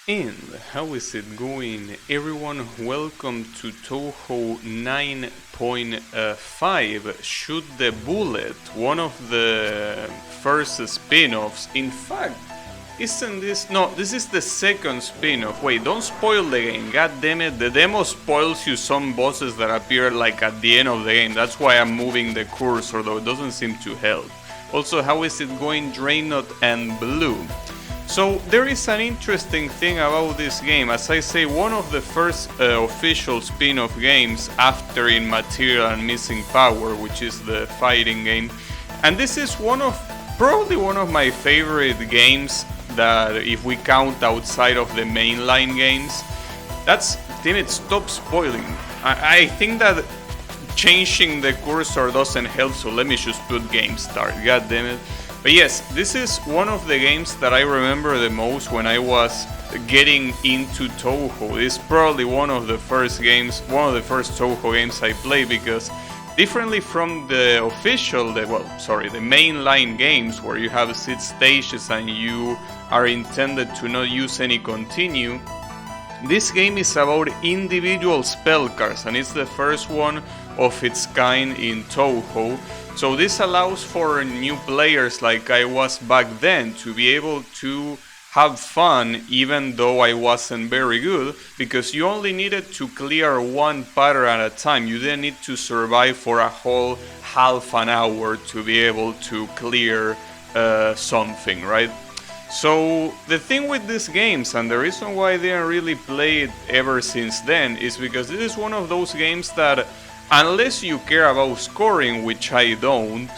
And how is it going, everyone? Welcome to Touhou 9.5 Shoot the Bullet, one of the first spin-offs. In fact, isn't this... No, this is the second spin-off. Wait, don't spoil the game, god damn it. The demo spoils you some bosses that appear like at the end of the game. That's why I'm moving the cursor, though it doesn't seem to help. Also, how is it going, Draynot and Blue? So there is an interesting thing about this game. As I say, one of the first official spin-off games after Immaterial and Missing Power, which is the fighting game. And this is probably one of my favorite games that, if we count outside of the mainline games. Damn it, stop spoiling. I think that changing the cursor doesn't help, so let me just put game start, god damn it. But yes, this is one of the games that I remember the most when I was getting into Touhou. It's probably one of the first Touhou games I played, because differently from the the mainline games where you have 6 stages and you are intended to not use any continue, this game is about individual spell cards, and it's the first one of its kind in Touhou. So this allows for new players like I was back then to be able to have fun even though I wasn't very good, because you only needed to clear one pattern at a time. You didn't need to survive for a whole half an hour to be able to clear something, right? So the thing with these games, and the reason why I didn't really play it ever since then, is because this is one of those games that, unless you care about scoring, which I don't,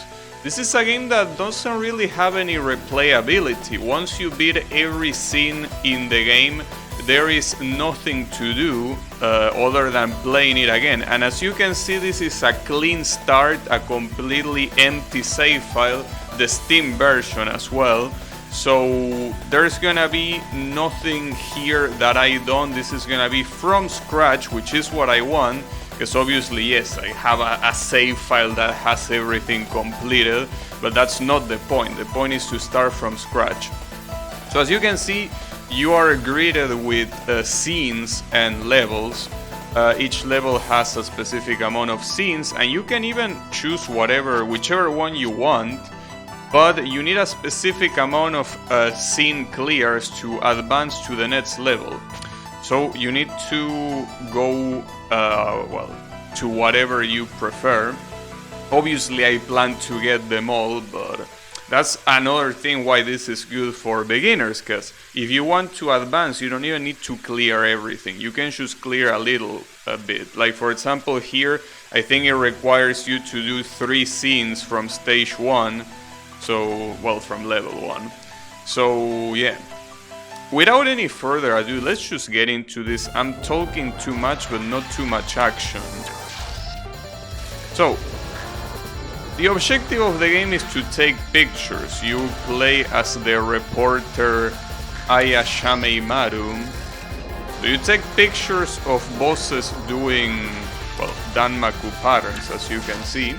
this is a game that doesn't really have any replayability. Once you beat every scene in the game, there is nothing to do other than playing it again. And as you can see, this is a clean start, a completely empty save file, the Steam version as well. So there's gonna be nothing here that I done. This is gonna be from scratch, which is what I want. Because obviously, yes, I have a save file that has everything completed, but that's not the point. The point is to start from scratch. So as you can see, you are greeted with scenes and levels. Each level has a specific amount of scenes, and you can even choose whichever one you want, but you need a specific amount of scene clears to advance to the next level. So you need to go, to whatever you prefer. Obviously, I plan to get them all, but that's another thing why this is good for beginners, because if you want to advance, you don't even need to clear everything. You can just clear a bit. Like, for example, here, I think it requires you to do 3 scenes from stage 1, from level 1. So, yeah. Without any further ado, let's just get into this. I'm talking too much, but not too much action. So, the objective of the game is to take pictures. You play as the reporter Aya Shameimaru. So you take pictures of bosses doing, Danmaku patterns, as you can see.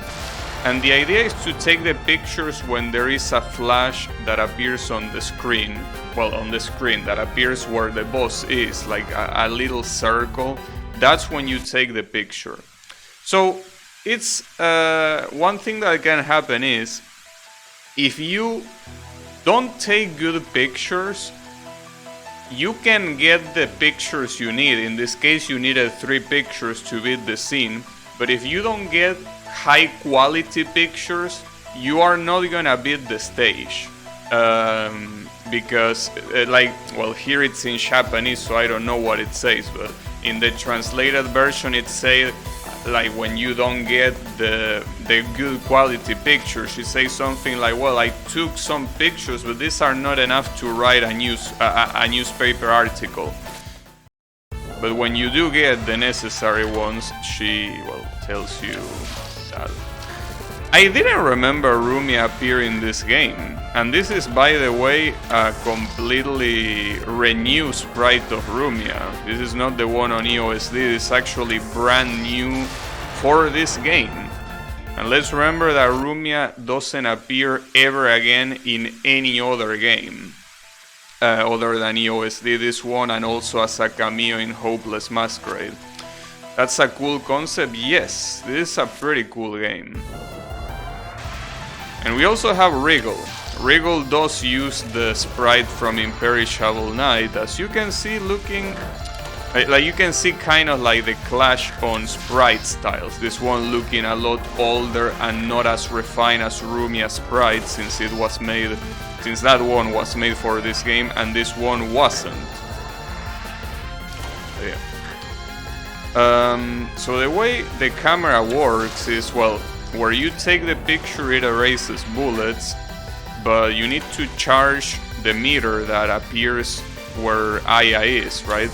And the idea is to take the pictures when there is a flash that appears on the screen. On the screen that appears where the boss is, like a little circle. That's when you take the picture. So it's one thing that can happen is, if you don't take good pictures, you can get the pictures you need. In this case, you needed 3 pictures to beat the scene. But if you don't get high quality pictures, you are not gonna beat the stage. Because here it's in Japanese, so I don't know what it says, but in the translated version it says, like, when you don't get the good quality pictures, it says something like, I took some pictures, but these are not enough to write a newspaper article. But when you do get the necessary ones, she tells you that. I didn't remember Rumia appearing in this game, and this is, by the way, a completely renewed sprite of Rumia. This is not the one on EOSD, it's actually brand new for this game. And let's remember that Rumia doesn't appear ever again in any other game. other than EOSD this one, and also as a cameo in Hopeless Masquerade. That's a cool concept, yes, this is a pretty cool game. And we also have Wriggle. Wriggle does use the sprite from Imperishable Night, as you can see looking... Like you can see kind of like the clash on sprite styles. This one looking a lot older and not as refined as Rumia Sprite, since that one was made for this game and this one wasn't. So, yeah. So the way the camera works is, well, where you take the picture it erases bullets, but you need to charge the meter that appears where Aya is, right?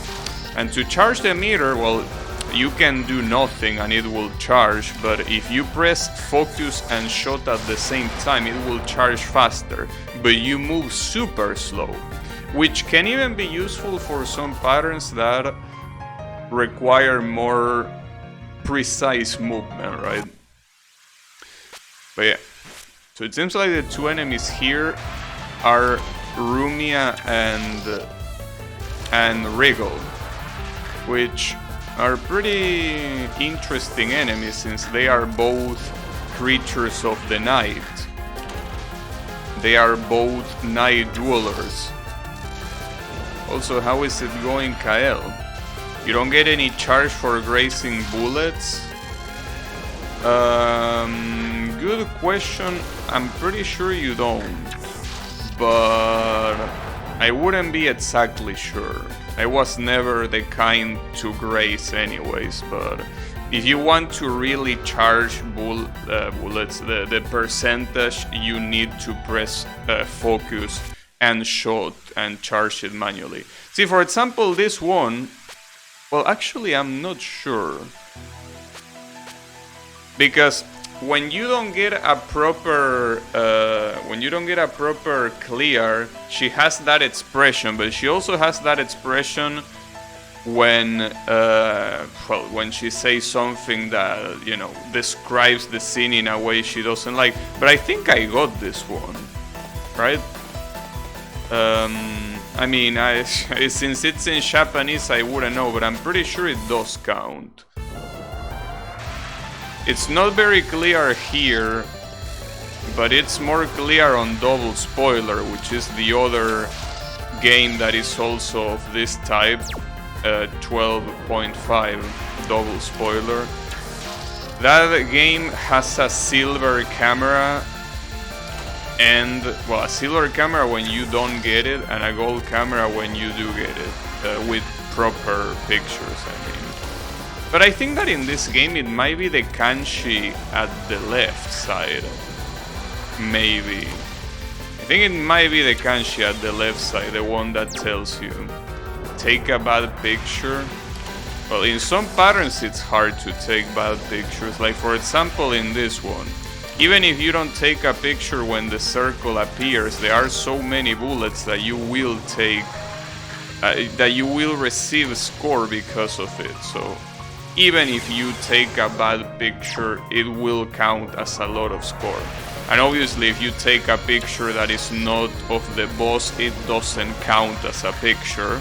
And to charge the meter, well, you can do nothing and it will charge, but if you press focus and shot at the same time, it will charge faster, but you move super slow, which can even be useful for some patterns that require more precise movement, right? But yeah, so it seems like the two enemies here are Rumia and Wriggle, which are pretty interesting enemies since they are both creatures of the night. They are both night dwellers. Also, how is it going, Kael? You don't get any charge for grazing bullets? Good question. I'm pretty sure you don't, but I wouldn't be exactly sure. I was never the kind to graze anyways, but if you want to really charge bullets, the percentage, you need to press focus and shot and charge it manually. See, for example, this one, well, actually I'm not sure, because when you don't get a proper clear, she has that expression, but she also has that expression when when she says something that, you know, describes the scene in a way she doesn't like. But I think I got this one, right? I mean, since it's in Japanese, I wouldn't know, but I'm pretty sure it does count. It's not very clear here, but it's more clear on Double Spoiler, which is the other game that is also of this type, 12.5 Double Spoiler. That game has a silver camera, and, well, a silver camera when you don't get it, and a gold camera when you do get it, with proper pictures, I mean. But I think that in this game it might be the kanji at the left side. Maybe. I think it might be the kanji at the left side, the one that tells you take a bad picture. Well, in some patterns it's hard to take bad pictures, like for example in this one. Even if you don't take a picture when the circle appears, there are so many bullets that you will take, that you will receive a score because of it. So even if you take a bad picture, it will count as a lot of score. And obviously if you take a picture that is not of the boss, it doesn't count as a picture.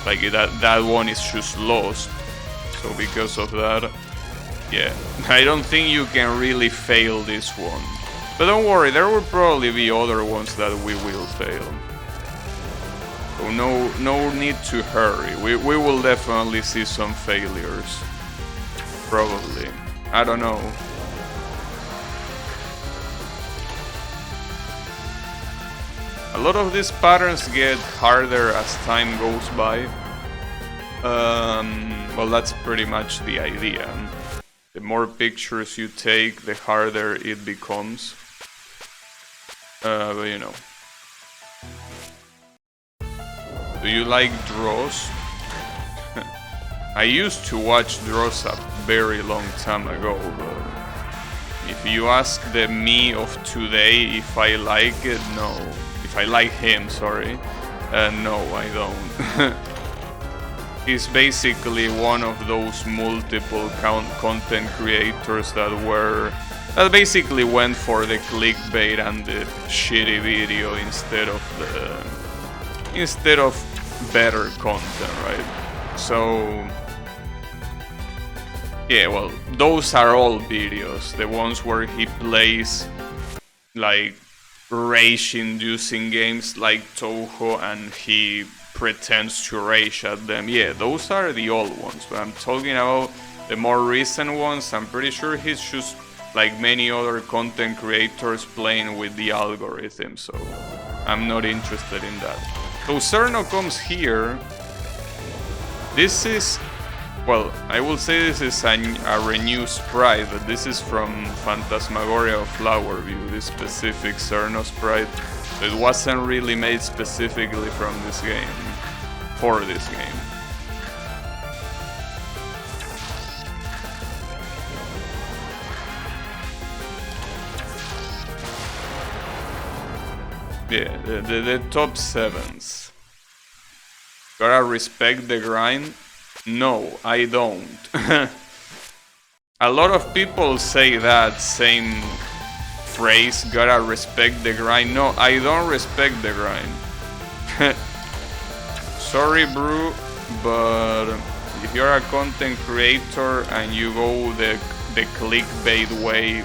Like that one is just lost. So because of that, yeah, I don't think you can really fail this one. But don't worry, there will probably be other ones that we will fail. So no need to hurry. We will definitely see some failures. Probably. I don't know. A lot of these patterns get harder as time goes by. Well, that's pretty much the idea. The more pictures you take, the harder it becomes. But you know. Do you like draws? I used to watch draws a very long time ago, but if you ask the me of today if I like it, no. If I like him, sorry. No, I don't. He's basically one of those multiple content creators that basically went for the clickbait and the shitty video instead of instead of better content, right? So yeah, well, those are all videos. The ones where he plays like rage-inducing games like Touhou and he pretends to rage at them. Yeah, those are the old ones. But I'm talking about the more recent ones. I'm pretty sure he's just like many other content creators playing with the algorithm. So I'm not interested in that. So Cerno comes here. This is, well, I will say this is a renewed sprite, but this is from Phantasmagoria of Flower View, this specific Cerno sprite. It wasn't really made specifically from this game, for this game. Yeah, the top 7s. Gotta respect the grind. No, I don't. A lot of people say that same phrase, gotta respect the grind. No, I don't respect the grind. Sorry, bro, but if you're a content creator and you go the clickbait way,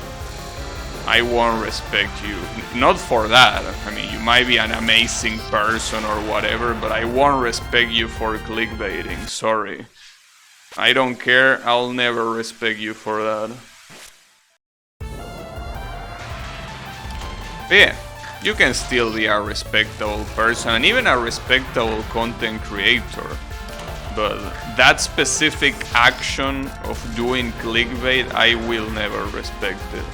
I won't respect you. Not for that. I mean, you might be an amazing person or whatever, but I won't respect you for clickbaiting. Sorry. I don't care. I'll never respect you for that. But yeah, you can still be a respectable person and even a respectable content creator. But that specific action of doing clickbait, I will never respect it.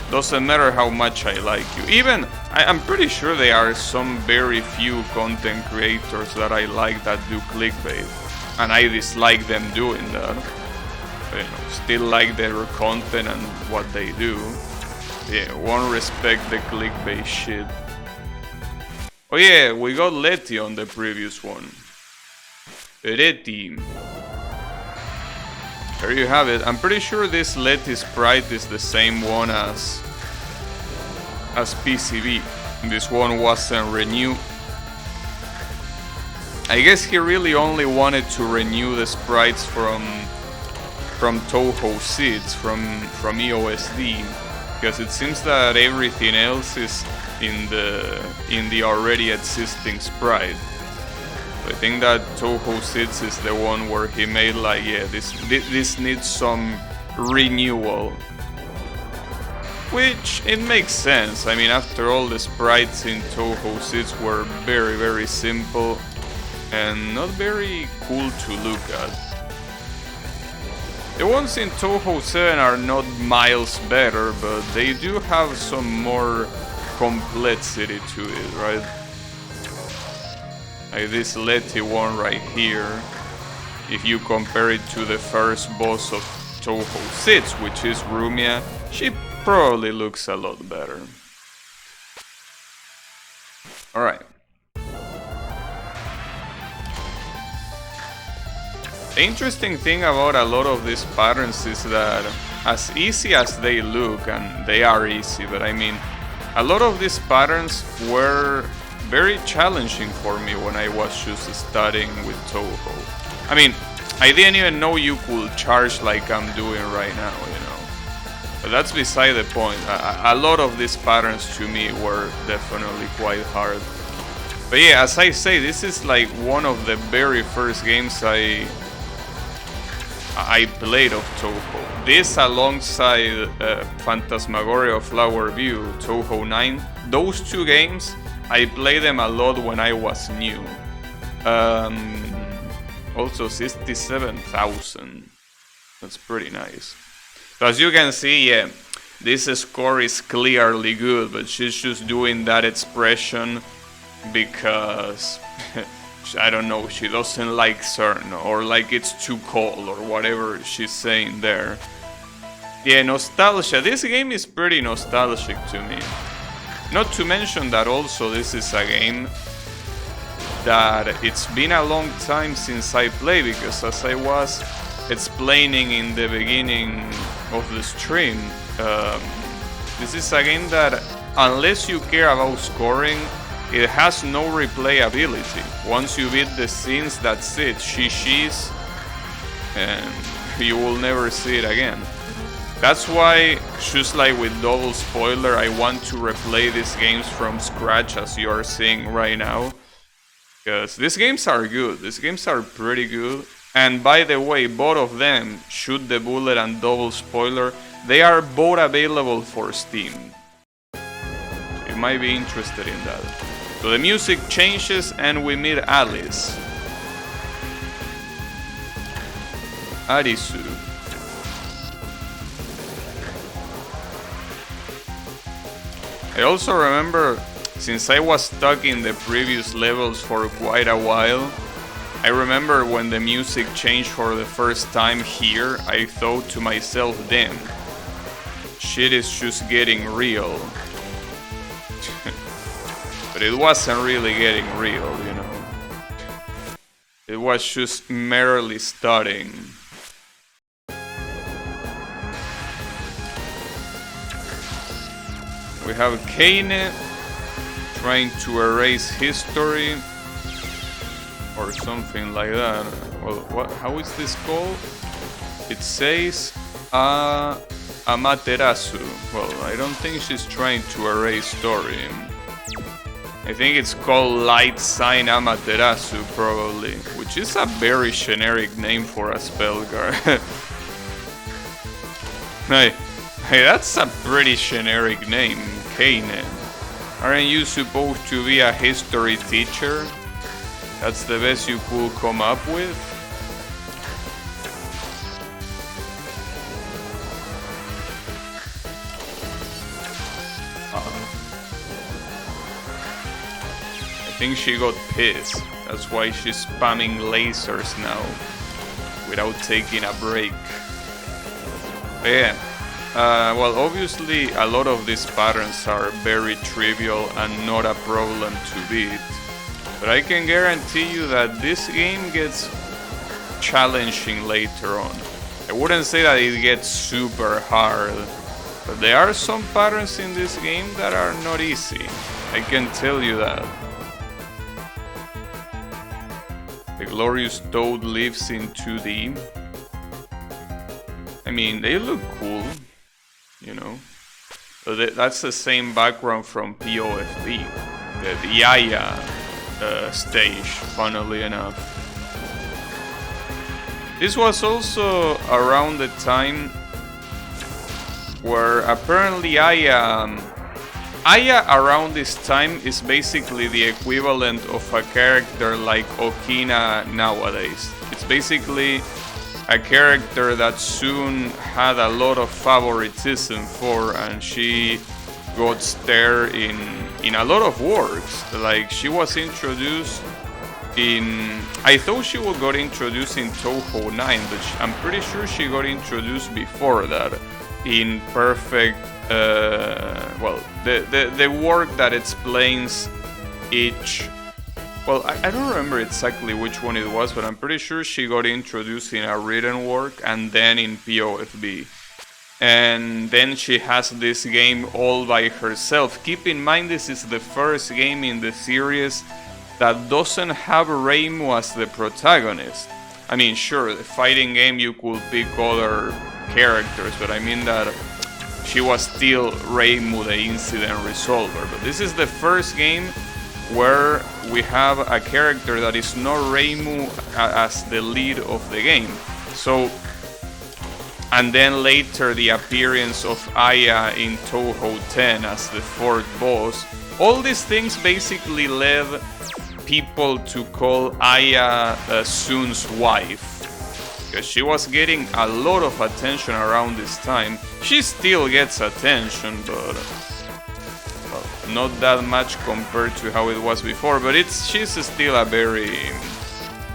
Doesn't matter how much I like you. Even, I'm pretty sure there are some very few content creators that I like that do clickbait. And I dislike them doing that. But, you know, still like their content and what they do. Yeah, won't respect the clickbait shit. Oh yeah, we got Letty on the previous one. Letty. There you have it. I'm pretty sure this Letty sprite is the same one as PCB. This one wasn't renewed. I guess he really only wanted to renew the sprites from Touhou seeds, from EOSD, because it seems that everything else is in the already existing sprite. I think that Touhou Seeds is the one where he made like, yeah, this needs some renewal. Which, it makes sense. I mean, after all, the sprites in Touhou Seeds were very, very simple and not very cool to look at. The ones in Touhou 7 are not miles better, but they do have some more complexity to it, right? Like this Letty one right here, if you compare it to the first boss of Touhou 6, which is Rumia, she probably looks a lot better. Alright. The interesting thing about a lot of these patterns is that as easy as they look, and they are easy, but I mean, a lot of these patterns were very challenging for me when I was just studying with Touhou. I mean, I didn't even know you could charge like I'm doing right now, you know. But that's beside the point. A lot of these patterns to me were definitely quite hard. But yeah, as I say, this is like one of the very first games I played of Touhou. This alongside Phantasmagoria of Flower View, Touhou 9, those two games, I played them a lot when I was new. Also 67,000. That's pretty nice. So as you can see, yeah, this score is clearly good, but she's just doing that expression because I don't know, she doesn't like Cerno, or like it's too cold, or whatever she's saying there. Yeah, nostalgia. This game is pretty nostalgic to me. Not to mention that also this is a game that it's been a long time since I played, because as I was explaining in the beginning of the stream, this is a game that unless you care about scoring, it has no replayability. Once you beat the scenes, that's it. She's and you will never see it again. That's why, just like with double spoiler, I want to replay these games from scratch, as you are seeing right now. Because these games are good. These games are pretty good. And by the way, both of them, Shoot the Bullet and Double Spoiler, they are both available for Steam. You might be interested in that. So the music changes and we meet Alice. Arisu. I also remember, since I was stuck in the previous levels for quite a while, I remember when the music changed for the first time here, I thought to myself, damn, shit is just getting real. But it wasn't really getting real, you know. It was just merely starting. We have Kane trying to erase history or something like that. Well, how is this called? It says Amaterasu. Well, I don't think she's trying to erase story. I think it's called Light Sign Amaterasu, probably, which is a very generic name for a spell card. Hey, that's a pretty generic name, Kainen. Aren't you supposed to be a history teacher? That's the best you could come up with? I think she got pissed. That's why she's spamming lasers now, without taking a break. But yeah. Well, obviously a lot of these patterns are very trivial and not a problem to beat, but I can guarantee you that this game gets challenging later on. I wouldn't say that it gets super hard, but there are some patterns in this game that are not easy. I can tell you that. The Glorious Toad lives in 2D. I mean, they look cool. You know, that's the same background from POFB, the Aya stage, funnily enough. This was also around the time where apparently Aya around this time is basically the equivalent of a character like Okina nowadays. It's basically a character that soon had a lot of favoritism for, and she got stared in a lot of works. Like, she was introduced in... I thought she would got introduced in Touhou 9, but I'm pretty sure she got introduced before that in Perfect... well, the work that explains each... Well, I don't remember exactly which one it was, but I'm pretty sure she got introduced in a written work and then in POFB. And then she has this game all by herself. Keep in mind, this is the first game in the series that doesn't have Reimu as the protagonist. I mean, sure, the fighting game you could pick other characters, but I mean that she was still Reimu, the incident resolver. But this is the first game where we have a character that is not Reimu as the lead of the game. So, and then later the appearance of Aya in Touhou 10 as the fourth boss. All these things basically led people to call Aya Sun's wife, because she was getting a lot of attention around this time. She still gets attention, but not that much compared to how it was before, but she's still a very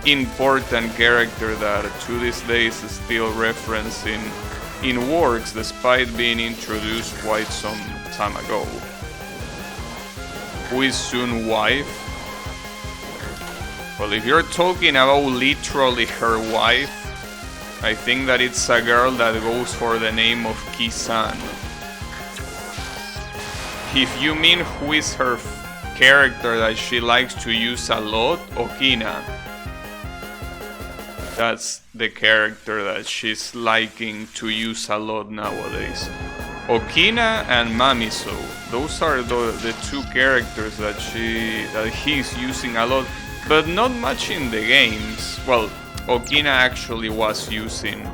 important character that to this day is still referenced in works, despite being introduced quite some time ago. Who is Sun's wife? Well, if you're talking about literally her wife, I think that it's a girl that goes for the name of Kisan. If you mean who is her character that she likes to use a lot, Okina. That's the character that she's liking to use a lot nowadays. Okina and Mamiso. Those are the two characters that he's using a lot, but not much in the games. Well, Okina actually was using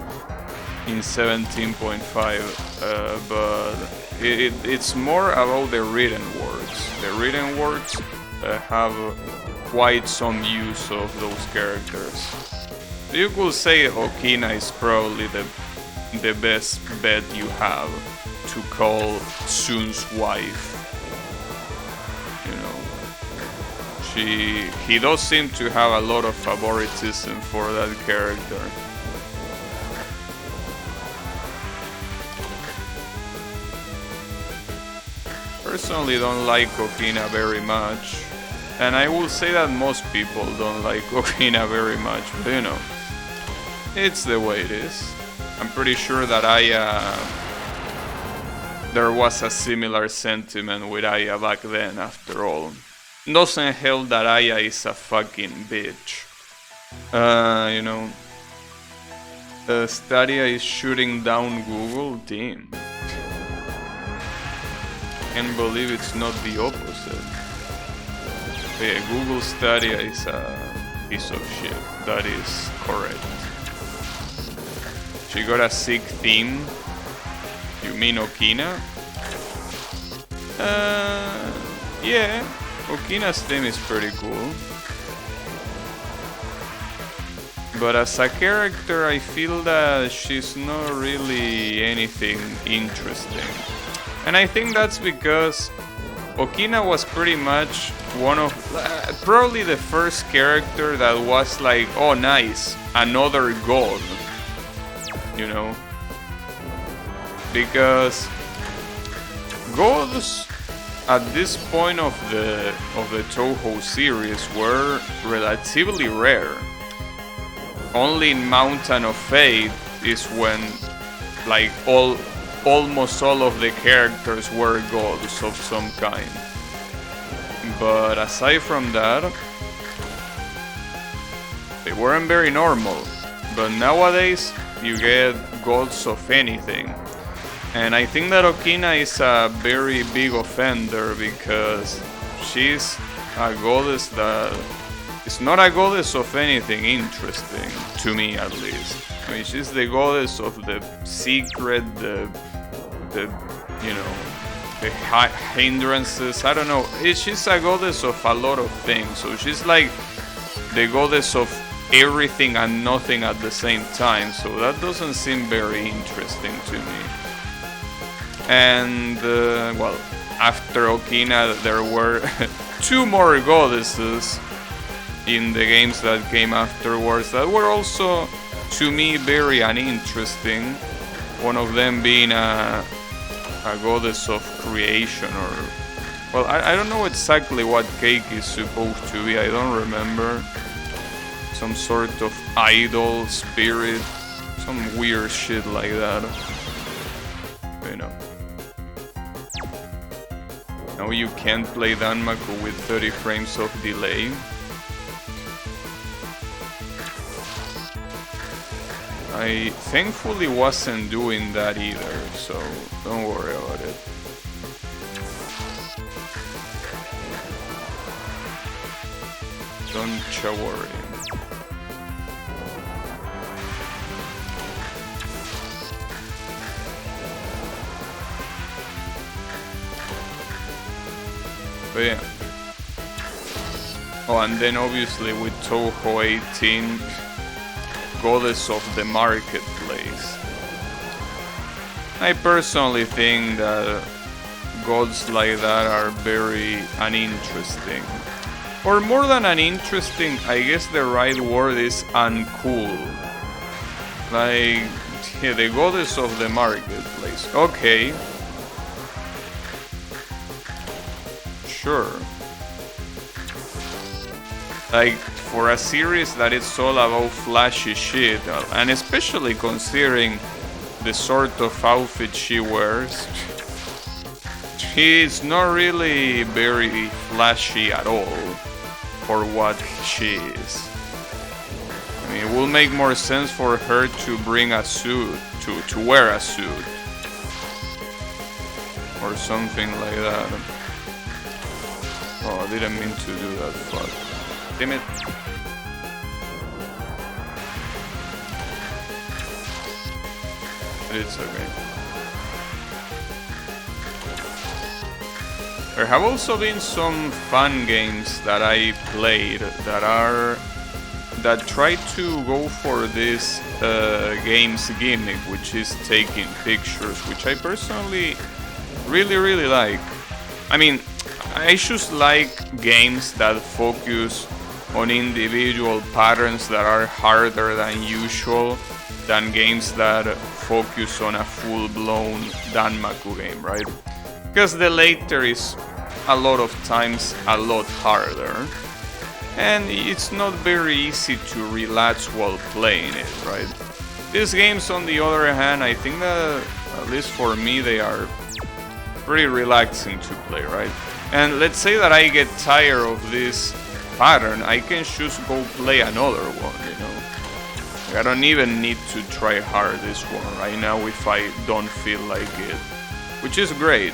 in 17.5, but it's more about the written words. The written words have quite some use of those characters. You could say Okina is probably the best bet you have to call Sun's wife. You know, he does seem to have a lot of favoritism for that character. Personally don't like Okina very much, and I will say that most people don't like Okina very much, but you know, it's the way it is. I'm pretty sure that there was a similar sentiment with Aya back then, after all. Doesn't help that Aya is a fucking bitch. You know, Stadia is shooting down Google. Damn. Can't believe it's not the opposite. Yeah, Google Stadia is a piece of shit. That is correct. She got a sick theme. You mean Okina? Yeah, Okina's theme is pretty cool. But as a character, I feel that she's not really anything interesting. And I think that's because Okina was pretty much one of, probably the first character that was like, oh nice, another god. You know? Because gods at this point of the Touhou series were relatively rare. Only in Mountain of Fate is when like almost all of the characters were gods of some kind. But aside from that, they weren't very normal. But nowadays you get gods of anything. And I think that Okina is a very big offender because she's a goddess that is not a goddess of anything interesting, to me at least. I mean, she's the goddess of the secret, the you know, the hindrances, I don't know. She's a goddess of a lot of things, so she's like the goddess of everything and nothing at the same time, so that doesn't seem very interesting to me. And, well, after Okina there were two more goddesses in the games that came afterwards that were also, to me, very uninteresting. One of them being a goddess of creation, or... well, I don't know exactly what cake is supposed to be, I don't remember. Some sort of idol, spirit, some weird shit like that. You know. Now you can't play Danmaku with 30 frames of delay. I thankfully wasn't doing that either, so don't worry about it. Don't you worry. But yeah. Oh, and then obviously with Touhou 18, goddess of the marketplace. I personally think that gods like that are very uninteresting. Or more than uninteresting, I guess the right word is uncool. Like, yeah, the goddess of the marketplace. Okay. Sure. Like, for a series that it's all about flashy shit, and especially considering the sort of outfit she wears, she's not really very flashy at all for what she is. I mean, it will make more sense for her to bring a suit, to wear a suit. Or something like that. Oh, I didn't mean to do that, fuck. Damn it. It's okay. There have also been some fun games that I played that try to go for this game's gimmick, which is taking pictures, which I personally really like. I mean, I just like games that focus on individual patterns that are harder than usual than games that focus on a full-blown Danmaku game, right? Because the later is a lot of times a lot harder, and it's not very easy to relax while playing it, right? These games, on the other hand, I think that, at least for me, they are pretty relaxing to play, right? And let's say that I get tired of this pattern, I can just go play another one, you know? I don't even need to try hard this one right now if I don't feel like it, which is great.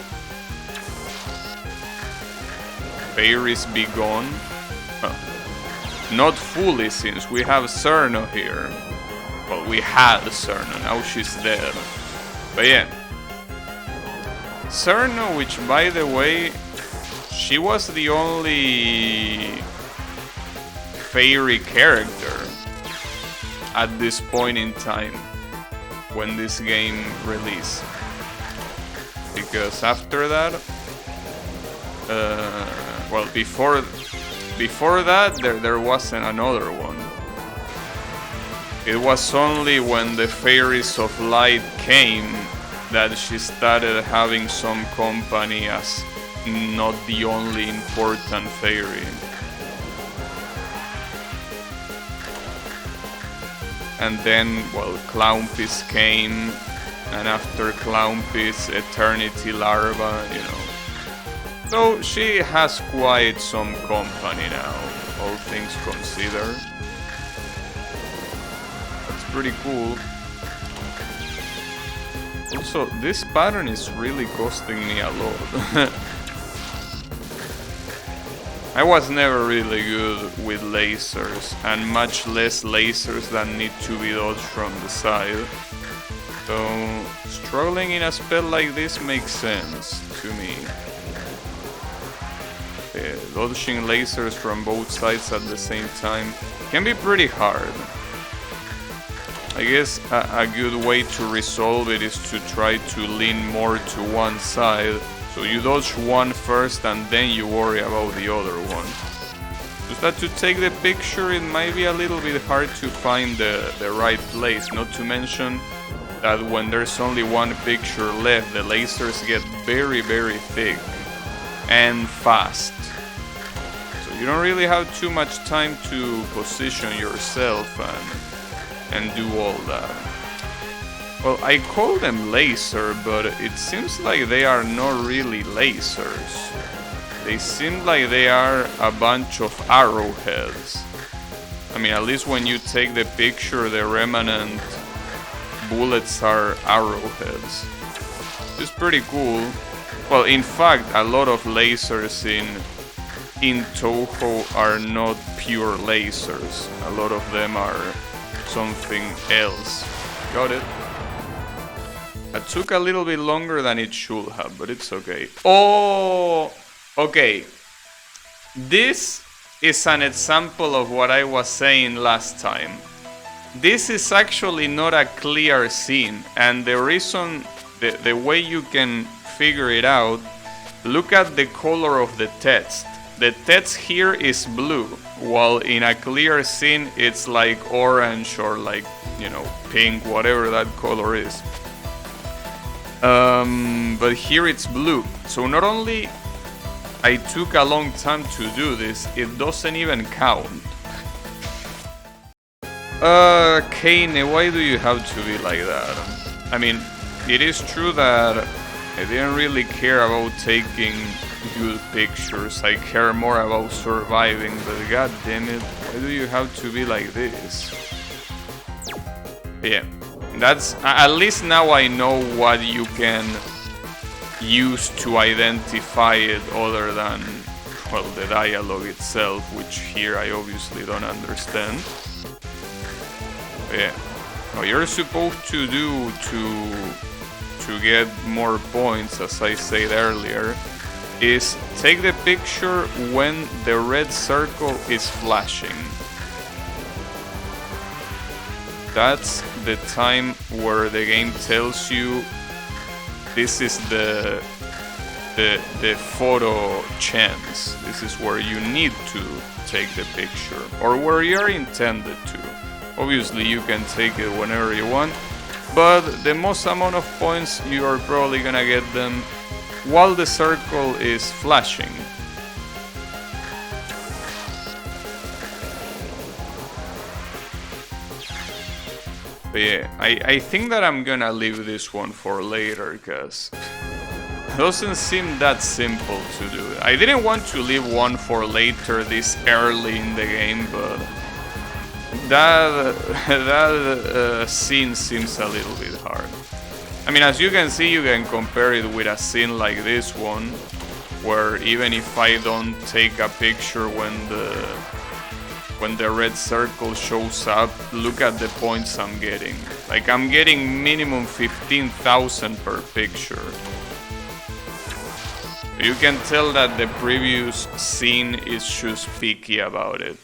Fairies be gone? Huh. Not fully, since we have Cerno here. Well, we had Cerno, now she's dead. But yeah. Cerno, which by the way, she was the only fairy character at this point in time when this game released. Because after that, well, before that, there wasn't another one. It was only when the Fairies of Light came that she started having some company as not the only important fairy. And then, well, Clownpiece came, and after Clownpiece, Eternity Larva, you know. So she has quite some company now, all things considered. That's pretty cool. Also, this pattern is really costing me a lot. I was never really good with lasers, and much less lasers that need to be dodged from the side. So, struggling in a spell like this makes sense to me. Dodging lasers from both sides at the same time can be pretty hard. I guess a good way to resolve it is to try to lean more to one side. So you dodge one first and then you worry about the other one. Just that to take the picture, it might be a little bit hard to find the right place. Not to mention that when there's only one picture left, the lasers get very thick and fast. So you don't really have too much time to position yourself and do all that. Well, I call them laser, but it seems like they are not really lasers. They seem like they are a bunch of arrowheads. I mean, at least when you take the picture, the remnant bullets are arrowheads. It's pretty cool. Well, in fact, a lot of lasers in Touhou are not pure lasers. A lot of them are something else. Got it? It took a little bit longer than it should have, but it's okay. Oh, okay. This is an example of what I was saying last time. This is actually not a clear scene, and the reason, the way you can figure it out, look at the color of the text. The text here is blue, while in a clear scene it's like orange or like, you know, pink, whatever that color is. But here it's blue. So not only I took a long time to do this, it doesn't even count. Kane, why do you have to be like that? I mean, it is true that I didn't really care about taking good pictures. I care more about surviving, but god damn it, why do you have to be like this? Yeah, that's at least now I know what you can use to identify it other than, well, the dialogue itself, which here I obviously don't understand. But yeah, what you're supposed to do to get more points, as I said earlier, is take the picture when the red circle is flashing. That's the time where the game tells you this is the photo chance. This is where you need to take the picture, or where you're intended to. Obviously you can take it whenever you want, but the most amount of points you are probably gonna get them while the circle is flashing. But yeah, I think that I'm gonna leave this one for later, because it doesn't seem that simple to do. I didn't want to leave one for later this early in the game, but that scene seems a little bit hard. I mean, as you can see, you can compare it with a scene like this one, where even if I don't take a picture when the red circle shows up, look at the points I'm getting. Like, I'm getting minimum 15,000 per picture. You can tell that the previous scene is just picky about it.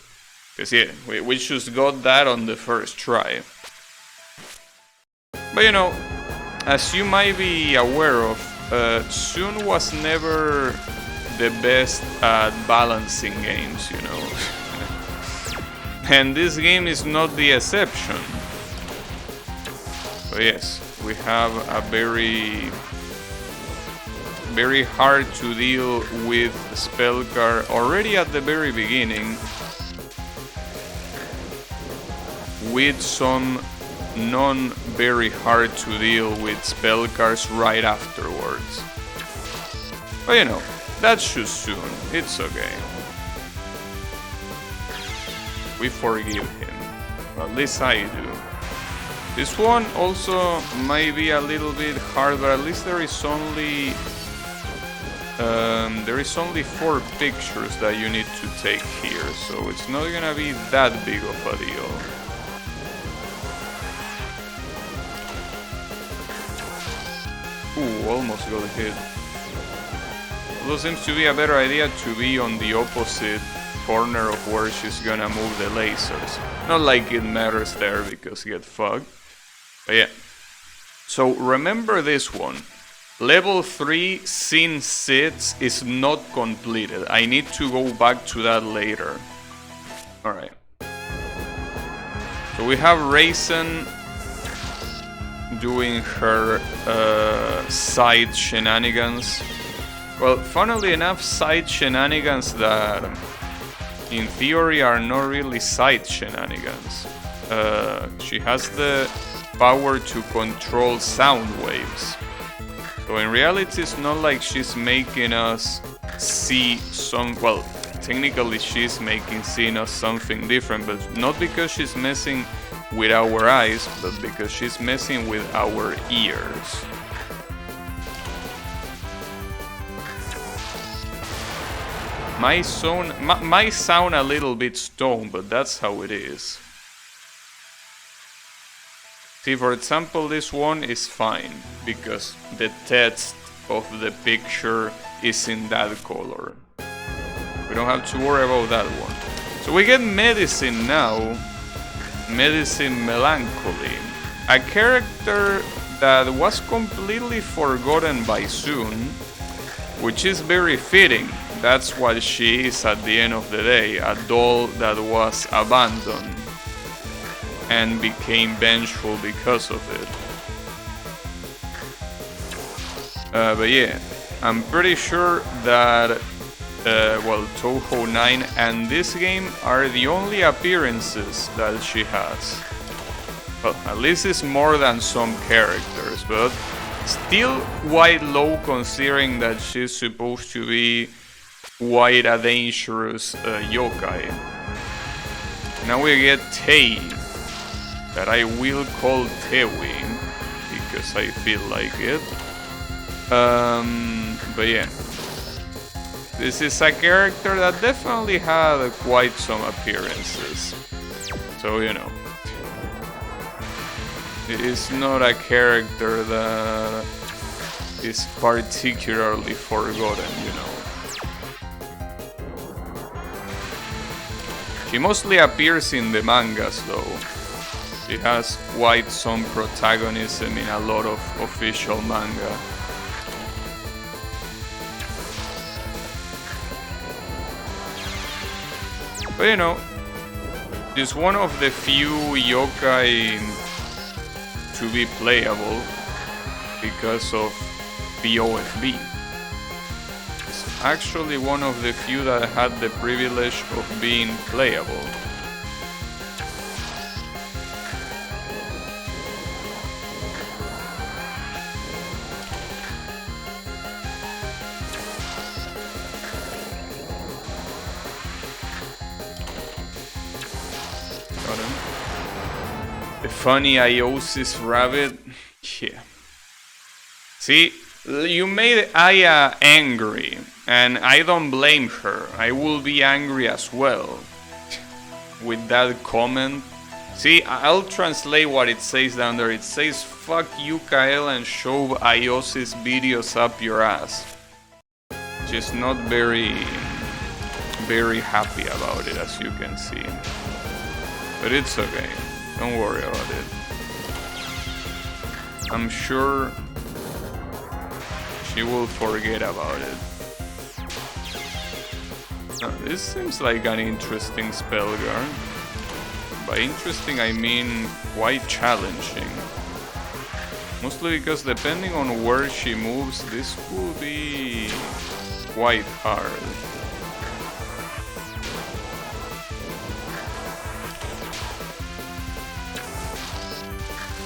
Because yeah, we just got that on the first try. But you know, as you might be aware of, Sun was never the best at balancing games, you know. And this game is not the exception. So yes, we have a very hard to deal with spell card already at the very beginning, with some non-very hard to deal with spell cards right afterwards. But you know, that's just soon, it's okay. We forgive him, at least I do. This one also might be a little bit hard, but at least there is only 4 pictures that you need to take here, so it's not gonna be that big of a deal. Ooh, almost got hit. Although seems to be a better idea to be on the opposite corner of where she's gonna move the lasers. Not like it matters there because get fucked. But yeah. So remember this one. Level 3 Scene 6 is not completed. I need to go back to that later. Alright. So we have Raisin doing her side shenanigans. Well, funnily enough, side shenanigans that in theory are not really side shenanigans. She has the power to control sound waves. So in reality it's not like she's making us see some, well, technically she's seeing us something different, but not because she's messing with our eyes, but because she's messing with our ears. Might sound a little bit stoned, but that's how it is. See, for example, this one is fine, because the text of the picture is in that color. We don't have to worry about that one. So we get Medicine now. Medicine Melancholy. A character that was completely forgotten by Sun, which is very fitting. That's what she is at the end of the day, a doll that was abandoned and became vengeful because of it. But yeah, I'm pretty sure that well, Touhou 9 and this game are the only appearances that she has. Well, at least it's more than some characters, but Still quite low considering that she's supposed to be quite a dangerous yokai. Now we get Tei, that I will call Tewi, because I feel like it. But yeah. This is a character that definitely had quite some appearances. So, you know. It is not a character that is particularly forgotten, you know. She mostly appears in the mangas though. She has quite some protagonism in a lot of official manga. But you know, she's one of the few yokai to be playable because of BOFB. It's actually one of the few that had the privilege of being playable. Got him. The funny Iosis rabbit. Yeah. See, you made Aya angry, and I don't blame her. I will be angry as well with that comment. See, I'll translate what it says down there. It says, "Fuck you, Kael, and shove Iosis videos up your ass." She's not very happy about it, as you can see. But it's okay. Don't worry about it. I'm sure she will forget about it. Now, this seems like an interesting spell guard. By interesting, I mean quite challenging. Mostly because depending on where she moves, this will be quite hard.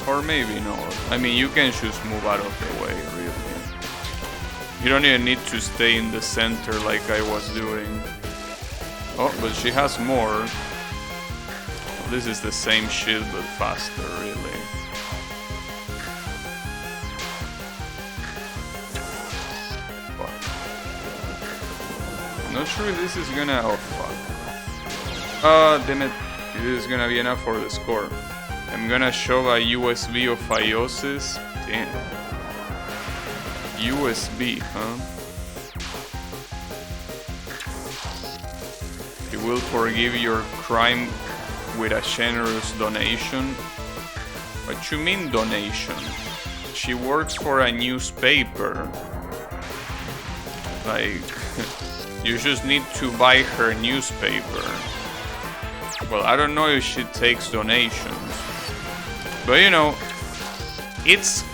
Or maybe not. I mean, you can just move out of the way, really. You don't even need to stay in the center like I was doing. Oh, but she has more. This is the same shit, but faster, really. Fuck. Not sure if this is gonna... Oh, fuck. Damn it. This is gonna be enough for the score. I'm gonna shove a USB of Iosis. Damn. USB, huh? He will forgive your crime with a generous donation. What you mean donation? She works for a newspaper. Like, you just need to buy her newspaper. Well, I don't know if she takes donations. But you know, it's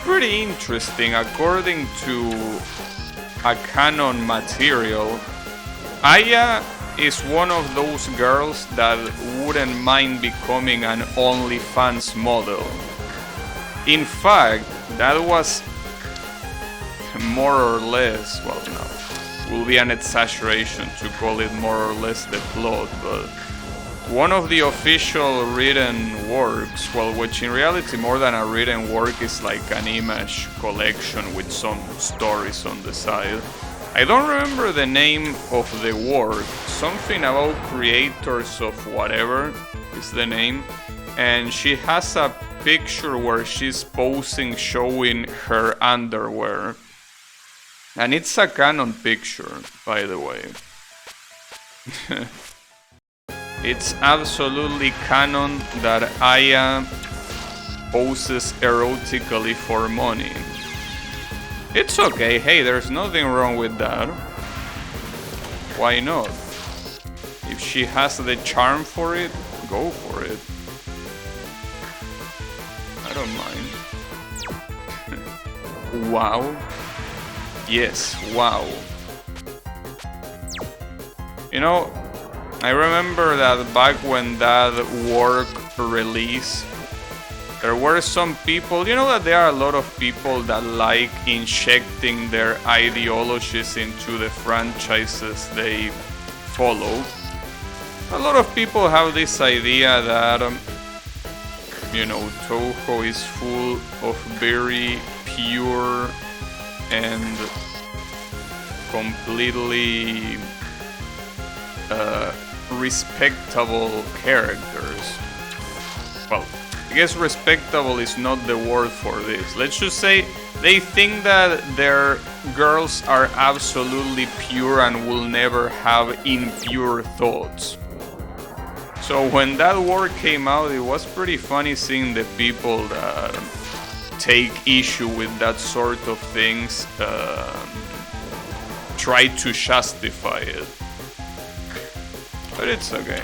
pretty interesting. According to a canon material, Aya is one of those girls that wouldn't mind becoming an OnlyFans model. In fact, that was more or less, well, no, will be an exaggeration to call it more or less the plot, but one of the official written works, well, which in reality more than a written work is like an image collection with some stories on the side. I don't remember the name of the work, something about creators of whatever is the name, and she has a picture where she's posing showing her underwear. And it's a canon picture, by the way. It's absolutely canon that Aya poses erotically for money. It's okay, hey, there's nothing wrong with that. Why not? If she has the charm for it, go for it. I don't mind. Wow. Yes, wow. You know, I remember that back when that work released, There were some people, you know that there are a lot of people that like injecting their ideologies into the franchises they follow. A lot of people have this idea that, you know, Touhou is full of very pure and completely respectable characters. Well, I guess respectable is not the word for this. Let's just say they think that their girls are absolutely pure and will never have impure thoughts. So when that word came out, it was pretty funny seeing the people that take issue with that sort of things try to justify it. But it's okay.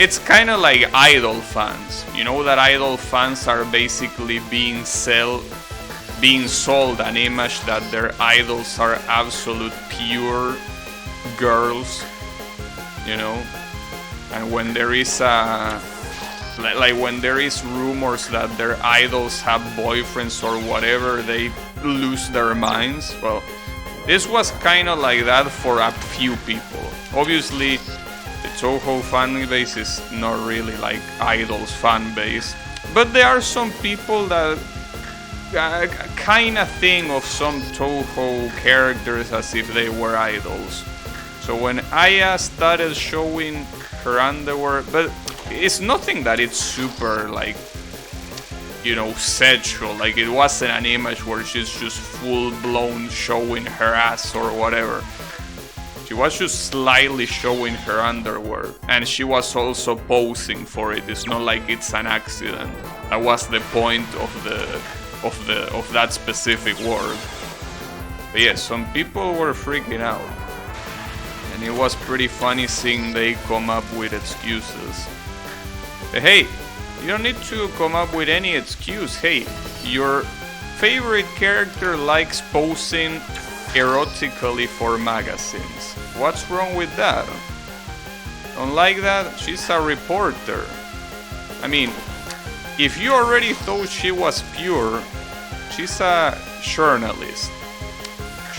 It's kind of like idol fans. You know that idol fans are basically being sold an image that their idols are absolute pure girls, you know. And when there is when there is rumors that their idols have boyfriends or whatever, they lose their minds. Well, this was kind of like that for a few people. Obviously, the Touhou fan base is not really like idols fan base, but there are some people that kind of think of some Touhou characters as if they were idols. So when Aya started showing her underwear, but it's nothing that it's super like, you know, sexual. Like it wasn't an image where she's just full blown showing her ass or whatever. She was just slightly showing her underwear, and she was also posing for it. It's not like it's an accident. That was the point of that specific word. But yeah, some people were freaking out. And it was pretty funny seeing they come up with excuses. But hey, you don't need to come up with any excuse. Hey, your favorite character likes posing erotically for magazines. What's wrong with that? Don't like that? She's a reporter. I mean, if you already thought she was pure, she's a journalist.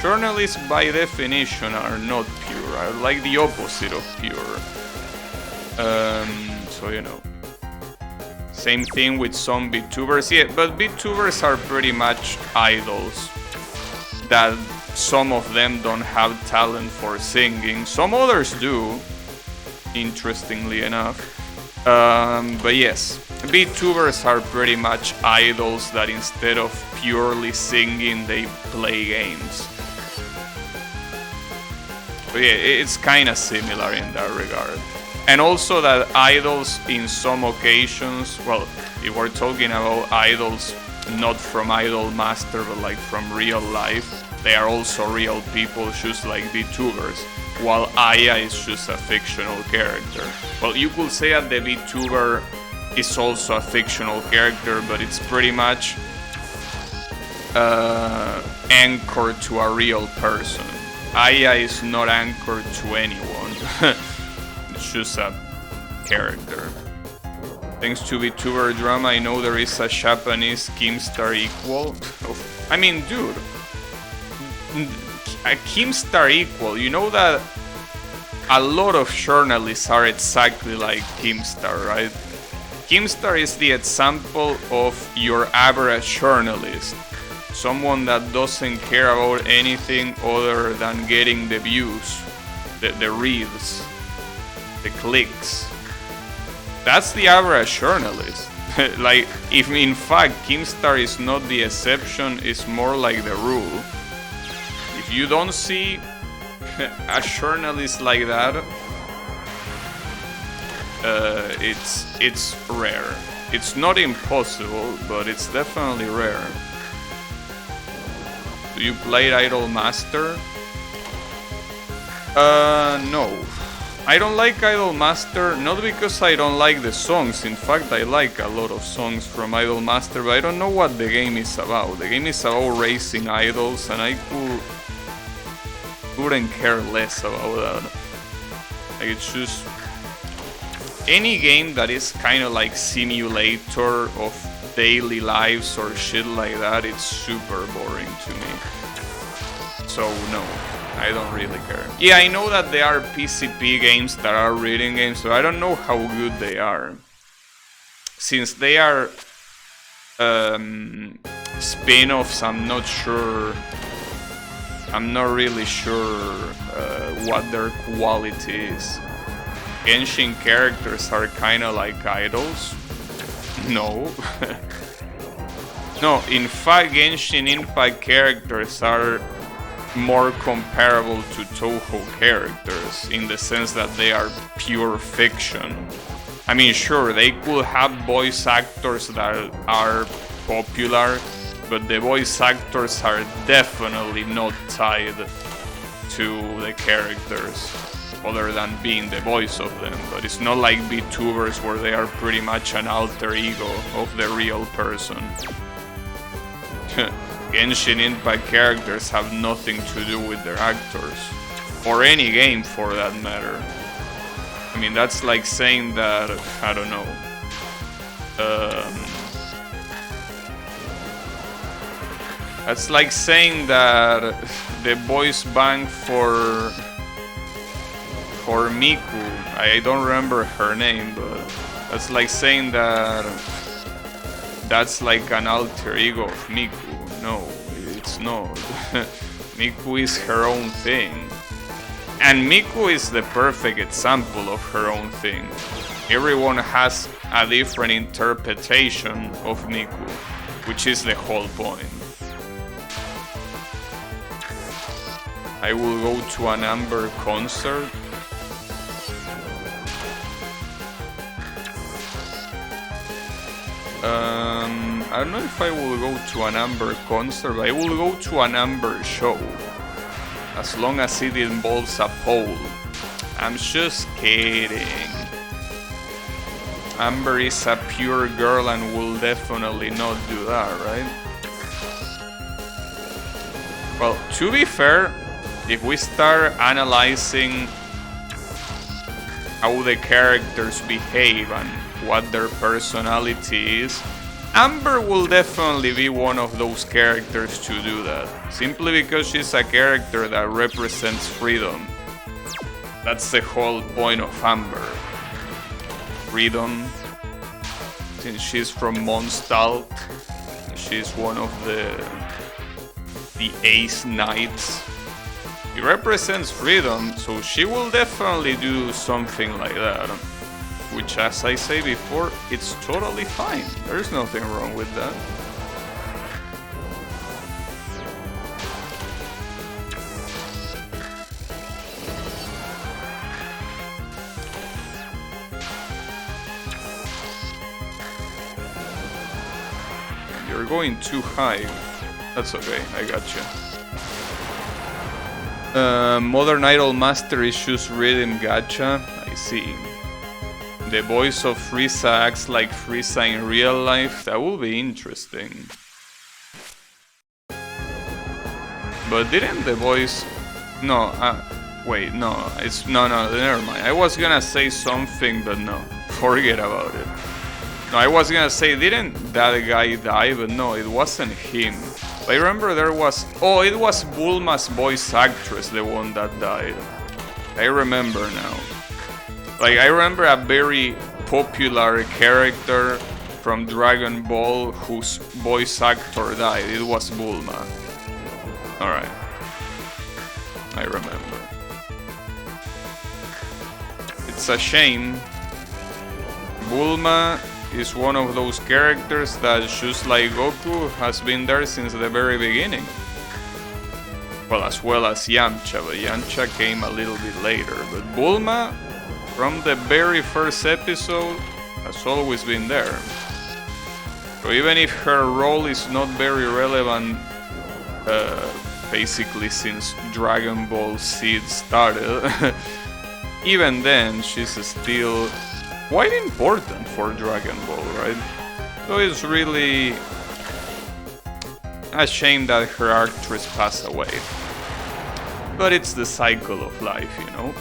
Journalists by definition are not pure, are like the opposite of pure. So you know. Same thing with some VTubers, yeah, but VTubers are pretty much idols. That some of them don't have talent for singing, some others do, interestingly enough. But yes, VTubers are pretty much idols that instead of purely singing, they play games. But yeah, it's kind of similar in that regard. And also that idols in some occasions, well, if we're talking about idols not from Idol Master but like from real life, they are also real people just like VTubers, while Aya is just a fictional character. Well, you could say that the VTuber is also a fictional character, but it's pretty much anchored to a real person. Aya is not anchored to anyone. It's just a character. Thanks to VTuber drama, I know there is a Japanese Keemstar equal. I mean, dude, a Keemstar equal. You know that a lot of journalists are exactly like Keemstar, right? Keemstar is the example of your average journalist. Someone that doesn't care about anything other than getting the views, the reads, the clicks. That's the average journalist. Like, if in fact Keemstar is not the exception, it's more like the rule. If you don't see a journalist like that, it's rare. It's not impossible, but it's definitely rare. Do you play Idol Master? No. I don't like Idol Master, not because I don't like the songs. In fact, I like a lot of songs from Idol Master, but I don't know what the game is about. The game is about racing idols, and I couldn't care less about that. Like, it's just any game that is kind of like simulator of daily lives or shit like that, it's super boring to me. So no, I don't really care. Yeah, I know that there are PCP games that are reading games, so I don't know how good they are. Since they are spin-offs, I'm not really sure what their quality is. Genshin characters are kinda like idols? No. No, in fact, Genshin Impact characters are more comparable to Touhou characters, in the sense that they are pure fiction. I mean, sure, they could have voice actors that are popular, but the voice actors are definitely not tied to the characters, other than being the voice of them. But it's not like VTubers where they are pretty much an alter ego of the real person. Genshin Impact characters have nothing to do with their actors, or any game for that matter. I mean, that's like saying that, I don't know, that's like saying that the voice bank for Miku, I don't remember her name, but that's like saying that that's like an alter ego of Miku. No, it's not. Miku is her own thing. And Miku is the perfect example of her own thing. Everyone has a different interpretation of Miku, which is the whole point. I will go to an Amber concert. I don't know if I will go to an Amber concert, but I will go to an Amber show. As long as it involves a pole. I'm just kidding. Amber is a pure girl and will definitely not do that, right? Well, to be fair, if we start analyzing how the characters behave and what their personality is, Amber will definitely be one of those characters to do that, simply because she's a character that represents freedom. That's the whole point of Amber. Freedom. Since she's from Mondstadt, she's one of the Ace Knights. She represents freedom, so she will definitely do something like that. Which, as I say before, it's totally fine. There's nothing wrong with that. You're going too high. That's okay, I gotcha. Modern Idol Master Issues Rhythm Gacha. I see. The voice of Frieza acts like Frieza in real life. That will be interesting. But didn't the voice... No, wait, no, it's... No, never mind. I was gonna say something, but no. Forget about it. No, I was gonna say, didn't that guy die? But no, it wasn't him. I remember there was... Oh, it was Bulma's voice actress, the one that died. I remember now. Like, I remember a very popular character from Dragon Ball whose voice actor died. It was Bulma. Alright. I remember. It's a shame. Bulma is one of those characters that, just like Goku, has been there since the very beginning. Well, as well as Yamcha, but Yamcha came a little bit later. But Bulma, from the very first episode, has always been there. So even if her role is not very relevant, basically since Dragon Ball Z started, even then she's still quite important for Dragon Ball, right? So it's really a shame that her actress passed away. But it's the cycle of life, you know?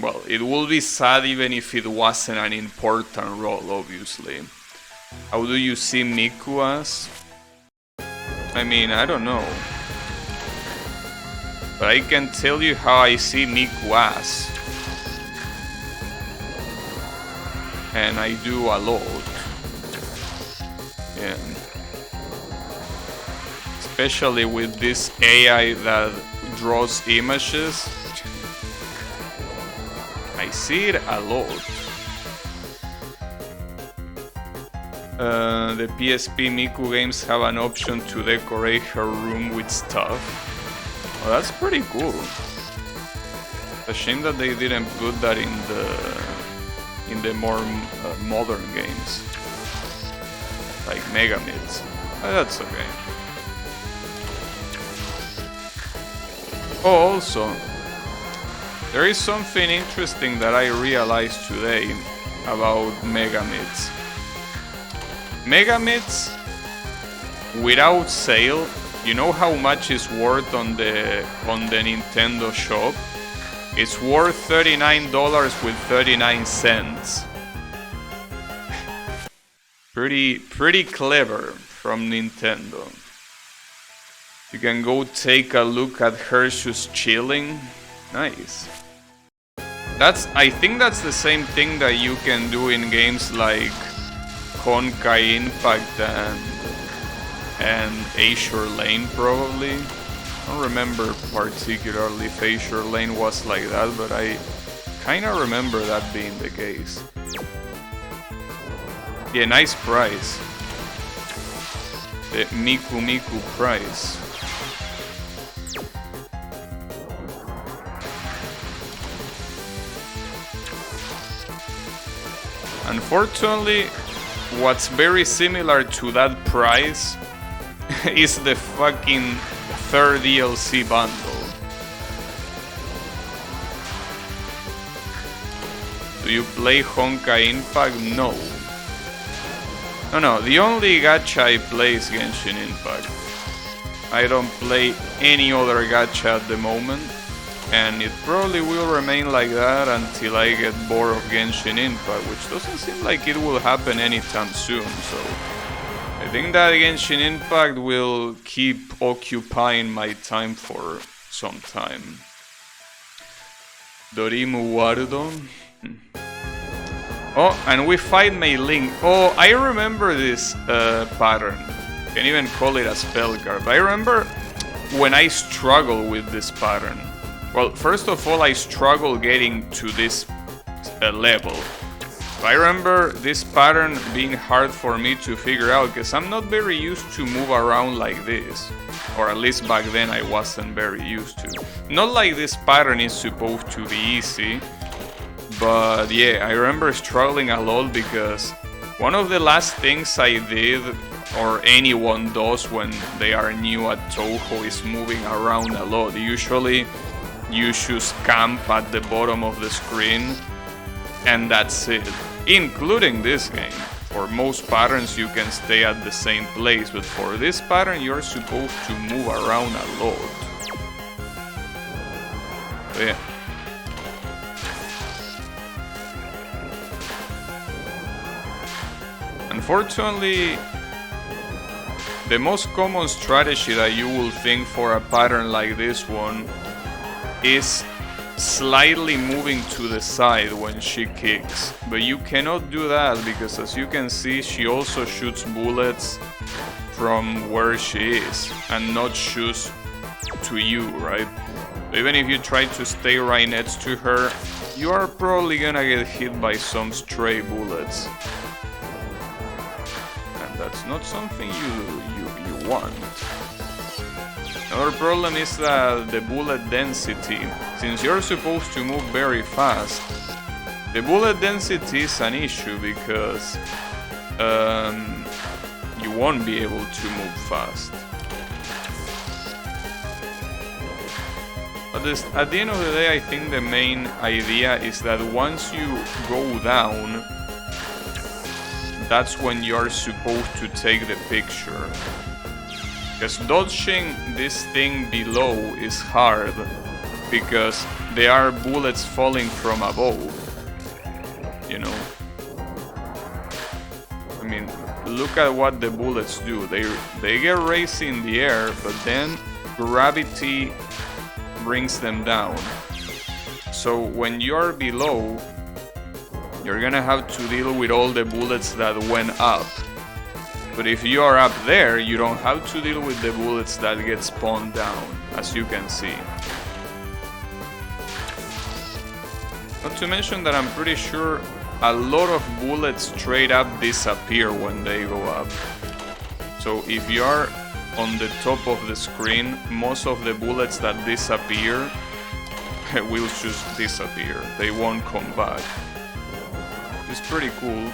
Well, it would be sad even if it wasn't an important role, obviously. How do you see Miku as? I mean, I don't know. But I can tell you how I see Miku as. And I do a lot. Yeah. Especially with this AI that draws images. I see it a lot. The PSP Miku games have an option to decorate her room with stuff. Well, that's pretty cool. It's a shame that they didn't put that in the more modern games, like Megamids. That's okay. Oh, also, there is something interesting that I realized today about Megamids. Megamids without sale, you know how much is worth on the Nintendo shop? It's worth $39 with 39 cents. Pretty clever from Nintendo. You can go take a look at Hershey's chilling. Nice. I think that's the same thing that you can do in games like Honkai Impact and Azure Lane, probably. I don't remember particularly if Azure Lane was like that, but I kinda remember that being the case. Yeah, nice price. The Miku price. Unfortunately, what's very similar to that price is the fucking third DLC bundle. Do you play Honkai Impact? No. No, the only gacha I play is Genshin Impact. I don't play any other gacha at the moment, and it probably will remain like that until I get bored of Genshin Impact, which doesn't seem like it will happen anytime soon, so I think that Genshin Impact will keep occupying my time for some time. Dorimu Wardo. Oh, and we fight Mei Ling. Oh, I remember this pattern. Can't even call it a spell card. I remember when I struggled with this pattern. Well, first of all, I struggled getting to this level. I remember this pattern being hard for me to figure out because I'm not very used to move around like this. Or at least back then I wasn't very used to. Not like this pattern is supposed to be easy. But yeah, I remember struggling a lot because one of the last things I did, or anyone does when they are new at Touhou, is moving around a lot. Usually you choose camp at the bottom of the screen and that's it. Including this game. For most patterns you can stay at the same place, but for this pattern you're supposed to move around a lot. So yeah. Unfortunately, the most common strategy that you will think for a pattern like this one is slightly moving to the side when she kicks, but you cannot do that because, as you can see, she also shoots bullets from where she is and not shoots to you, right? Even if you try to stay right next to her, you are probably gonna get hit by some stray bullets, and that's not something you want. Another problem is that the bullet density. Since you're supposed to move very fast, the bullet density is an issue because you won't be able to move fast. But at the end of the day, I think the main idea is that once you go down, that's when you're supposed to take the picture. Because dodging this thing below is hard, because they are bullets falling from above, you know. I mean, look at what the bullets do. They get raised in the air, but then gravity brings them down. So when you're below, you're gonna have to deal with all the bullets that went up. But if you are up there, you don't have to deal with the bullets that get spawned down, as you can see. Not to mention that I'm pretty sure a lot of bullets straight up disappear when they go up. So if you are on the top of the screen, most of the bullets that disappear will just disappear. They won't come back. It's pretty cool.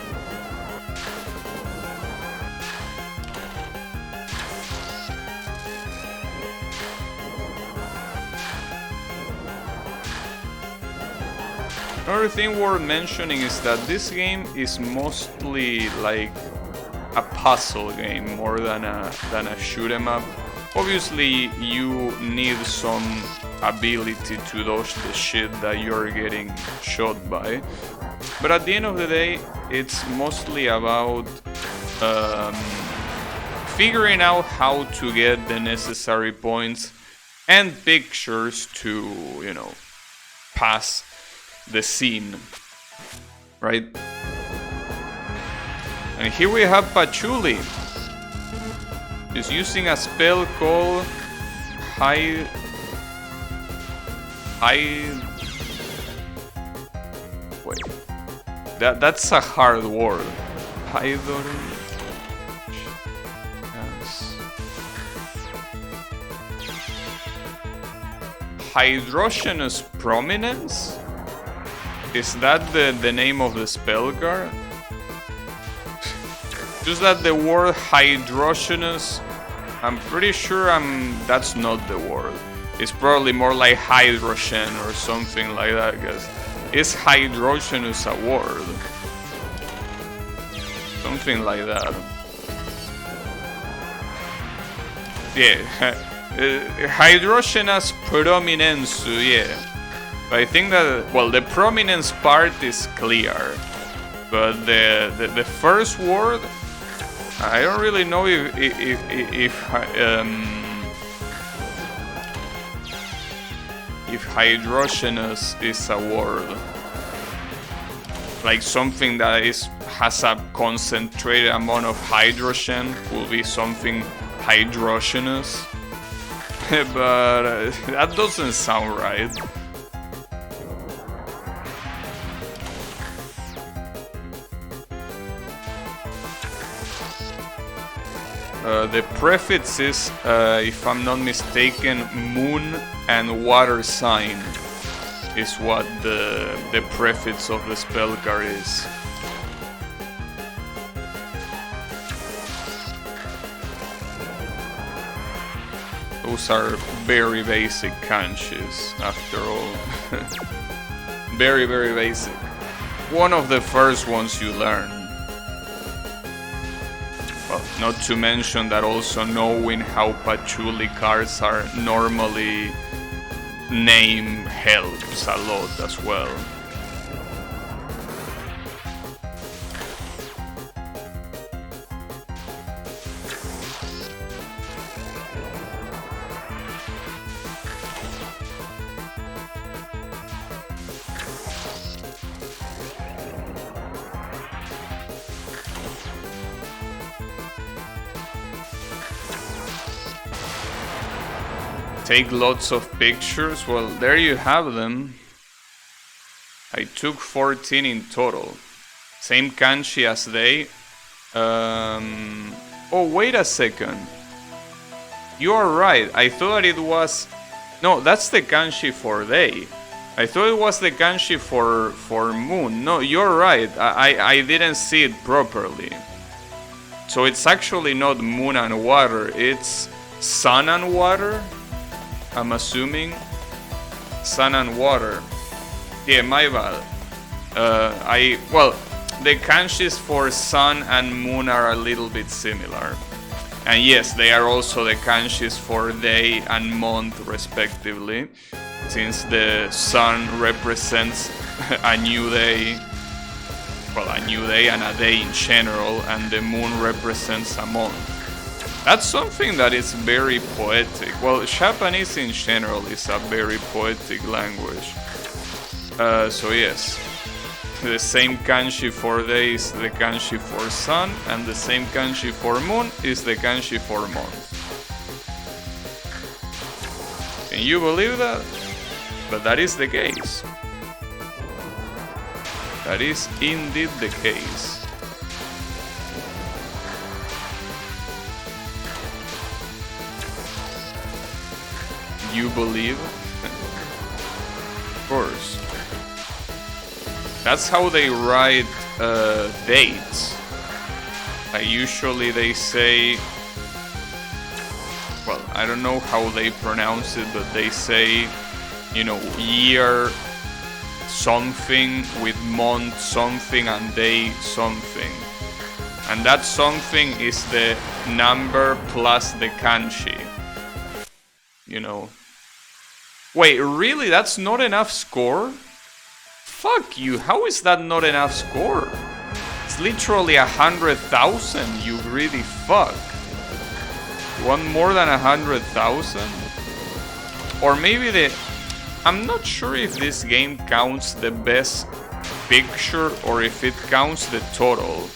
Another thing worth mentioning is that this game is mostly like a puzzle game more than a shoot 'em up. Obviously, you need some ability to dodge the shit that you're getting shot by, but at the end of the day, it's mostly about figuring out how to get the necessary points and pictures to, you know, pass the scene, right? And here we have Patchouli. He's using a spell called Hide. Wait, that's a hard word. Hydrogenous Prominence? Is that the name of the spell card? Just that the word hydrogenous, I'm pretty sure that's not the word. It's probably more like hydrogen or something like that, because is hydrogenous a word? Something like that. Yeah, hydrogenous prominence, yeah. I think that, well, the prominence part is clear, but the first word, I don't really know if hydrogenous is a word, like something that has a concentrated amount of hydrogen will be something hydrogenous, but that doesn't sound right. The prefix is, if I'm not mistaken, moon and water sign is what the prefix of the spell card is. Those are very basic kanjis, after all. Very, very basic. One of the first ones you learn. Well, not to mention that also knowing how patchouli cards are normally named helps a lot as well. Take lots of pictures. Well, there you have them. I took 14 in total. Same kanji as they. Oh, wait a second. You are right. I thought it was... No, that's the kanji for they. I thought it was the kanji for moon. No, you're right. I didn't see it properly. So it's actually not moon and water. It's sun and water. I'm assuming sun and water. Yeah, my bad. Well, the kanjis for sun and moon are a little bit similar. And yes, they are also the kanjis for day and month respectively. since the sun represents a new day. Well, a new day and a day in general, and the moon represents a month. That's something that is very poetic. Well, Japanese in general is a very poetic language. So yes, the same kanji for day is the kanji for sun, and the same kanji for moon is the kanji for month. Can you believe that? But that is the case. That is indeed the case. You believe? Of course. That's how they write dates. Usually they say, well, I don't know how they pronounce it, but they say, you know, year something with month something and day something. And that something is the number plus the kanji. You know. Wait, really? That's not enough score? Fuck you, how is that not enough score? It's literally 100,000, you greedy fuck. You want more than 100,000? Or maybe I'm not sure if this game counts the best picture or if it counts the total.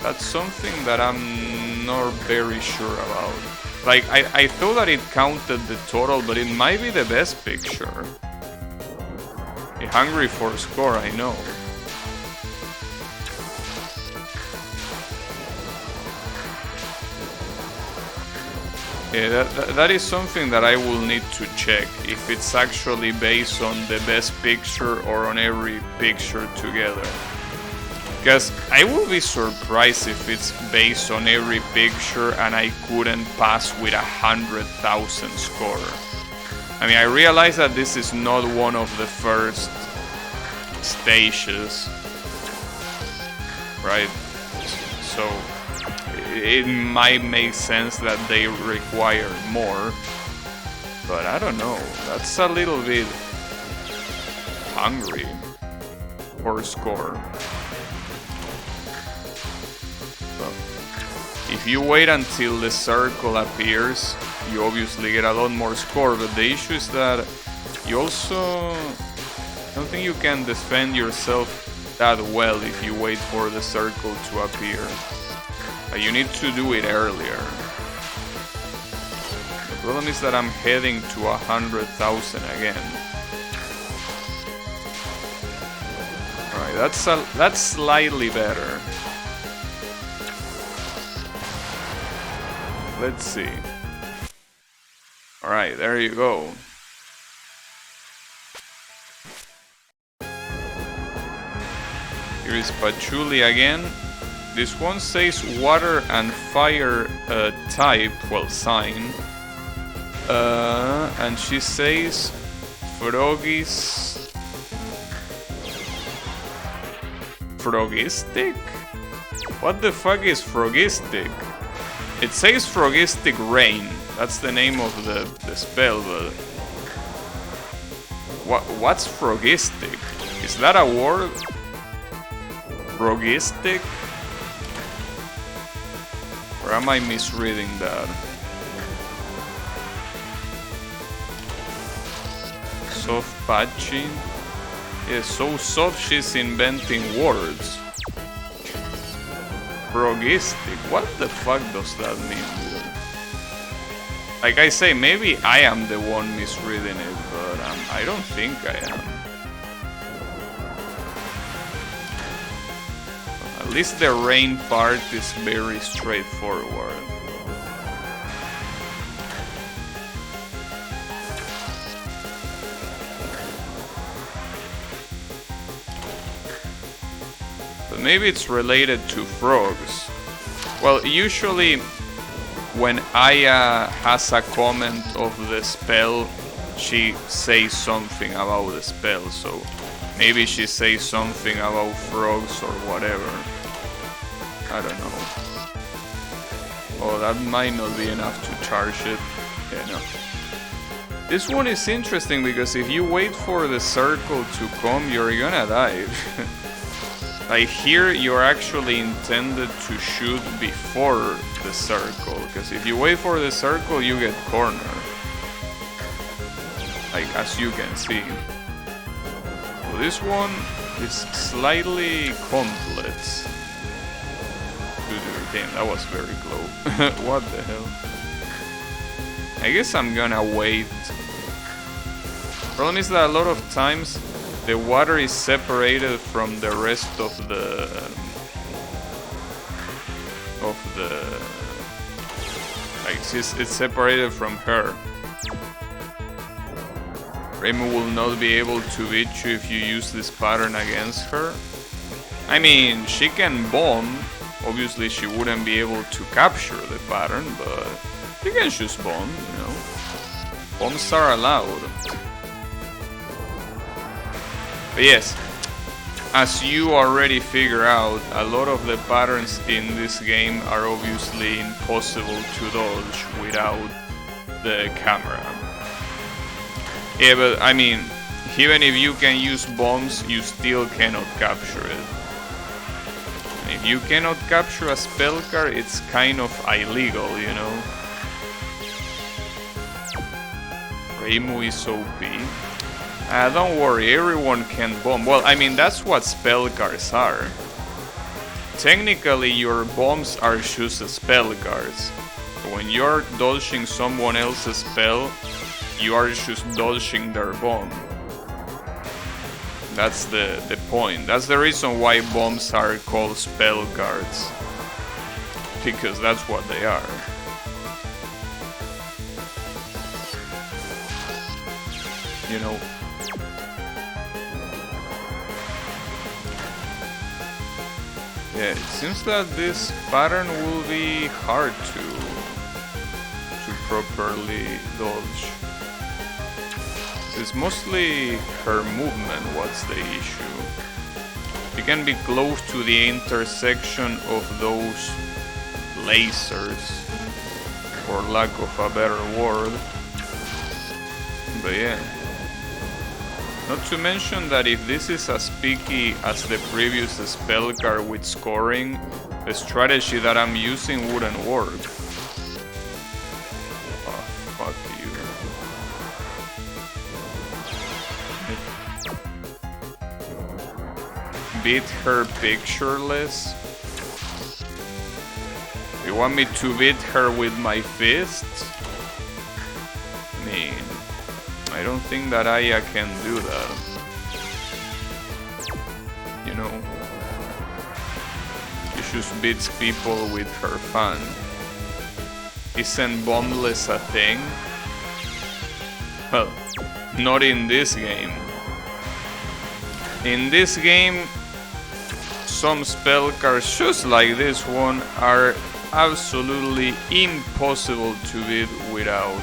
That's something that I'm not very sure about. Like, I thought that it counted the total, but it might be the best picture. I'm hungry for score, I know. Yeah, that is something that I will need to check, if it's actually based on the best picture or on every picture together. Because I will be surprised if it's based on every picture and I couldn't pass with 100,000 score. I mean, I realize that this is not one of the first stages, right? So it might make sense that they require more, but I don't know. That's a little bit hungry for score. If you wait until the circle appears, you obviously get a lot more score, but the issue is that you also don't think you can defend yourself that well if you wait for the circle to appear. You need to do it earlier. The problem is that I'm heading to 100,000 again. Alright, that's slightly better. Let's see. Alright, there you go. Here is patchouli again. This one says water and fire type, well, sign. And she says Frogistic? What the fuck is Frogistic? It says Frogistic Rain. That's the name of the spell, but what's Frogistic? Is that a word? Frogistic? Or am I misreading that? Soft patching? Yeah, so soft she's inventing words. Frogistic? What the fuck does that mean, dude? Like I say, maybe I am the one misreading it, but I don't think I am. At least the rain part is very straightforward. But maybe it's related to frogs. Well, usually when Aya has a comment of the spell, she says something about the spell, so maybe she says something about frogs or whatever. I don't know. Oh, that might not be enough to charge it. Yeah, no. This one is interesting because if you wait for the circle to come, you're gonna die. Like here, you're actually intended to shoot before the circle, because if you wait for the circle, you get cornered. Like, as you can see. So this one is slightly complex. Damn, that was very close. What the hell? I guess I'm gonna wait. Problem is that a lot of times the water is separated from the rest of the like it's separated from her. Raymond will not be able to beat you if you use this pattern against her. I mean, she can bomb. Obviously, she wouldn't be able to capture the pattern, but you can choose bomb, you know. Bombs are allowed. But yes, as you already figure out, a lot of the patterns in this game are obviously impossible to dodge without the camera. Yeah, but I mean, even if you can use bombs, you still cannot capture it. If you cannot capture a spell card, it's kind of illegal, you know. Reimu is OP. Don't worry, everyone can bomb. Well, I mean, that's what spell cards are. Technically, your bombs are just spell cards. When you're dodging someone else's spell, you are just dodging their bomb. That's the point. That's the reason why bombs are called spell cards. Because that's what they are. You know. Yeah, it seems that this pattern will be hard to properly dodge. It's mostly her movement what's the issue. You can be close to the intersection of those lasers, for lack of a better word. But yeah. Not to mention that if this is as picky as the previous spell card with scoring, the strategy that I'm using wouldn't work. Oh, fuck you. Beat her pictureless? You want me to beat her with my fists? I mean, I don't think that Aya can do that. You know, she just beats people with her fan. Isn't bombless a thing? Well, not in this game. In this game, some spell cards just like this one are absolutely impossible to beat without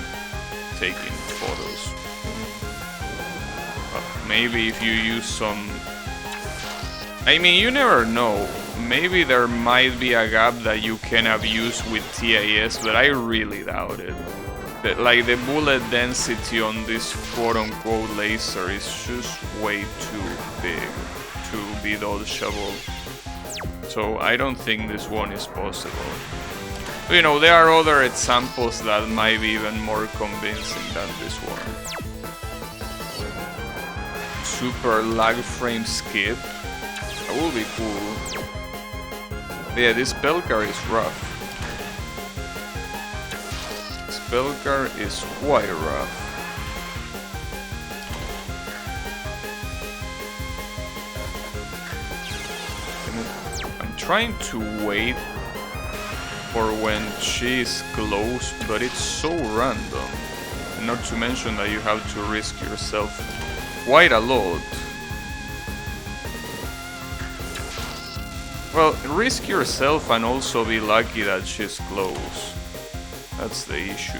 taking photos. Maybe if you use some... I mean, you never know. Maybe there might be a gap that you can have used with TAS, but I really doubt it. Like, the bullet density on this quote-unquote laser is just way too big to be dodgeable. So I don't think this one is possible. You know, there are other examples that might be even more convincing than this one. Super lag frame skip. That would be cool. Yeah, this spell card is rough. Spell card is quite rough. I'm trying to wait for when she's close, but it's so random. Not to mention that you have to risk yourself quite a lot. Well, risk yourself and also be lucky that she's close. That's the issue.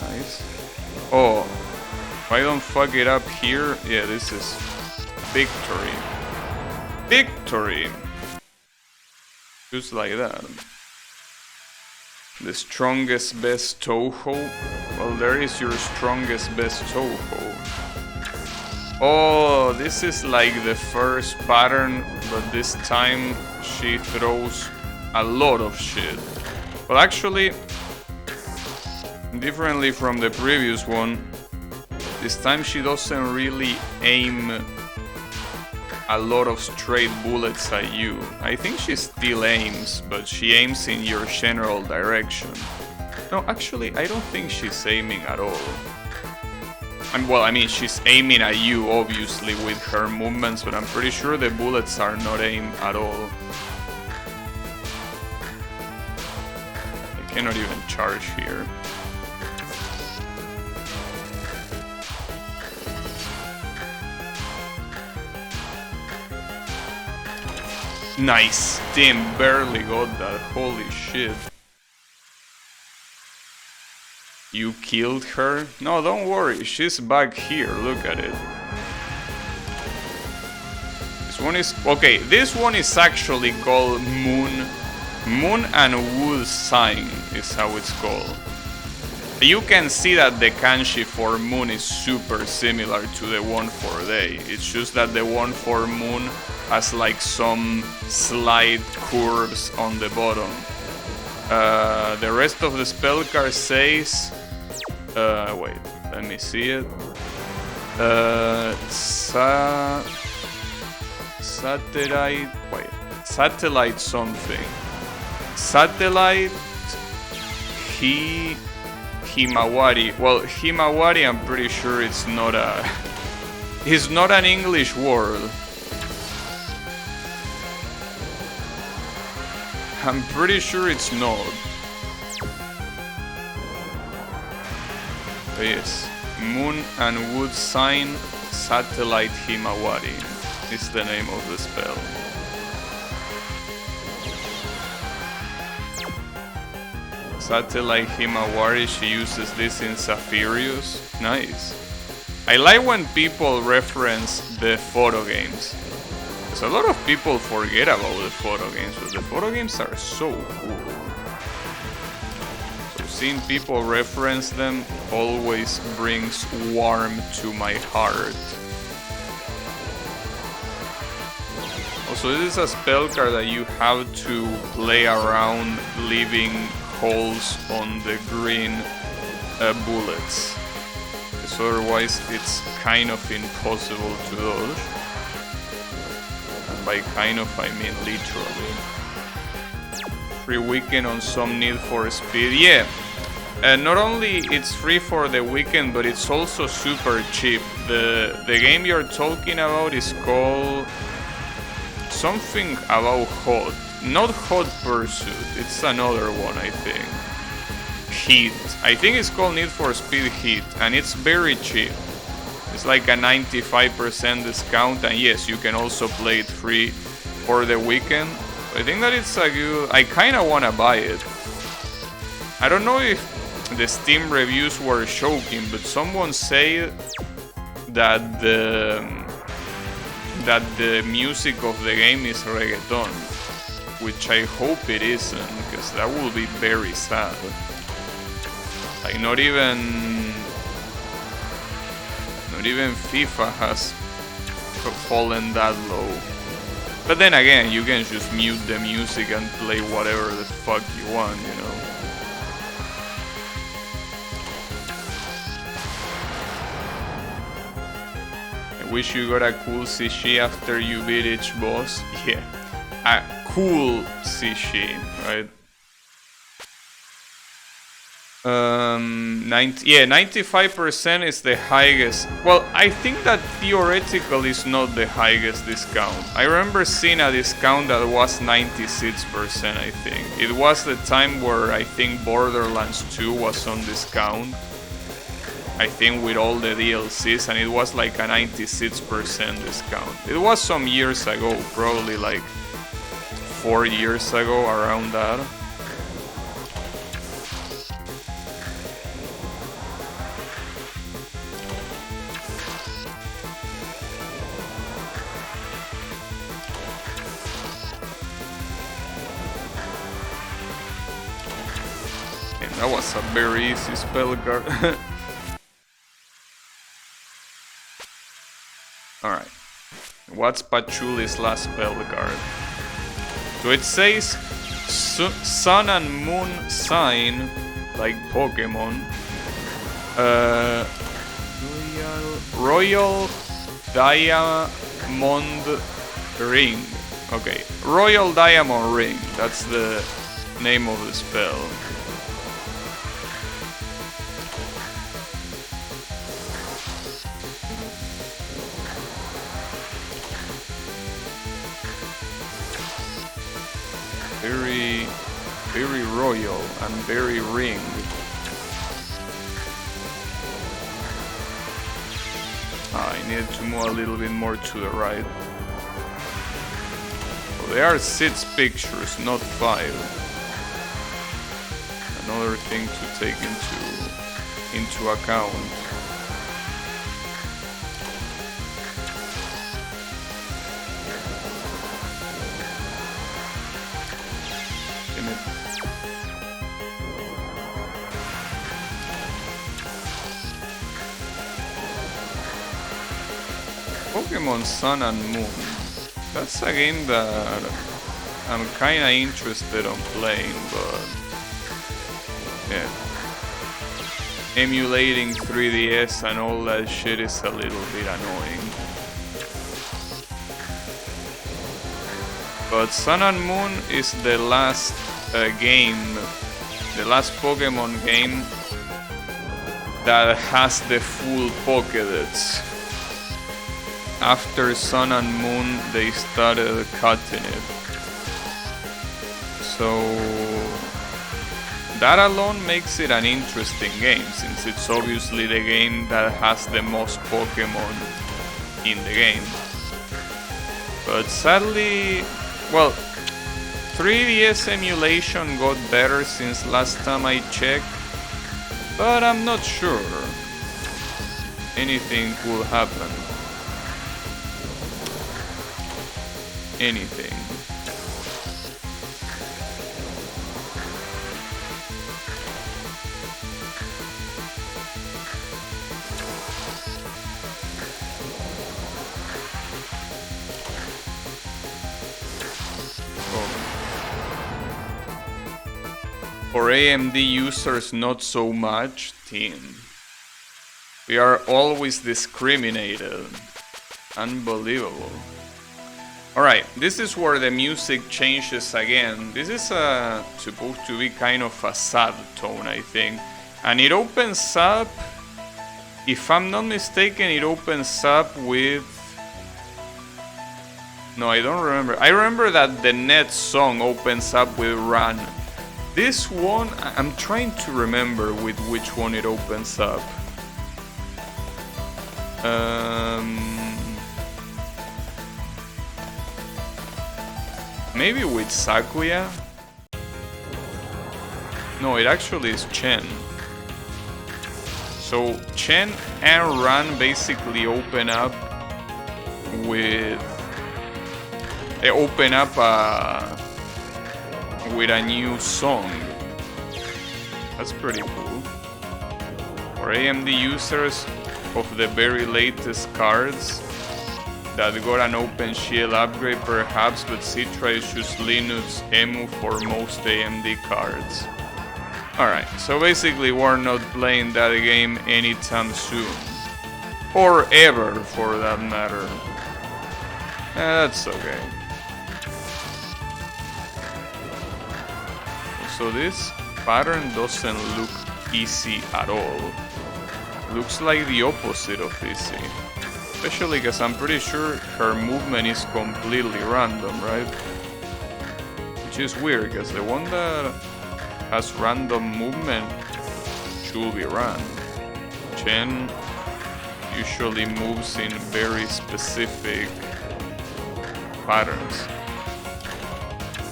Nice. Oh, if I don't fuck it up here, yeah, this is victory. Victory! Just like that. The strongest best Touhou. Well, there is your strongest best Touhou. Oh, this is like the first pattern, but this time she throws a lot of shit. Well, actually, differently from the previous one, this time she doesn't really aim a lot of straight bullets at you. I think she still aims, but she aims in your general direction. No, actually, I don't think she's aiming at all. Well, I mean, she's aiming at you, obviously, with her movements, but I'm pretty sure the bullets are not aimed at all. I cannot even charge here. Nice. Damn, barely got that. Holy shit. You killed her? No, don't worry. She's back here. Look at it. This one is... Okay, this one is actually called Moon. Moon and Wood Sign is how it's called. You can see that the kanji for Moon is super similar to the one for Day. It's just that the one for Moon has like some slight curves on the bottom. The rest of the spell card says... wait, let me see it. Satellite... Wait. Satellite something. Satellite... Himawari. Well, Himawari, I'm pretty sure it's not a... It's not an English word. I'm pretty sure it's not. Oh, yes. Moon and Wood Sign Satellite Himawari is the name of the spell. Satellite Himawari, she uses this in Zephyrius. Nice. I like when people reference the photo games. Because a lot of people forget about the photo games, but the photo games are so cool. So seeing people reference them always brings warmth to my heart. Also, this is a spell card that you have to play around leaving holes on the green bullets. Because otherwise it's kind of impossible to dodge. And by kind of I mean literally. Free weekend on some Need for Speed. Yeah, not only it's free for the weekend, but it's also super cheap. The game you're talking about is called something about Hot. Not Hot Pursuit, it's another one, I think. Heat. I think it's called Need for Speed Heat, and it's very cheap. It's like a 95% discount, and yes, you can also play it free for the weekend. I think that it's a good... I kinda wanna buy it. I don't know if the Steam reviews were shocking, but someone said that the music of the game is reggaeton. Which I hope it isn't, because that will be very sad. Like not even FIFA has fallen that low. But then again, you can just mute the music and play whatever the fuck you want, you know. I wish you got a cool CG after you beat each boss. Yeah. A cool CG, right? 95% is the highest. Well, I think that theoretically is not the highest discount. I remember seeing a discount that was 96%, I think. It was the time where I think Borderlands 2 was on discount. I think with all the DLCs, and it was like a 96% discount. It was some years ago, probably like 4 years ago, around that. That was a very easy spell card. Alright. What's Pachuli's last spell card? So it says Sun and Moon sign, like Pokemon. Royal Diamond Ring. Okay, Royal Diamond Ring. That's the name of the spell. Very royal and very ring. I need to move a little bit more to the right. Well, there are 6 pictures, not 5. Another thing to take into account. Pokemon Sun and Moon. That's a game that I'm kinda interested on playing, but yeah. Emulating 3DS and all that shit is a little bit annoying. But Sun and Moon is the last game, the last Pokemon game that has the full Pokédex. After Sun and Moon, they started cutting it. So that alone makes it an interesting game, since it's obviously the game that has the most Pokemon in the game. But sadly, well, 3DS emulation got better since last time I checked, but I'm not sure. Anything could happen. Anything. For AMD users, not so much, team. We are always discriminated. Unbelievable. Alright, this is where the music changes again. This is supposed to be kind of a sad tone, I think. And it opens up, if I'm not mistaken, it opens up with... No, I don't remember. I remember that the next song opens up with Run. This one, I'm trying to remember with which one it opens up. Maybe with Sakuya? No, it actually is Chen. So Chen and Ran basically open up with... They open up with a new song. That's pretty cool. For AMD users of the very latest cards that got an OpenShield upgrade perhaps, but Citra issues Linux EMU for most AMD cards. Alright, so basically we're not playing that game anytime soon. Or ever, for that matter. That's okay. So this pattern doesn't look easy at all. Looks like the opposite of easy. Especially because I'm pretty sure her movement is completely random, right? Which is weird, because the one that has random movement should be Ran. Chen usually moves in very specific patterns.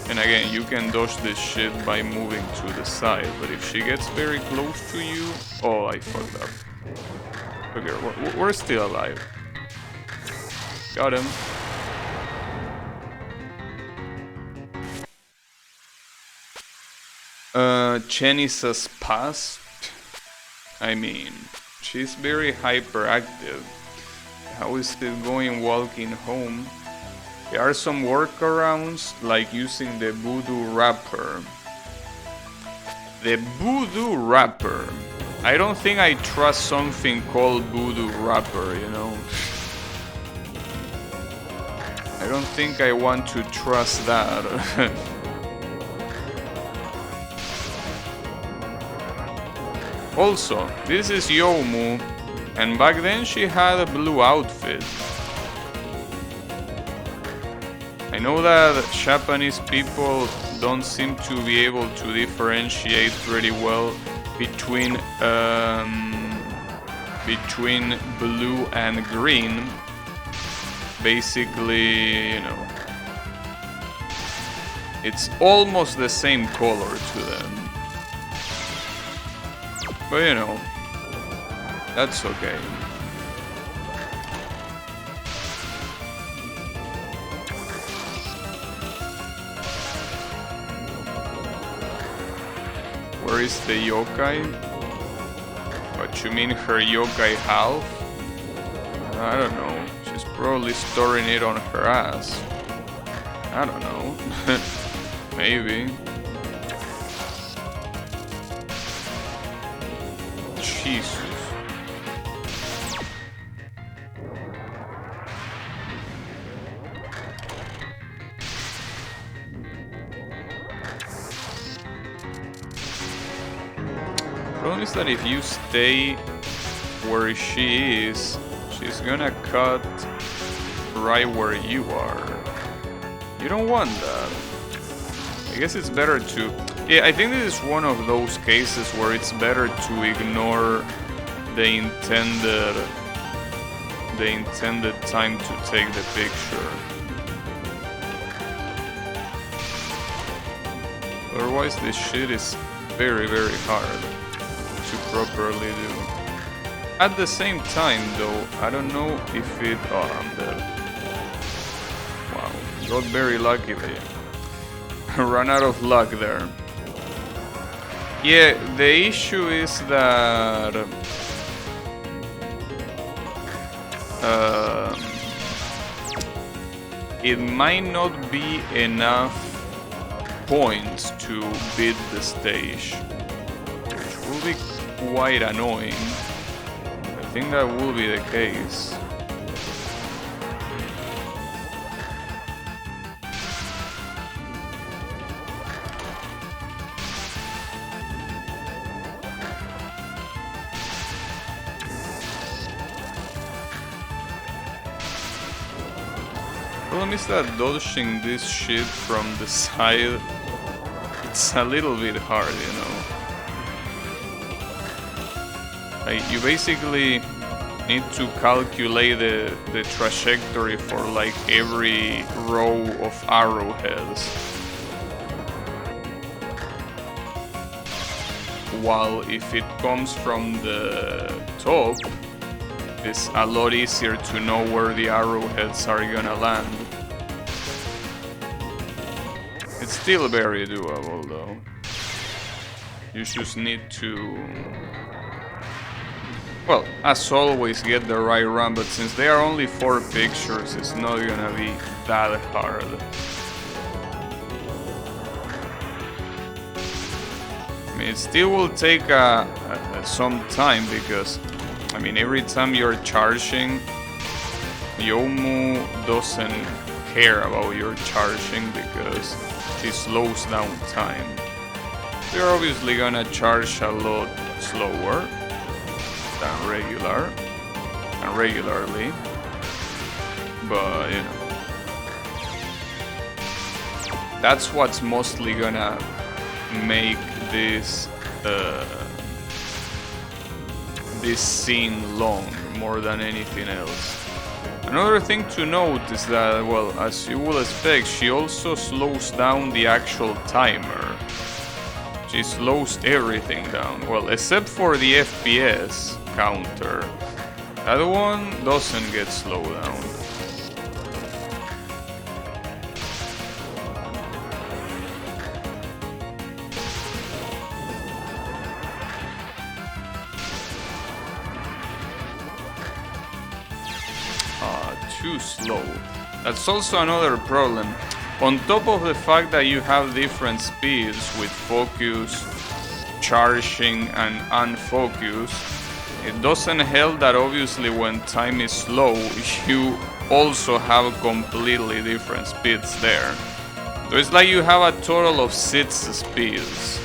And again, you can dodge this shit by moving to the side, but if she gets very close to you... Oh, I fucked up. Okay, we're still alive. Got him. Chen is a spaz. I mean, she's very hyperactive. How is it going walking home? There are some workarounds, like using the voodoo wrapper. The voodoo wrapper. I don't think I trust something called voodoo wrapper, you know? I don't think I want to trust that. Also, this is Youmu, and back then she had a blue outfit. I know that Japanese people don't seem to be able to differentiate pretty well between blue and green. Basically, you know, it's almost the same color to them. But you know, that's okay. Where is the yokai? What, you mean her yokai half? I don't know. She's probably storing it on her ass. I don't know. Maybe. Jesus. Problem is that if you stay where she is, she's gonna cut right where you are. You don't want that. I guess it's better to... Yeah, I think this is one of those cases where it's better to ignore the intended time to take the picture. Otherwise this shit is very, very hard to properly do. At the same time though, I don't know if it... Oh, I'm dead. Wow, got very lucky there. Run out of luck there. Yeah, the issue is that it might not be enough points to beat the stage, which will be quite annoying. I think that will be the case. The problem is that dodging this shit from the side, it's a little bit hard, you know. Like, you basically need to calculate the trajectory for like every row of arrowheads. While if it comes from the top, it's a lot easier to know where the arrowheads are gonna land. It's still very doable though. You just need to... Well, as always, get the right run, but since they are only 4 pictures, it's not gonna be that hard. I mean, it still will take some time because, I mean, every time you're charging, Youmu doesn't care about your charging because she slows down time. You're obviously gonna charge a lot slower than regularly, but you know, that's what's mostly gonna make this this scene long more than anything else. Another thing to note is that, well, as you will expect, she also slows down the actual timer. She slows everything down, well, except for the FPS counter. That one doesn't get slowed down. too slow. That's also another problem. On top of the fact that you have different speeds with focus, charging and unfocus, it doesn't help that obviously when time is slow, you also have completely different speeds there. So it's like you have a total of 6 speeds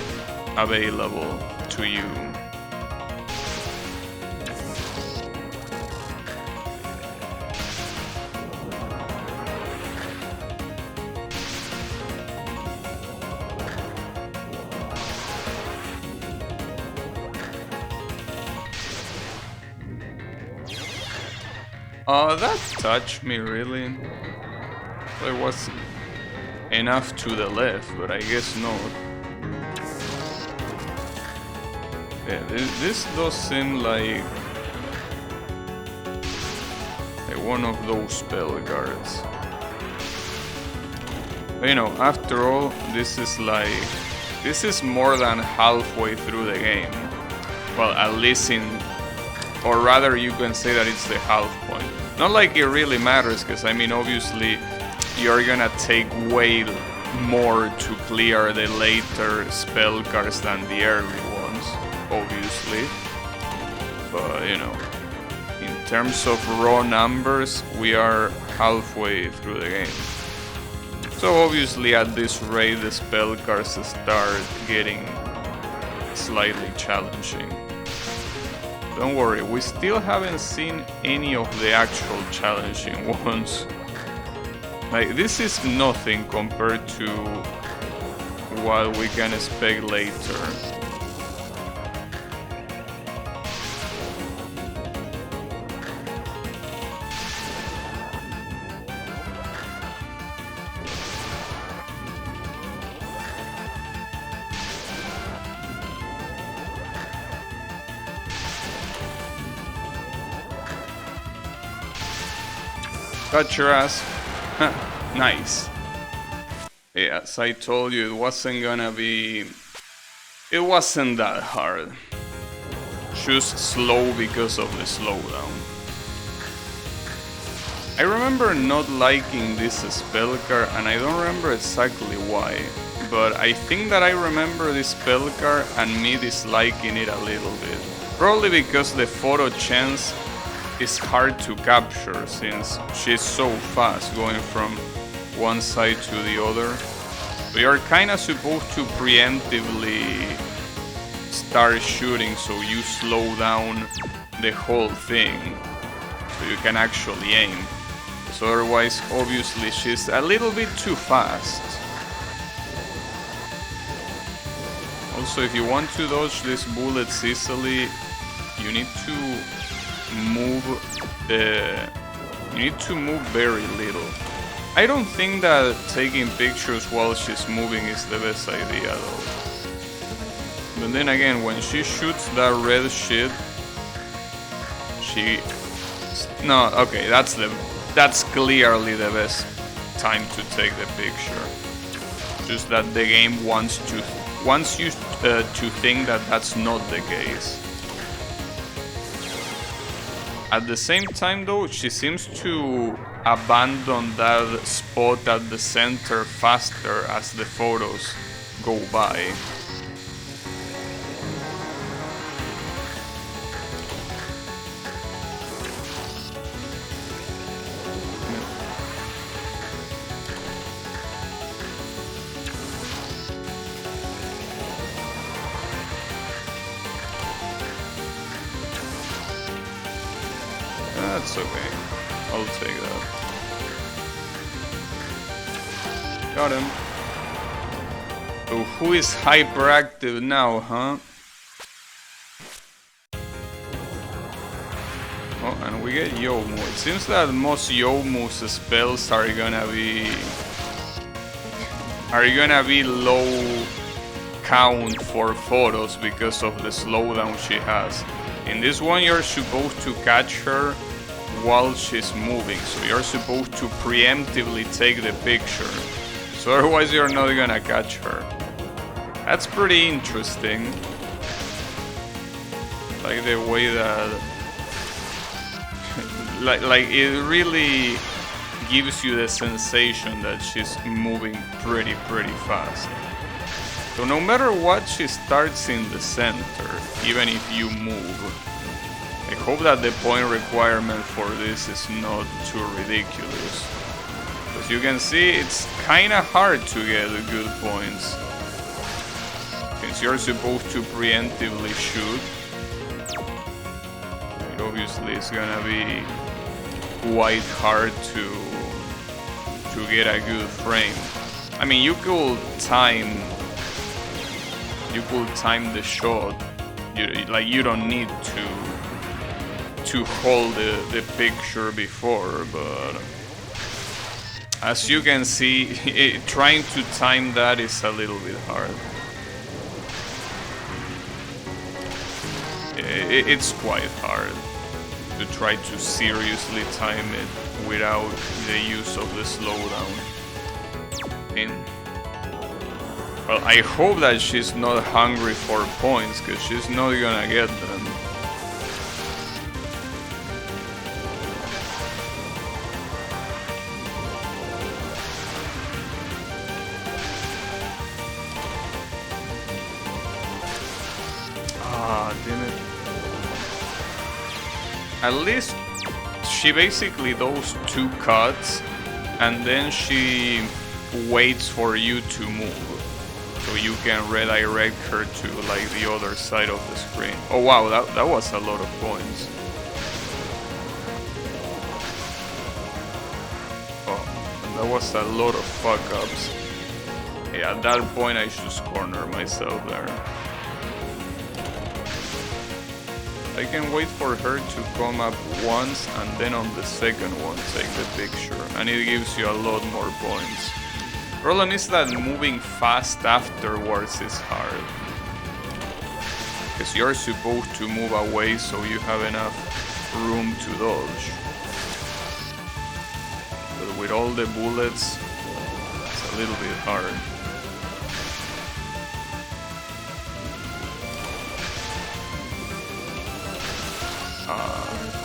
available to you. That touched me really. It was enough to the left, but I guess not. Yeah, this does seem like one of those spell cards. But, you know, after all, this is more than halfway through the game. Well, at least or rather you can say that it's the half point. Not like it really matters, because I mean obviously you're gonna take way more to clear the later spell cards than the early ones, obviously. But you know, in terms of raw numbers, we are halfway through the game. So obviously at this rate the spell cards start getting slightly challenging. Don't worry, we still haven't seen any of the actual challenging ones. Like, this is nothing compared to what we can expect later. Got your ass. Nice. Yeah, as I told you, it wasn't that hard. Just slow because of the slowdown. I remember not liking this spell card, and I don't remember exactly why. But I think that I remember this spell card and me disliking it a little bit. Probably because the photo chance is hard to capture since she's so fast going from one side to the other. So you're kinda supposed to preemptively start shooting so you slow down the whole thing so you can actually aim. So otherwise obviously she's a little bit too fast. Also, if you want to dodge these bullets easily, you need to move very little. I don't think that taking pictures while she's moving is the best idea though. But then again, when she shoots that red shit, that's clearly the best time to take the picture. Just that the game wants you to think that that's not the case. At the same time though, she seems to abandon that spot at the center faster as the photos go by. That's okay. I'll take that. Got him. So who is hyperactive now, huh? Oh, and we get Yomu. It seems that most Yomu's spells are gonna be low count for photos because of the slowdown she has. In this one you're supposed to catch her while she's moving, so you're supposed to preemptively take the picture, so otherwise you're not gonna catch her. That's pretty interesting. Like the way that like it really gives you the sensation that she's moving pretty fast. So no matter what, she starts in the center, even if you move. I hope that the point requirement for this is not too ridiculous. As you can see, it's kinda hard to get good points. Since you're supposed to preemptively shoot, it obviously is gonna be quite hard to get a good frame. I mean, you could time the shot. You don't need to hold the picture before, but as you can see, trying to time that is a little bit hard. It's quite hard to try to seriously time it without the use of the slowdown. Well, I hope that she's not hungry for points, because she's not gonna get them. Ah, damn it. At least she basically does 2 cuts, and then she waits for you to move, so you can redirect her to like the other side of the screen. Oh wow, that was a lot of points. Oh, and that was a lot of fuck-ups. Yeah, at that point I just corner myself there. I can wait for her to come up once and then on the second one take the picture, and it gives you a lot more points. Problem is that moving fast afterwards is hard, because you're supposed to move away so you have enough room to dodge. But with all the bullets, it's a little bit hard.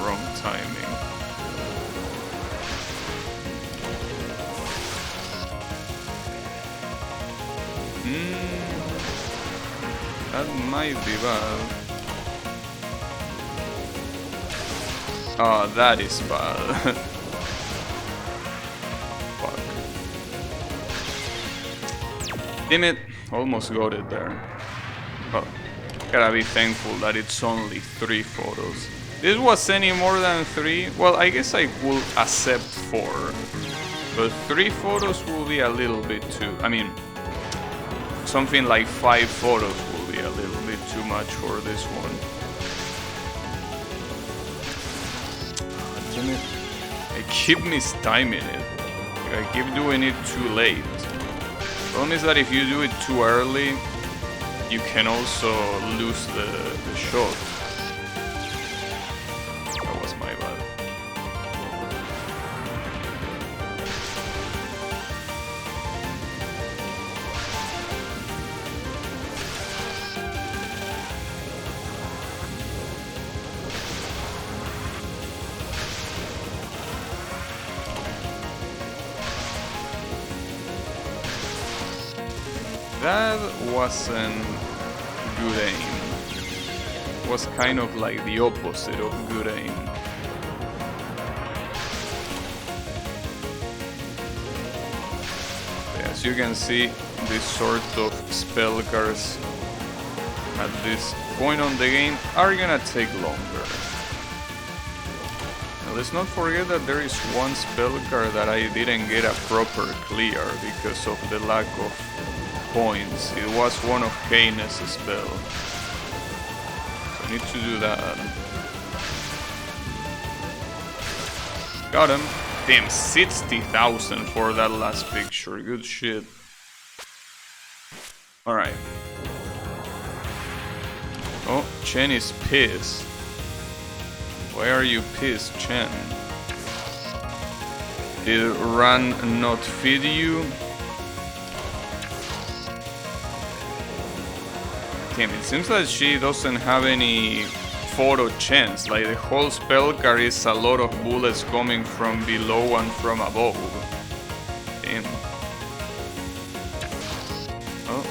Wrong timing. That might be bad. Oh, that is bad. Fuck. Damn it, almost got it there. Oh, gotta be thankful that it's only 3 photos. If this was any more than 3, well, I guess I would accept 4. But 3 photos will be a little bit too... I mean, something like 5 photos will be a little bit too much for this one. Oh, damn it. I keep mistiming it. I keep doing it too late. The problem is that if you do it too early, you can also lose the shot. That was my bad. That wasn't good aim. It was kind of like the opposite of good aim. As you can see, this sort of spell cards at this point on the game are gonna take longer. Now, let's not forget that there is one spell card that I didn't get a proper clear because of the lack of points. It was one of Kane's spell. So I need to do that. Got him. Damn, 60,000 for that last picture. Good shit. Alright. Oh, Chen is pissed. Why are you pissed, Chen? Did Run not feed you? Damn, it seems that she doesn't have any photo chance. Like the whole spell card is a lot of bullets coming from below and from above. Damn. Oh,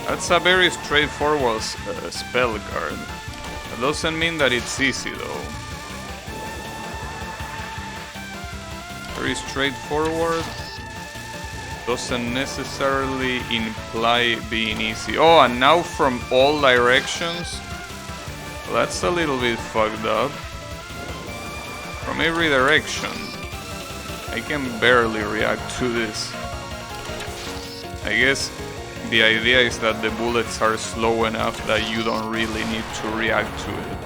that's a very straightforward spell card. That doesn't mean that it's easy though. Very straightforward. Doesn't necessarily imply being easy. Oh, and now from all directions? Well, that's a little bit fucked up. From every direction. I can barely react to this. I guess the idea is that the bullets are slow enough that you don't really need to react to it.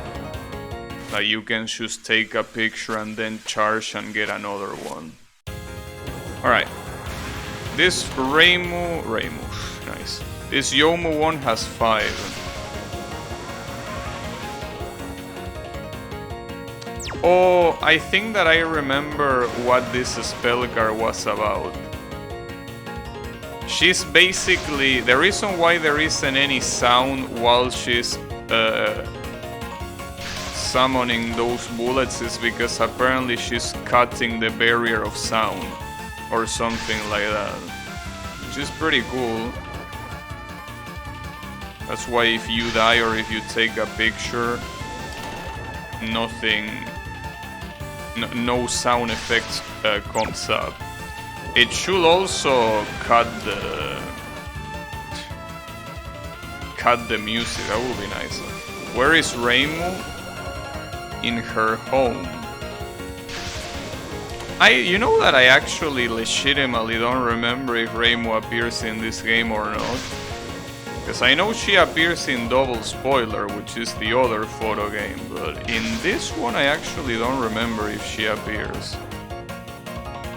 That you can just take a picture and then charge and get another one. Alright. This Reimu, nice. This Yomu one has 5. Oh, I think that I remember what this spell card was about. She's basically, the reason why there isn't any sound while she's summoning those bullets is because apparently she's cutting the barrier of sound. Or something like that, which is pretty cool. That's why if you die or if you take a picture, nothing, no sound effects comes up. It should also cut the music. That would be nice. Where is Reimu? In her home. You know that I actually legitimately don't remember if Reimu appears in this game or not. Because I know she appears in Double Spoiler, which is the other photo game, but in this one I actually don't remember if she appears.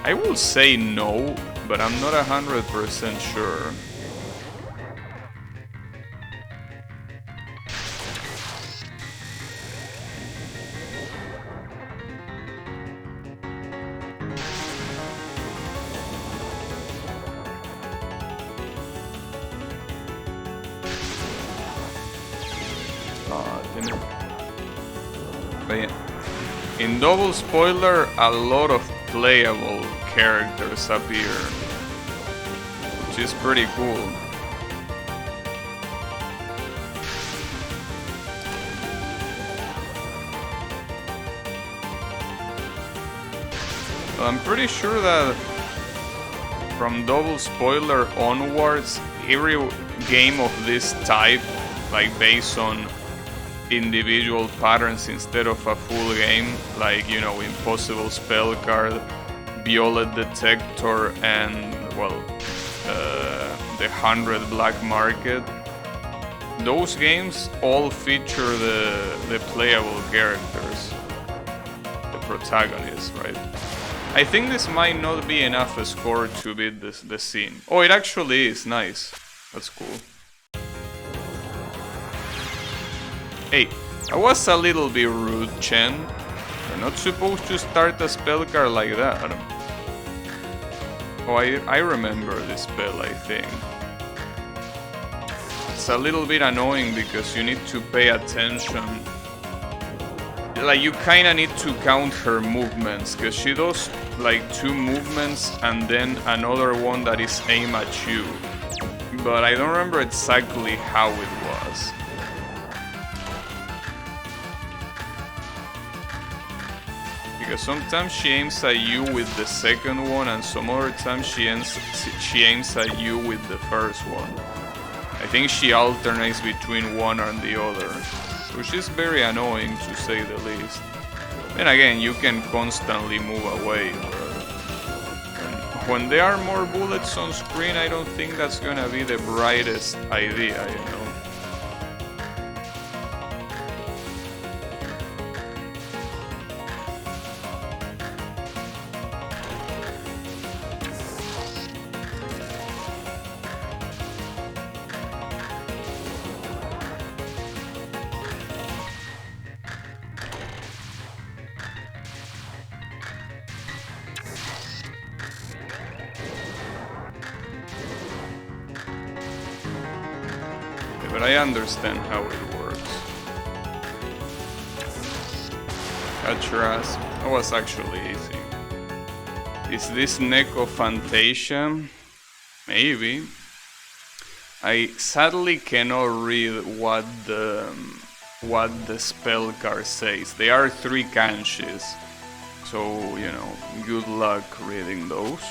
I will say no, but I'm not 100% sure. In Double Spoiler, a lot of playable characters appear, which is pretty cool. But I'm pretty sure that from Double Spoiler onwards, every game of this type, like based on individual patterns instead of a full game, like, you know, Impossible Spell Card, Violet Detector, and, well, the 100 Black Market. Those games all feature the playable characters, the protagonists, right? I think this might not be enough a score to beat the scene. Oh, it actually is, nice. That's cool. Hey, that was a little bit rude, Chen. You're not supposed to start a spell card like that. Oh, I remember this spell, I think. It's a little bit annoying because you need to pay attention. Like, you kinda need to count her movements, because she does like 2 movements and then another one that is aimed at you. But I don't remember exactly how it was. Because sometimes she aims at you with the second one, and some other times she aims at you with the first one. I think she alternates between one and the other, which is very annoying to say the least. Then again, you can constantly move away. And when there are more bullets on screen, I don't think that's gonna be the brightest idea, you know. But I understand how it works. Catch your ass. That was actually easy. Is this Neko Fantasia? Maybe. I sadly cannot read what the spell card says. They are 3 kanjis. So, you know, good luck reading those.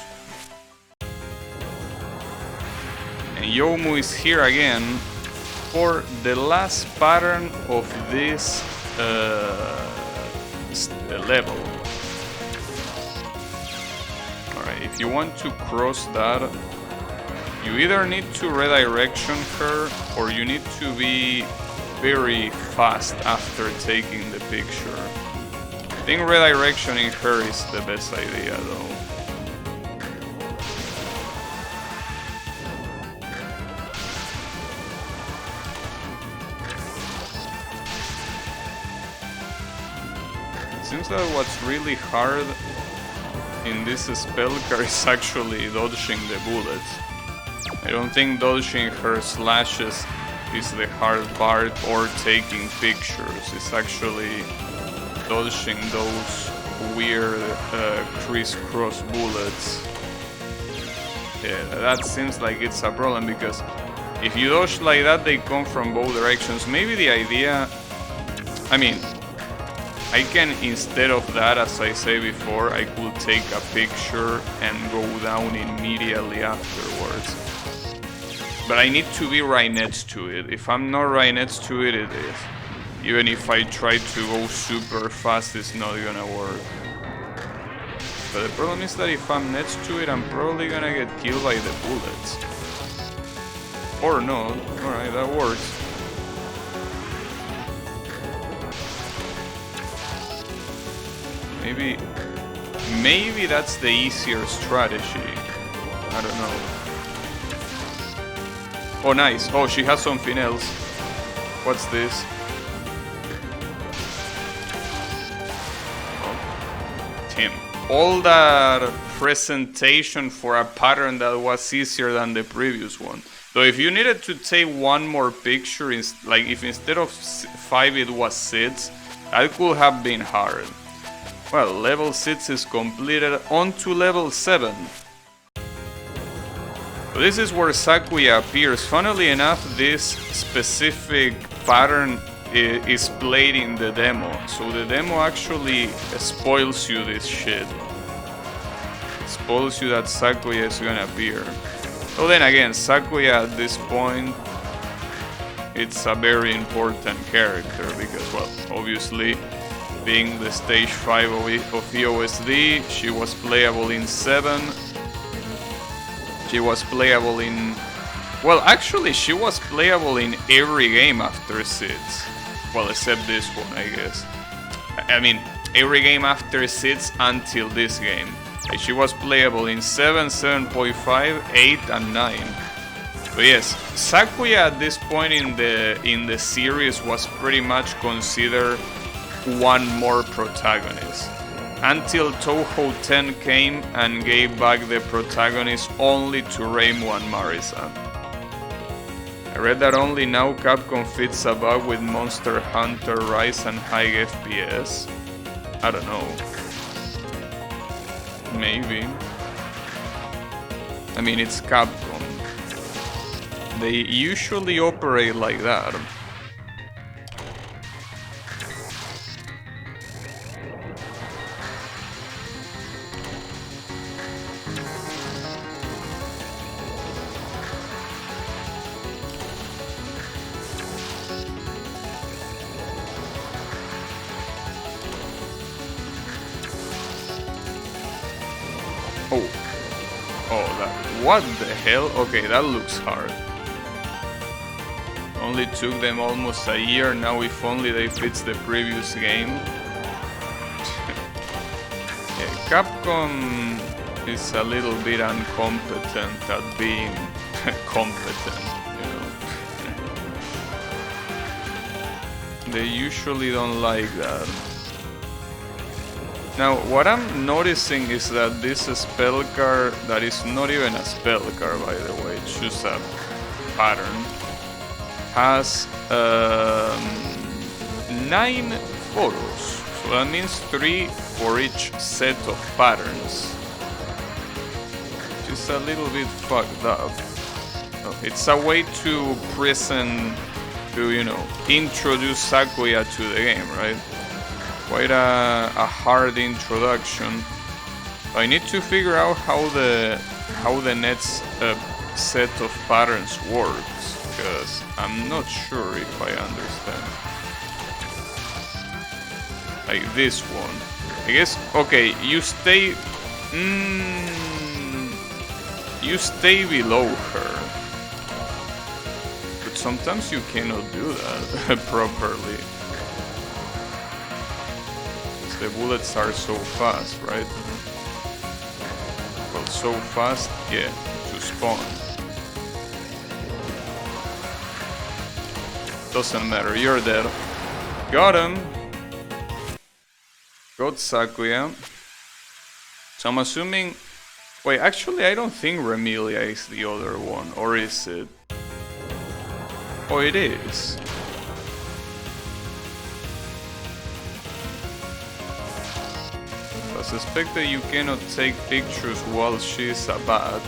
And Yomu is here again for the last pattern of this level. Alright, if you want to cross that, you either need to redirection her or you need to be very fast after taking the picture. I think redirectioning her is the best idea though. Seems that what's really hard in this spell card is actually dodging the bullets. I don't think dodging her slashes is the hard part or taking pictures. It's actually dodging those weird crisscross bullets. Yeah, that seems like it's a problem because if you dodge like that, they come from both directions. Maybe the idea... I mean, I can, instead of that, as I say before, I could take a picture and go down immediately afterwards. But I need to be right next to it. If I'm not right next to it, it is. Even if I try to go super fast, it's not gonna work. But the problem is that if I'm next to it, I'm probably gonna get killed by the bullets. Or not. Alright, that works. Maybe that's the easier strategy. I don't know. Oh, nice. Oh, she has something else. What's this? Oh, Tim. All that presentation for a pattern that was easier than the previous one. So if you needed to take one more picture, like if instead of 5 it was 6, that could have been hard. Well, level 6 is completed, on to level 7. So this is where Sakuya appears. Funnily enough, this specific pattern is played in the demo. So the demo actually spoils you this shit. It spoils you that Sakuya is gonna appear. So then again, Sakuya at this point, it's a very important character because, well, obviously, being the stage 5 of EOSD, she was playable in 7. She was playable in... Well, actually, she was playable in every game after 6. Well, except this one, I guess. I mean, every game after 6 until this game. She was playable in 7, 7.5, 8, and 9. But yes, Sakuya at this point in the series was pretty much considered one more protagonist, until Touhou 10 came and gave back the protagonist only to Reimu and Marisa. I read that only now Capcom fits a bug with Monster Hunter Rise and high FPS. I don't know. Maybe. I mean, it's Capcom. They usually operate like that. What the hell? Okay, that looks hard. Only took them almost a year, now if only they fix the previous game. Yeah, Capcom is a little bit incompetent at being competent, you know. They usually don't like that. Now, what I'm noticing is that this spell card, that is not even a spell card by the way, it's just a pattern, has 9 photos. So So that means 3 for each set of patterns. Which is a little bit fucked up. It's a way to present, to, you know, introduce Sakuya to the game, right? Quite a hard introduction. I need to figure out how the next set of patterns works, because I'm not sure if I understand. Like this one, I guess. Okay, you stay below her, but sometimes you cannot do that properly. The bullets are so fast, right? Well, so fast, yeah, to spawn. Doesn't matter, you're dead. Got him! Got Sakuya. So I'm assuming... Wait, actually I don't think Remilia is the other one, or is it? Oh, it is. I suspect that you cannot take pictures while she's a bat.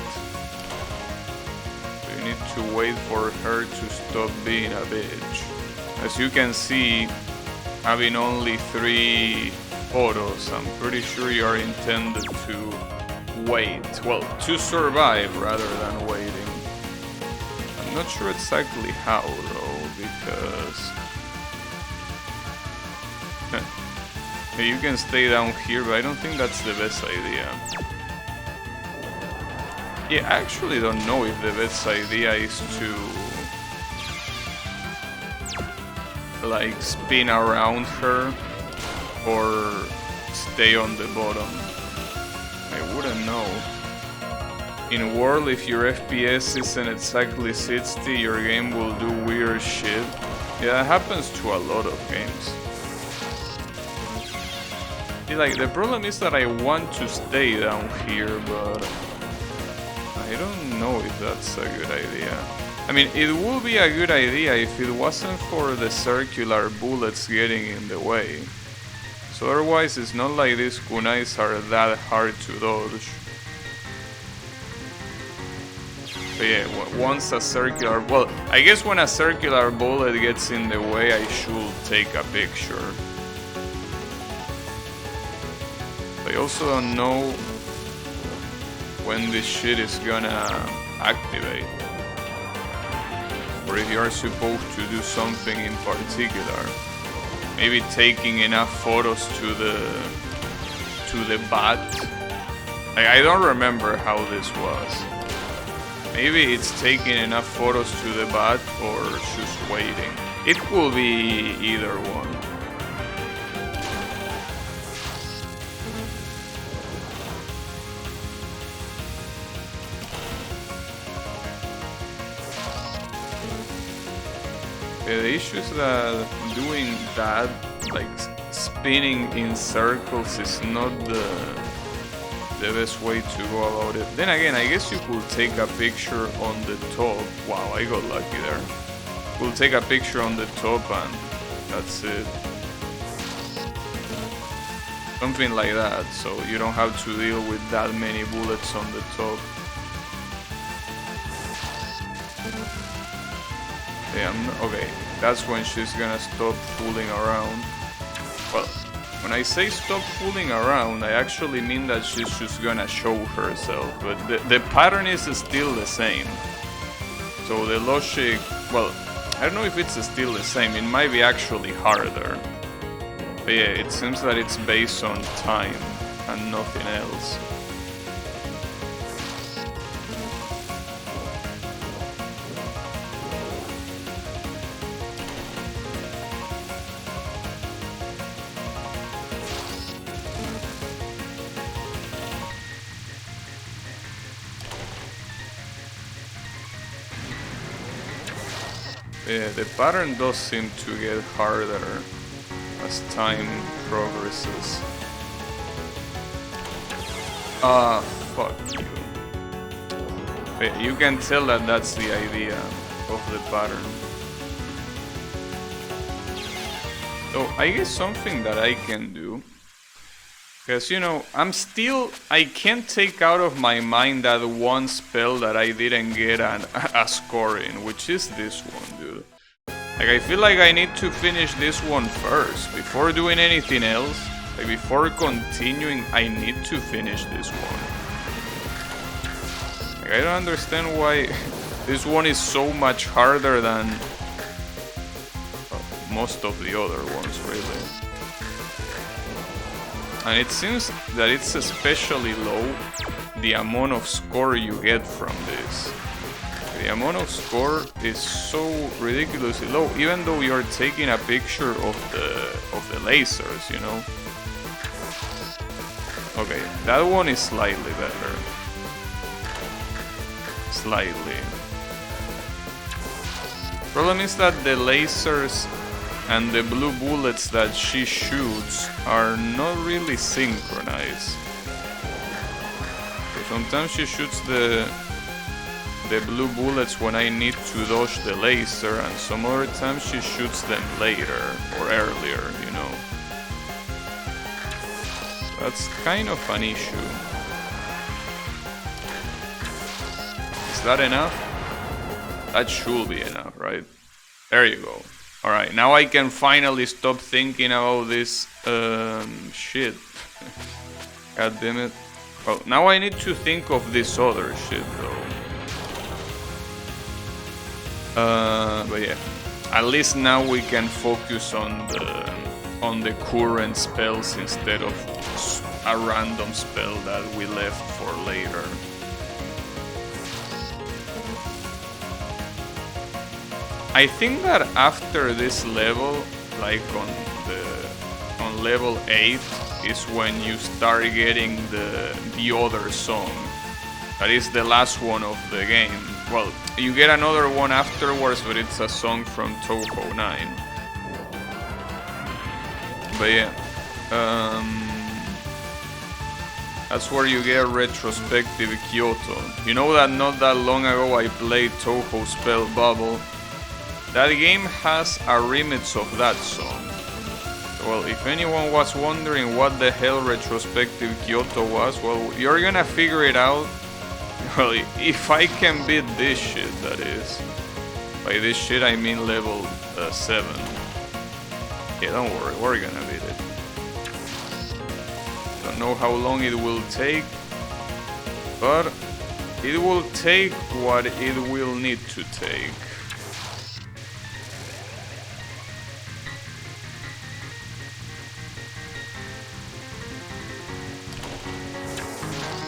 So you need to wait for her to stop being a bitch. As you can see, having only 3 photos, I'm pretty sure you are intended to wait. Well, to survive rather than waiting. I'm not sure exactly how though, because... You can stay down here, but I don't think that's the best idea. Yeah, I actually don't know if the best idea is to... like, spin around her, or stay on the bottom. I wouldn't know. In World, if your FPS isn't exactly 60, your game will do weird shit. Yeah, that happens to a lot of games. Like, the problem is that I want to stay down here, but I don't know if that's a good idea. I mean, it would be a good idea if it wasn't for the circular bullets getting in the way. So otherwise, it's not like these kunais are that hard to dodge. But yeah, once a circular... Well, I guess when a circular bullet gets in the way, I should take a picture. I also don't know when this shit is gonna activate, or if you are supposed to do something in particular. Maybe taking enough photos to the bat. I don't remember how this was. Maybe it's taking enough photos to the bat or just waiting. It could be either one. The issue is that doing that, like spinning in circles, is not the best way to go about it. Then again, I guess you could take a picture on the top. Wow, I got lucky there. We'll take a picture on the top and that's it. Something like that, so you don't have to deal with that many bullets on the top. Yeah, okay, that's when she's gonna stop fooling around. Well, when I say stop fooling around, I actually mean that she's just gonna show herself, but the pattern is still the same. So the logic, well, I don't know if it's still the same, it might be actually harder. But yeah, it seems that it's based on time and nothing else. Yeah, the pattern does seem to get harder as time progresses. Fuck you. But you can tell that that's the idea of the pattern. So I guess something that I can do, because you know, I can't take out of my mind that one spell that I didn't get a score in, which is this one, dude. Like, I feel like I need to finish this one first, before doing anything else. Like, before continuing, I need to finish this one. Like, I don't understand why this one is so much harder than most of the other ones, really. And it seems that it's especially low, the amount of score you get from this. The amount of score is so ridiculously low, even though you're taking a picture of the lasers, you know. Okay, that one is slightly better. Slightly. Problem is that the lasers and the blue bullets that she shoots are not really synchronized. So sometimes she shoots the blue bullets when I need to dodge the laser, and some other times she shoots them later or earlier, you know. That's kind of an issue. Is that enough? That should be enough, right? There you go. Alright, now I can finally stop thinking about this shit. God damn it. Well, now I need to think of this other shit though. But yeah, at least now we can focus on the current spells instead of a random spell that we left for later. I think that after this level, like on level 8, is when you start getting the other song. That is the last one of the game. Well, you get another one afterwards, but it's a song from Touhou 9. But yeah, that's where you get retrospective Kyoto. You know that not that long ago I played Touhou Spell Bubble. That game has a remix of that song. Well, if anyone was wondering what the hell retrospective Kyoto was, well, you're gonna figure it out. Well, if I can beat this shit, that is. By this shit I mean level 7. Yeah, don't worry, we're gonna beat it. Don't know how long it will take, but it will take what it will need to take.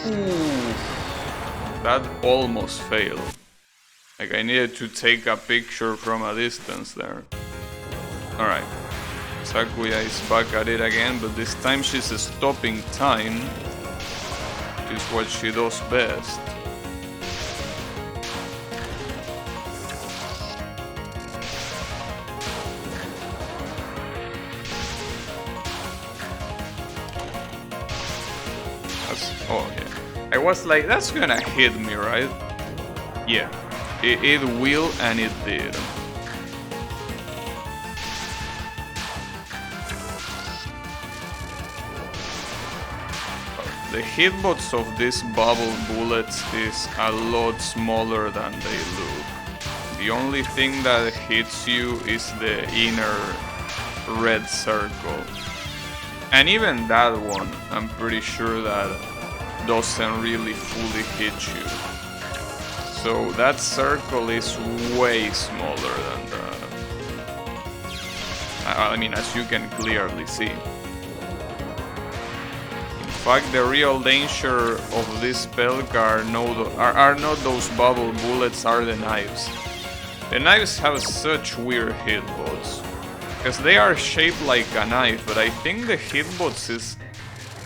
Ooh, that almost failed. Like, I needed to take a picture from a distance there. Alright, Sakuya is back at it again, but this time she's stopping time, which is what she does best. Oh yeah, I was like, that's gonna hit me, right? Yeah, it will, and it did. The hitbox of these bubble bullets is a lot smaller than they look. The only thing that hits you is the inner red circle. And even that one, I'm pretty sure that doesn't really fully hit you. So that circle is way smaller than that. I mean, as you can clearly see. In fact, the real danger of this spell card are not those bubble bullets, are the knives. The knives have such weird hitbox, because they are shaped like a knife, but I think the hitbox is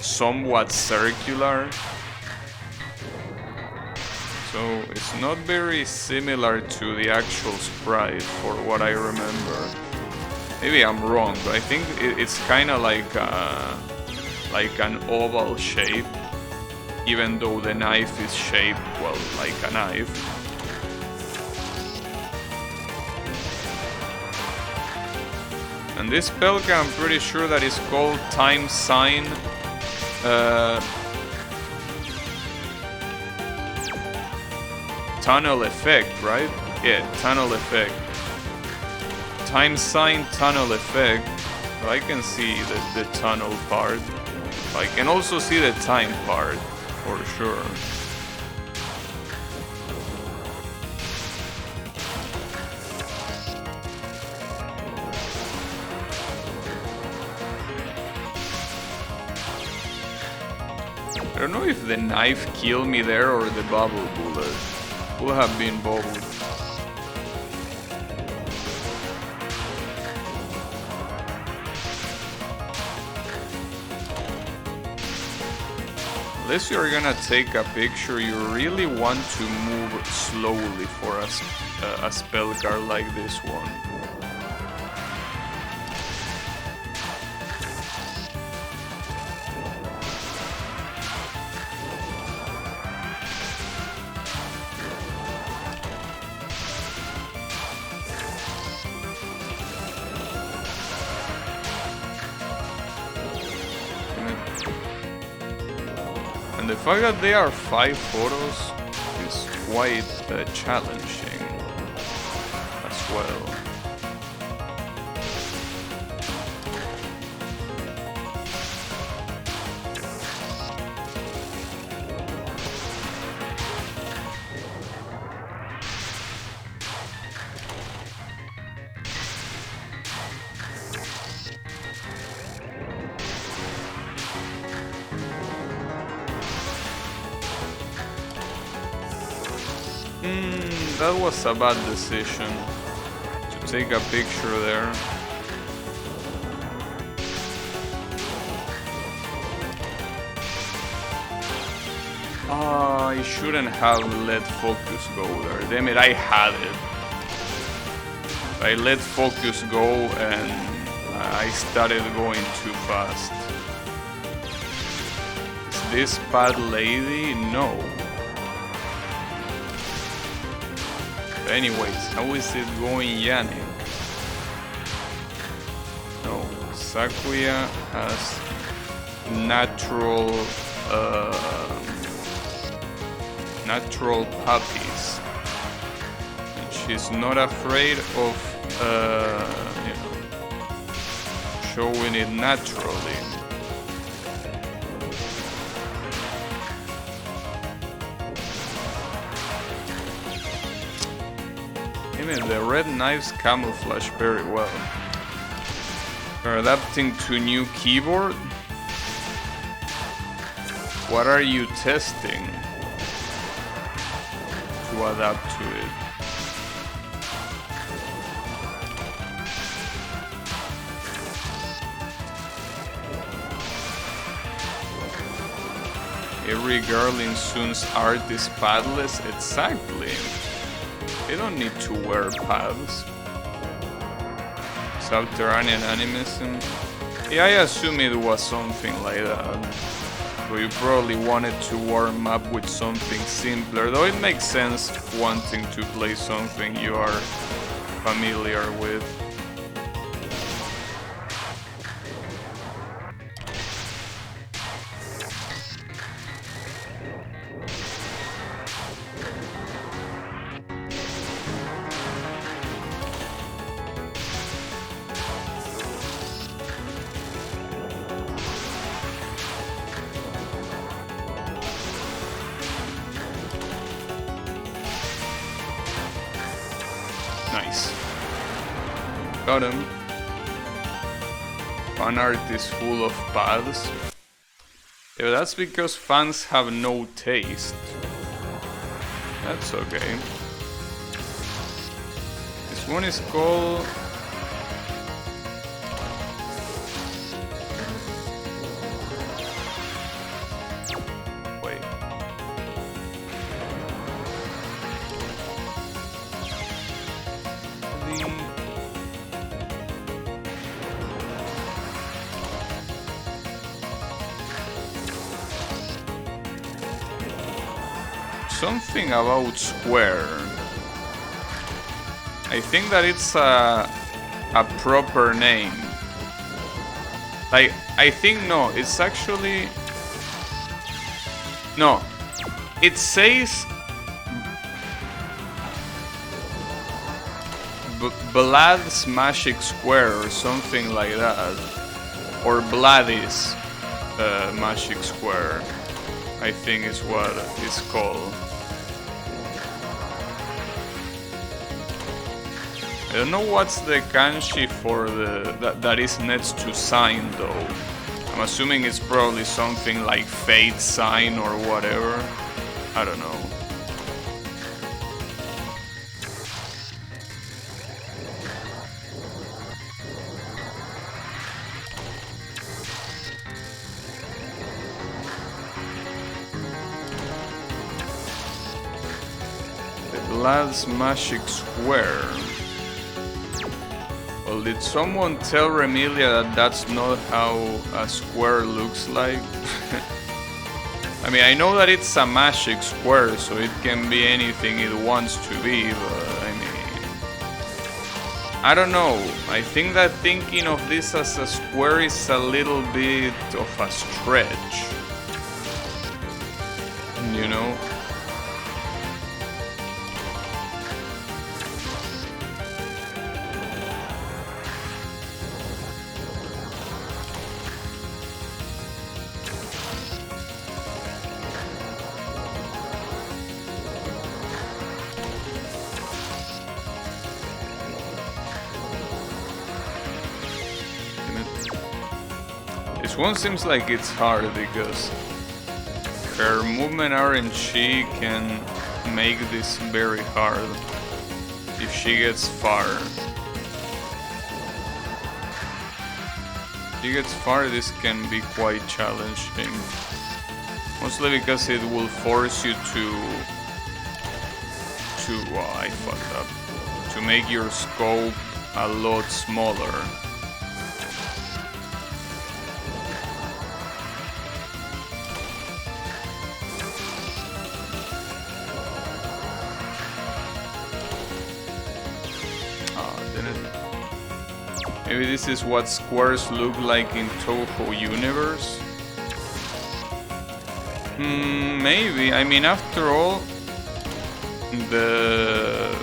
somewhat circular. So it's not very similar to the actual sprite, for what I remember. Maybe I'm wrong, but I think it's kind of like an oval shape, even though the knife is shaped, well, like a knife. And this spell, I'm pretty sure that is called Time Sign. Tunnel Effect, right? Yeah, Tunnel Effect. Time Sign Tunnel Effect. I can see the tunnel part. I can also see the time part, for sure. I don't know if the knife killed me there or the bubble bullet. Will have been both. Unless you're gonna take a picture, you really want to move slowly for a spell card like this one. And the fact that there are 5 photos is quite challenging as well. That was a bad decision to take a picture there. I shouldn't have let focus go there. Damn it, I had it. I let focus go and I started going too fast. Is this bad lady? No. Anyways, how is it going, Yannick? No, Sakuya has natural puppies. And she's not afraid of, you know, showing it naturally. The red knives camouflage very well. You're adapting to new keyboard? What are you testing to adapt to it? Every girl in Sun's art is padless? Exactly. They don't need to wear pads. Subterranean animism. Yeah, I assume it was something like that. But you probably wanted to warm up with something simpler, though it makes sense wanting to play something you are familiar with. Nice. Got him. Fan art is full of paths. Yeah, that's because fans have no taste. That's okay. This one is called... something about square. I think that it's a proper name. Like, I think no, it's actually... No, it says... Vlad's Magic Square or something like that. Or Vlad's Magic Square, I think is what it's called. I don't know what's the kanji for that is next to sign though. I'm assuming it's probably something like fate sign or whatever. I don't know. Vlad's Magic Square. Well, did someone tell Remilia that that's not how a square looks like? I mean, I know that it's a magic square, so it can be anything it wants to be, but I mean... I don't know. I think that thinking of this as a square is a little bit of a stretch. You know? This one seems like it's hard because her movement RNG can make this very hard if she gets far. If she gets far, this can be quite challenging. Mostly because it will force you I fucked up. To make your scope a lot smaller. Maybe this is what squares look like in Touhou universe? Maybe. I mean, after all, the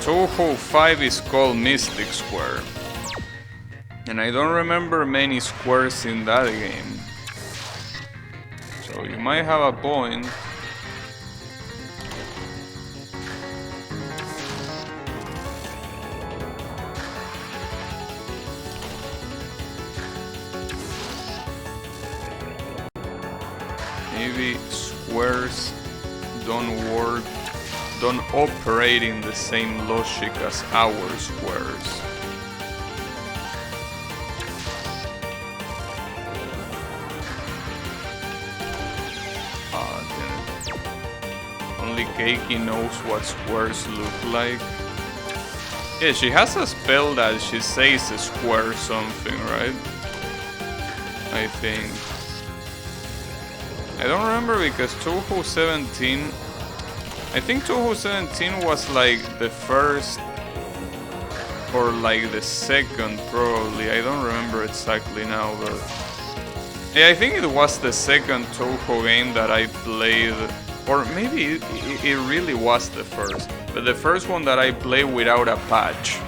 Touhou 5 is called Mystic Square. And I don't remember many squares in that game. So you might have a point. Maybe squares don't operate in the same logic as our squares. Damn it. Only Keiki knows what squares look like. Yeah, she has a spell that she says a square something, right? I think. I don't remember because Touhou 17... I think Touhou 17 was like the first or like the second probably. I don't remember exactly now, but... Yeah, I think it was the second Touhou game that I played. Or maybe it really was the first. But the first one that I played without a patch.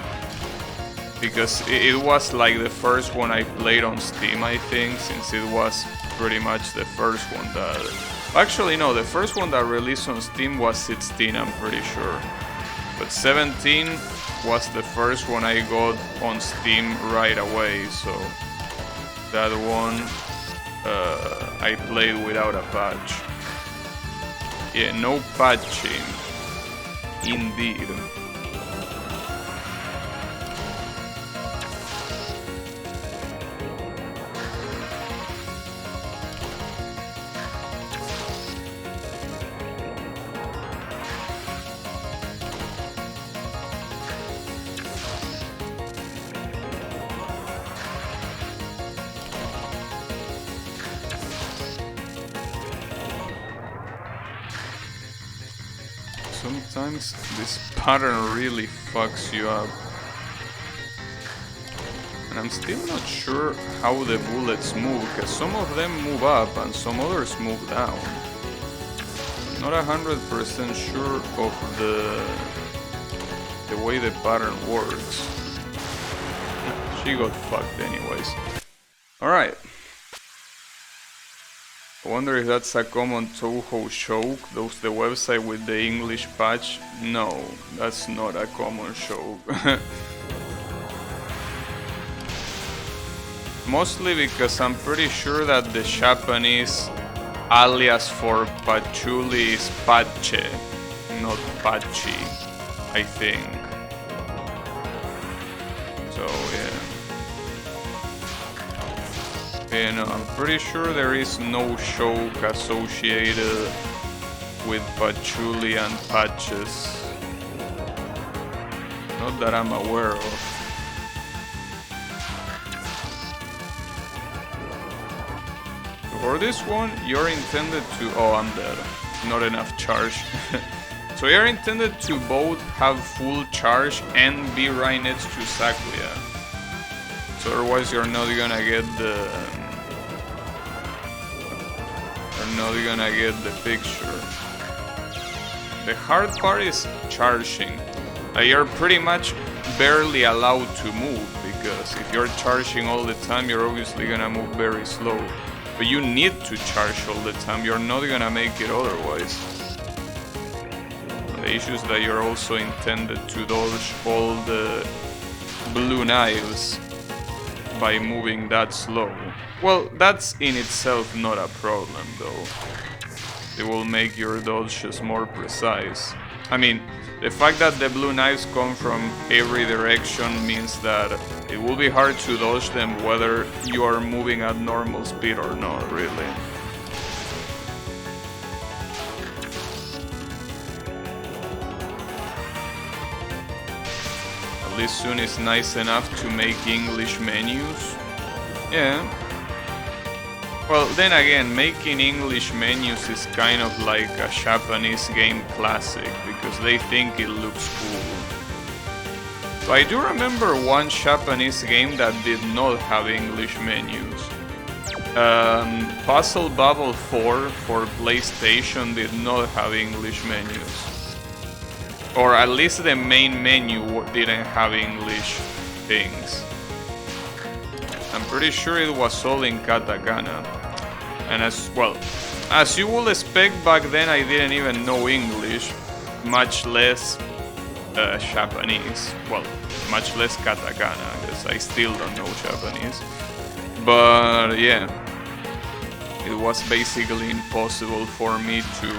Because it was like the first one I played on Steam, I think, since it was pretty much the first one that... Actually, no, the first one that released on Steam was 16, I'm pretty sure. But 17 was the first one I got on Steam right away, so... That one I played without a patch. Yeah, no patching. Indeed. Sometimes this pattern really fucks you up. And I'm still not sure how the bullets move, because some of them move up and some others move down. Not 100% sure of the way the pattern works. She got fucked anyways. Alright. I wonder if that's a common Touhou choke, those the website with the English patch. No, that's not a common choke. Mostly because I'm pretty sure that the Japanese alias for patchouli is pache, not pachi, I think. So yeah. And I'm pretty sure there is no choke associated with patchouli and patches. Not that I'm aware of. For this one, you're intended to... Oh, I'm dead. Not enough charge. So you're intended to both have full charge and be right next to Sakuya. So otherwise you're not gonna get the... You're not gonna get the picture. The hard part is charging. You're pretty much barely allowed to move, because if you're charging all the time, you're obviously gonna move very slow. But you need to charge all the time, you're not gonna make it otherwise. The issue is that you're also intended to dodge all the blue knives by moving that slow. Well, that's in itself not a problem though. It will make your dodges more precise. I mean, the fact that the blue knives come from every direction means that it will be hard to dodge them whether you are moving at normal speed or not, really. At least Sun is nice enough to make English menus. Yeah. Well, then again, making English menus is kind of like a Japanese game classic, because they think it looks cool. So I do remember one Japanese game that did not have English menus. Puzzle Bubble 4 for PlayStation did not have English menus. Or at least the main menu didn't have English things. I'm pretty sure it was all in katakana. And as well, as you would expect, back then I didn't even know English, much less Japanese. Well, much less katakana, because I still don't know Japanese. But yeah, it was basically impossible for me to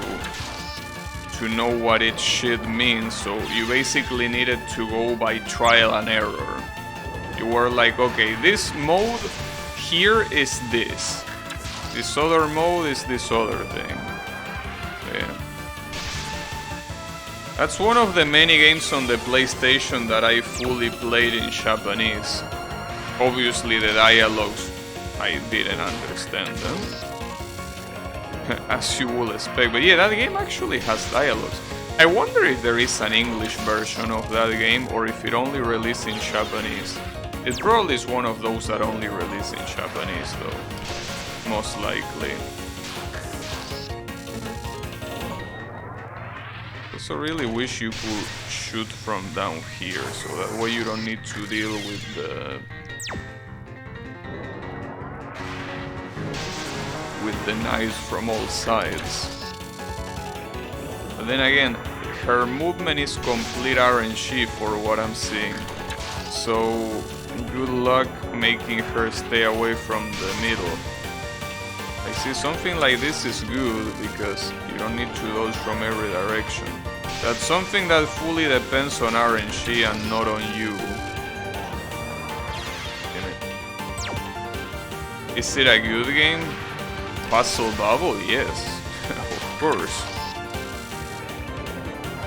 know what it shit means, so you basically needed to go by trial and error. You were like, okay, this mode here is this. This other mode is this other thing. Yeah. That's one of the many games on the PlayStation that I fully played in Japanese. Obviously the dialogues, I didn't understand them. As you would expect. But yeah, that game actually has dialogues. I wonder if there is an English version of that game, or if it only released in Japanese. It probably is one of those that only release in Japanese though. Most likely. Also really wish you could shoot from down here, so that way you don't need to deal with the knives from all sides. But then again, her movement is complete RNG for what I'm seeing. So good luck making her stay away from the middle. I see something like this is good because you don't need to dodge from every direction. That's something that fully depends on RNG and not on you. Is it a good game? Puzzle Bubble? Yes, of course.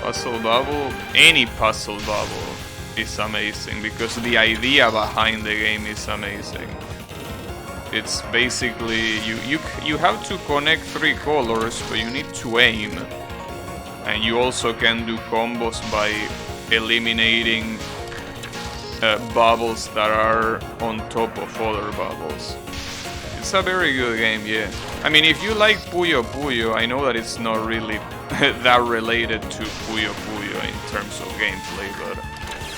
Puzzle Bubble, any Puzzle Bubble is amazing because the idea behind the game is amazing. It's basically you have to connect 3 colors, but you need to aim, and you also can do combos by eliminating bubbles that are on top of other bubbles. It's a very good game, yeah. I mean, if you like Puyo Puyo, I know that it's not really that related to Puyo Puyo in terms of gameplay, but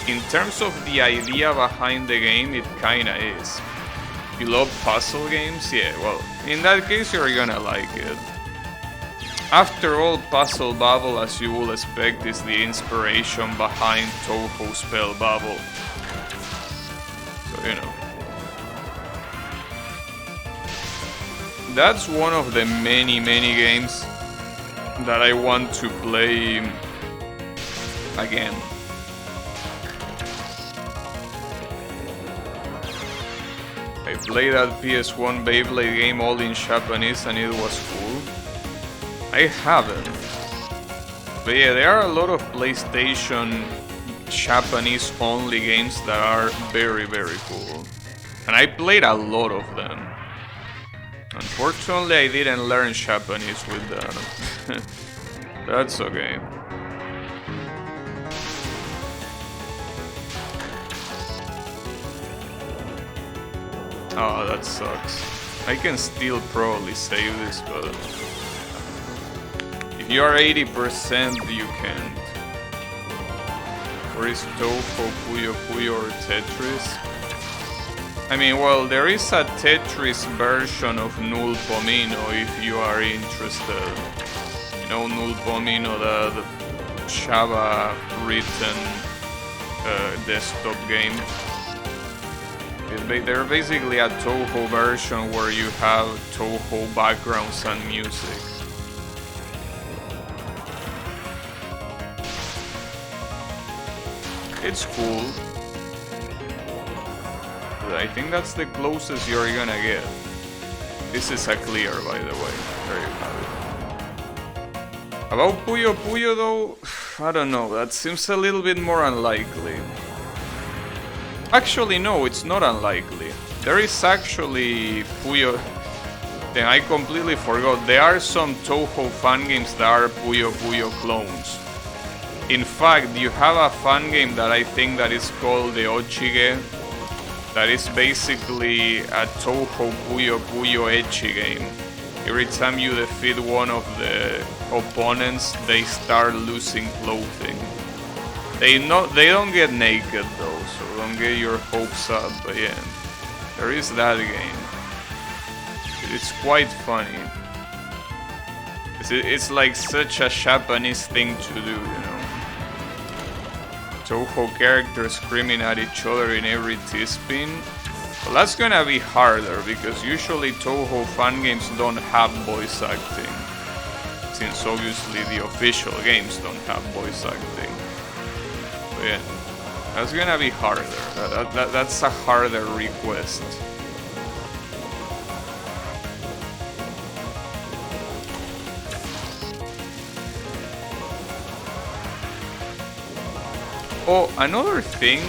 in terms of the idea behind the game, it kinda is. You love puzzle games? Yeah, well, in that case you're gonna like it. After all, Puzzle Bubble, as you would expect, is the inspiration behind Touhou Spell Bubble. So, you know. That's one of the many games that I want to play again. I played that PS1 Beyblade game all in Japanese and it was cool. I haven't. But yeah, there are a lot of PlayStation Japanese only games that are very cool. And I played a lot of them. Unfortunately, I didn't learn Japanese with that. That's okay. Oh, that sucks. I can still probably save this, but if you are 80%, you can't. Or is Touhou, Puyo Puyo, or Tetris? I mean, well, there is a Tetris version of Null Pomino if you are interested. You know, Null Pomino, the Java written desktop game. They're basically a Touhou version where you have Touhou backgrounds and music. It's cool. But I think that's the closest you're gonna get. This is a clear, by the way. There you have it. About Puyo Puyo though, I don't know, that seems a little bit more unlikely. Actually, no, it's not unlikely. There is actually Puyo... Then I completely forgot. There are some Touhou fan games that are Puyo Puyo clones. In fact, you have a fan game that I think that is called the Ochige. That is basically a Touhou Puyo Puyo Echi game. Every time you defeat one of the opponents, they start losing clothing. They don't get naked though, so don't get your hopes up, but yeah, there is that game. It's quite funny. It's like such a Japanese thing to do, you know. Touhou characters screaming at each other in every T-spin. Well, that's gonna be harder, because usually Touhou fan games don't have voice acting. Since obviously the official games don't have voice acting. Yeah, that's gonna be harder. That's a harder request. Oh, another thing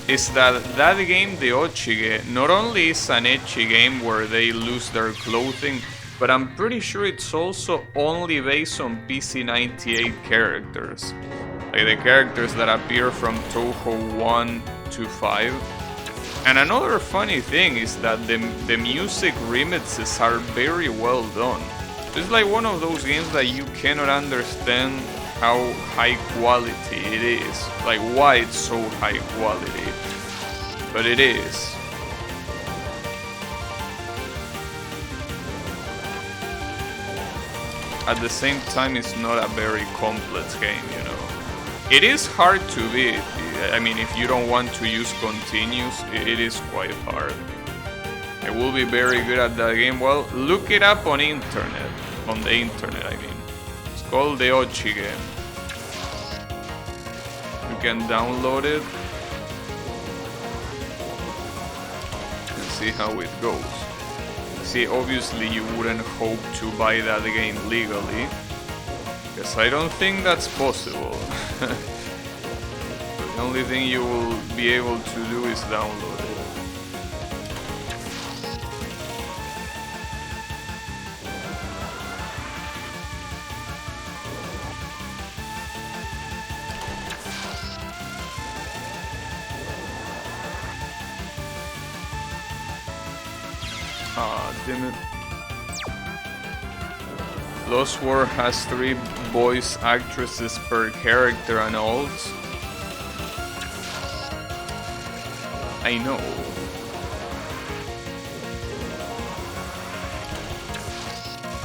is that game, the Ochige, not only is an ecchi game where they lose their clothing, but I'm pretty sure it's also only based on PC98 characters. Like the characters that appear from Touhou 1 to 5. And another funny thing is that the music remixes are very well done. It's like one of those games that you cannot understand how high quality it is. Like why it's so high quality. But it is. At the same time, it's not a very complex game, you know. It is hard to beat. I mean, if you don't want to use continues, it is quite hard. I will be very good at that game. Well, look it up on internet. On the internet, I mean. It's called the Ochige. You can download it and see how it goes. See, obviously you wouldn't hope to buy that game legally, because I don't think that's possible. The only thing you will be able to do is download it. Ah, damn it. Lost World has 3 voice actresses per character and alts. I know.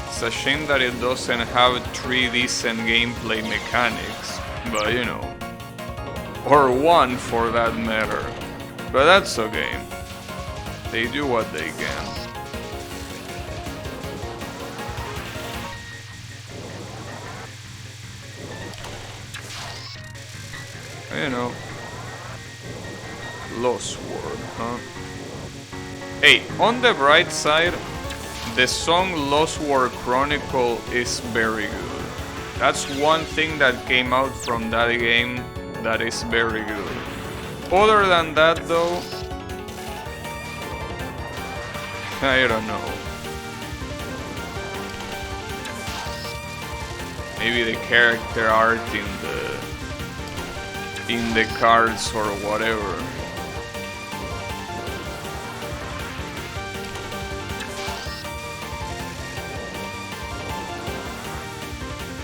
It's a shame that it doesn't have 3 decent gameplay mechanics, but you know. Or 1 for that matter. But that's okay. They do what they can. You know. Lost World, huh? Hey, on the bright side, the song Lost World Chronicle is very good. That's one thing that came out from that game that is very good. Other than that though, I don't know. Maybe the character art in the cards or whatever.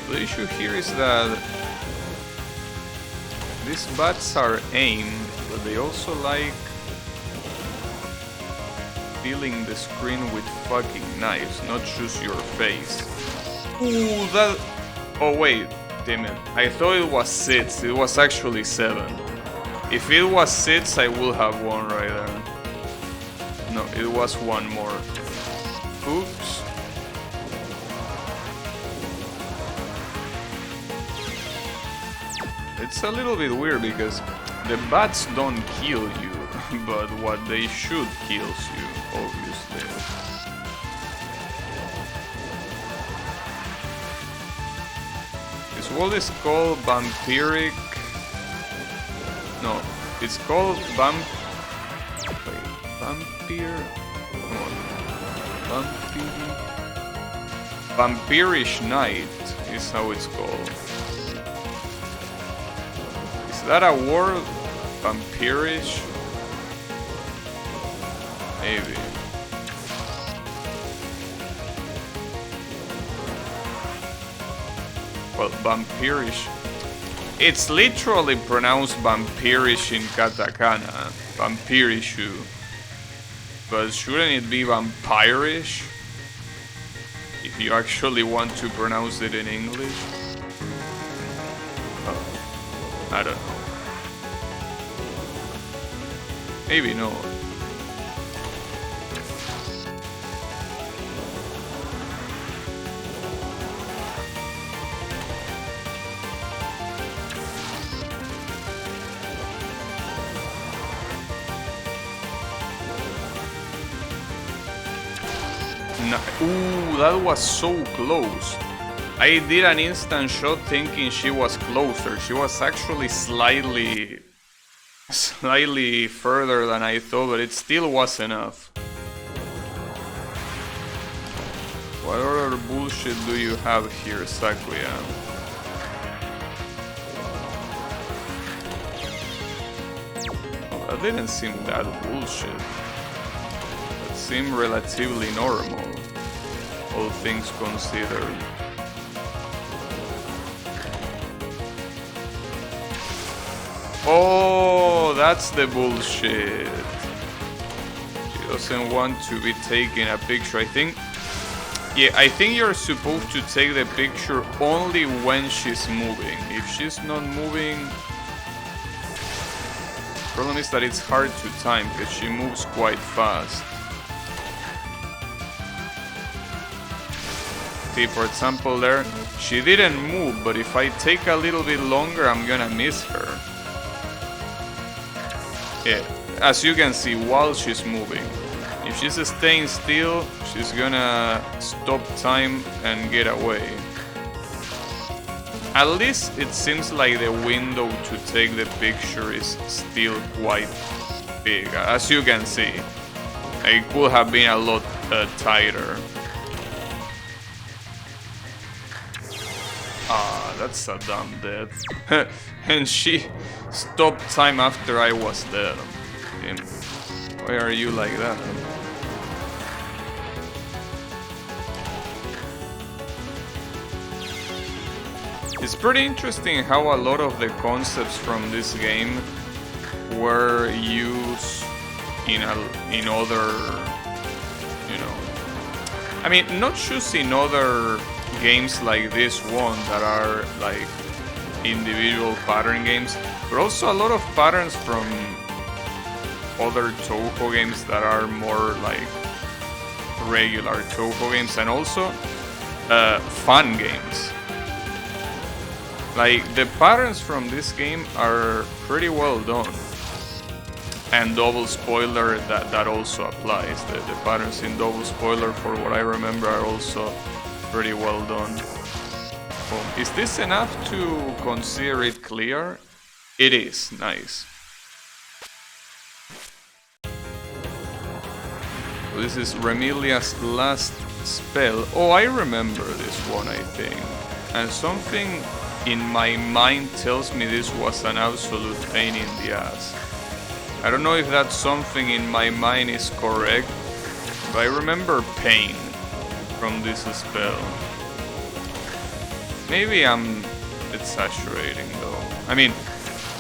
The issue here is that these bats are aimed, but they also like filling the screen with fucking knives, not just your face. Ooh, that... Oh wait, damn it. I thought it was 6, it was actually 7. If it was 6, I will have one right there. No, it was one more. Oops. It's a little bit weird because the bats don't kill you, but what they shoot kills you, obviously. This world is called vampiric... No, it's called vampire... Come on. Vampirish Night is how it's called. Is that a word? Vampirish? Maybe. Well, vampirish. It's literally pronounced vampirish in katakana. Vampirishu. But shouldn't it be vampirish? If you actually want to pronounce it in English? Oh, I don't know. Maybe no. Ooh, that was so close. I did an instant shot thinking she was closer. She was actually slightly further than I thought, but it still was enough. What other bullshit do you have here, Sakuya? Oh, that didn't seem that bullshit. That seemed relatively normal, all things considered. Oh, that's the bullshit. She doesn't want to be taking a picture, I think. Yeah, I think you're supposed to take the picture only when she's moving. If she's not moving... Problem is that it's hard to time because she moves quite fast. See, for example there, she didn't move, but if I take a little bit longer, I'm gonna miss her. Yeah, as you can see, while she's moving. If she's staying still, she's gonna stop time and get away. At least it seems like the window to take the picture is still quite big, as you can see. It could have been a lot tighter. Ah, that's a dumb death. And she stopped time after I was dead. Damn. Why are you like that? It's pretty interesting how a lot of the concepts from this game were used in other, you know, I mean, not just in other games like this one that are like individual pattern games, but also a lot of patterns from other Touhou games that are more like regular Touhou games, and also fun games. Like, the patterns from this game are pretty well done. And double spoiler, that also applies. The patterns in double spoiler, for what I remember, are also pretty well done. Well, is this enough to consider it clear? It is. Nice. So this is Remilia's last spell. Oh, I remember this one, I think. And something in my mind tells me this was an absolute pain in the ass. I don't know if that something in my mind is correct, but I remember pain from this spell. Maybe I'm exaggerating though. I mean,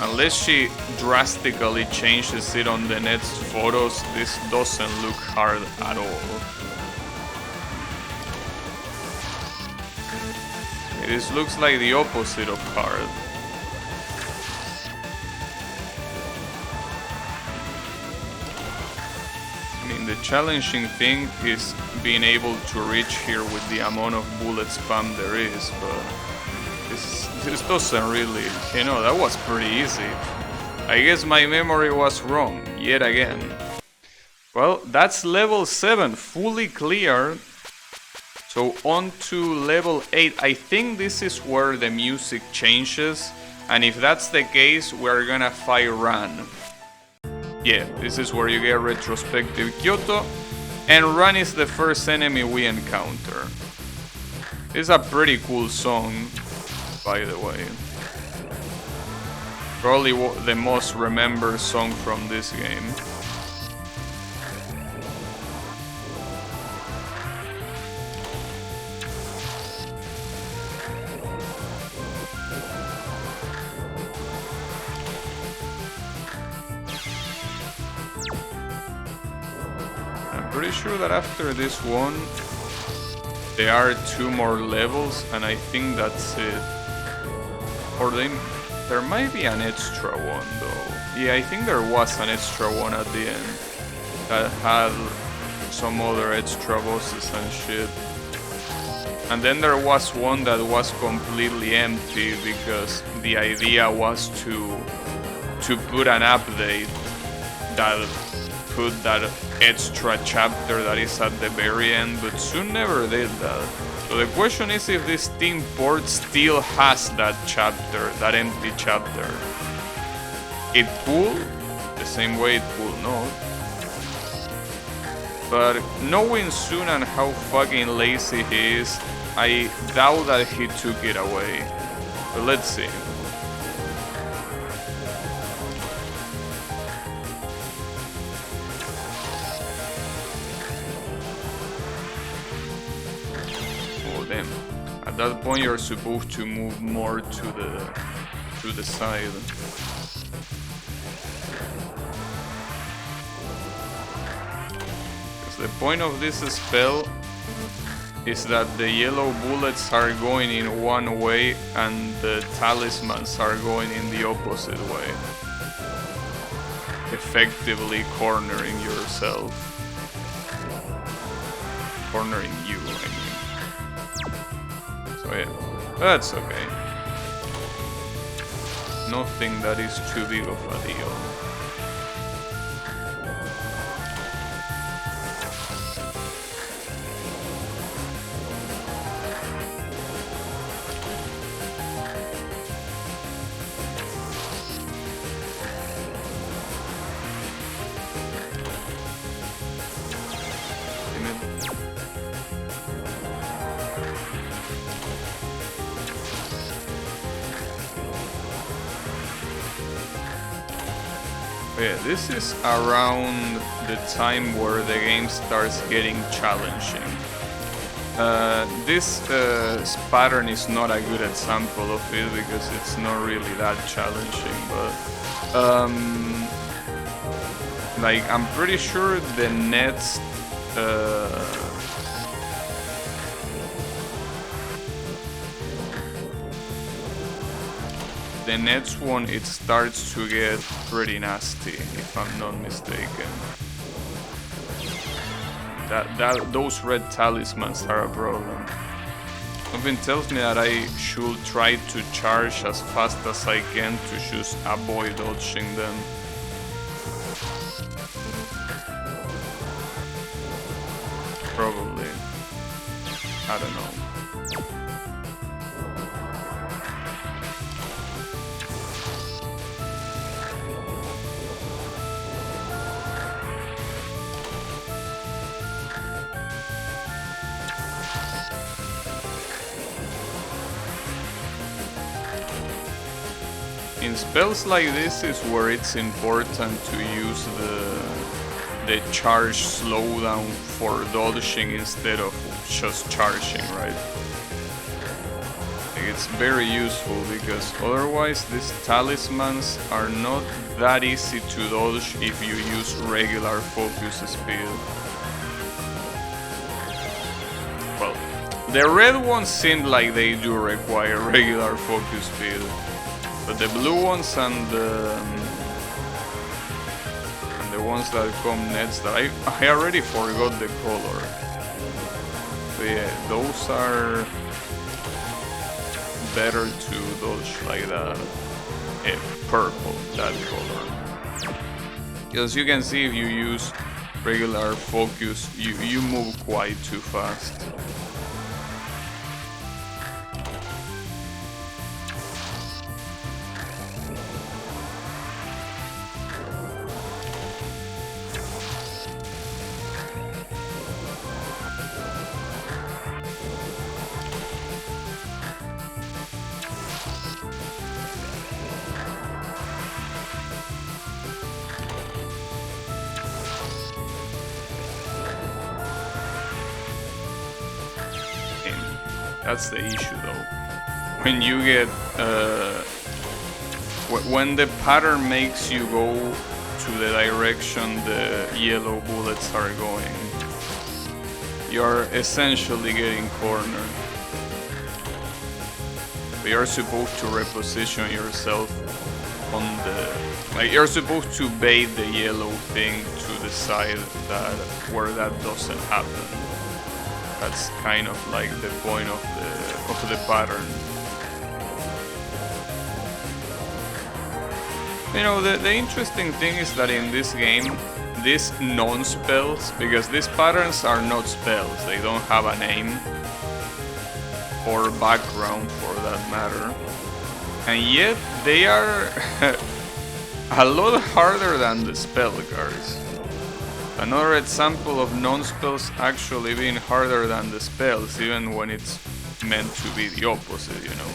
unless she drastically changes it on the next photos, this doesn't look hard at all. This looks like the opposite of hard. I mean, the challenging thing is being able to reach here with the amount of bullet spam there is, but this doesn't really, you know, that was pretty easy. I guess my memory was wrong, yet again. Well, that's level 7, fully cleared. So on to level 8. I think this is where the music changes, and if that's the case, we're gonna fight Ran. Yeah, this is where you get retrospective Kyoto, and Ran is the first enemy we encounter. It's a pretty cool song, by the way. Probably the most remembered song from this game. Pretty sure that after this one there are 2 more levels, and I think that's it. Or there might be an extra one though. Yeah, I think there was an extra one at the end that had some other extra bosses and shit. And then there was one that was completely empty because the idea was to put an update that put that extra chapter that is at the very end, but Soon never did that. So the question is if this Steam port still has that chapter, that empty chapter. It could, the same way it could not. But knowing Soon and how fucking lazy he is, I doubt that he took it away. But let's see. At that point you're supposed to move more to the side. Because the point of this spell is that the yellow bullets are going in one way and the talismans are going in the opposite way. Effectively cornering yourself. Cornering you, I mean. So yeah, that's okay. Nothing that is too big of a deal. Yeah, this is around the time where the game starts getting challenging. This pattern is not a good example of it because it's not really that challenging, but like I'm pretty sure the next one it starts to get pretty nasty, if I'm not mistaken. Those red talismans are a problem. Something tells me that I should try to charge as fast as I can to just avoid dodging them. Probably. I don't know. In spells like this is where it's important to use the charge slowdown for dodging instead of just charging, right? It's very useful because otherwise these talismans are not that easy to dodge if you use regular focus speed. Well, the red ones seem like they do require regular focus speed. But the blue ones and the ones that come next, that I already forgot the color. But yeah, those are better to dodge like that. Purple, that color. Because you can see if you use regular focus, you move quite too fast. That's the issue though. When you get when the pattern makes you go to the direction the yellow bullets are going, you're essentially getting cornered. But you're supposed to reposition yourself on the, like, you're supposed to bait the yellow thing to the side that where that doesn't happen. That's kind of like the point of the pattern. You know, the interesting thing is that in this game, these non-spells, because these patterns are not spells, they don't have a name or background for that matter, and yet they are a lot harder than the spell cards. Another example of non-spells actually being harder than the spells, even when it's meant to be the opposite, you know.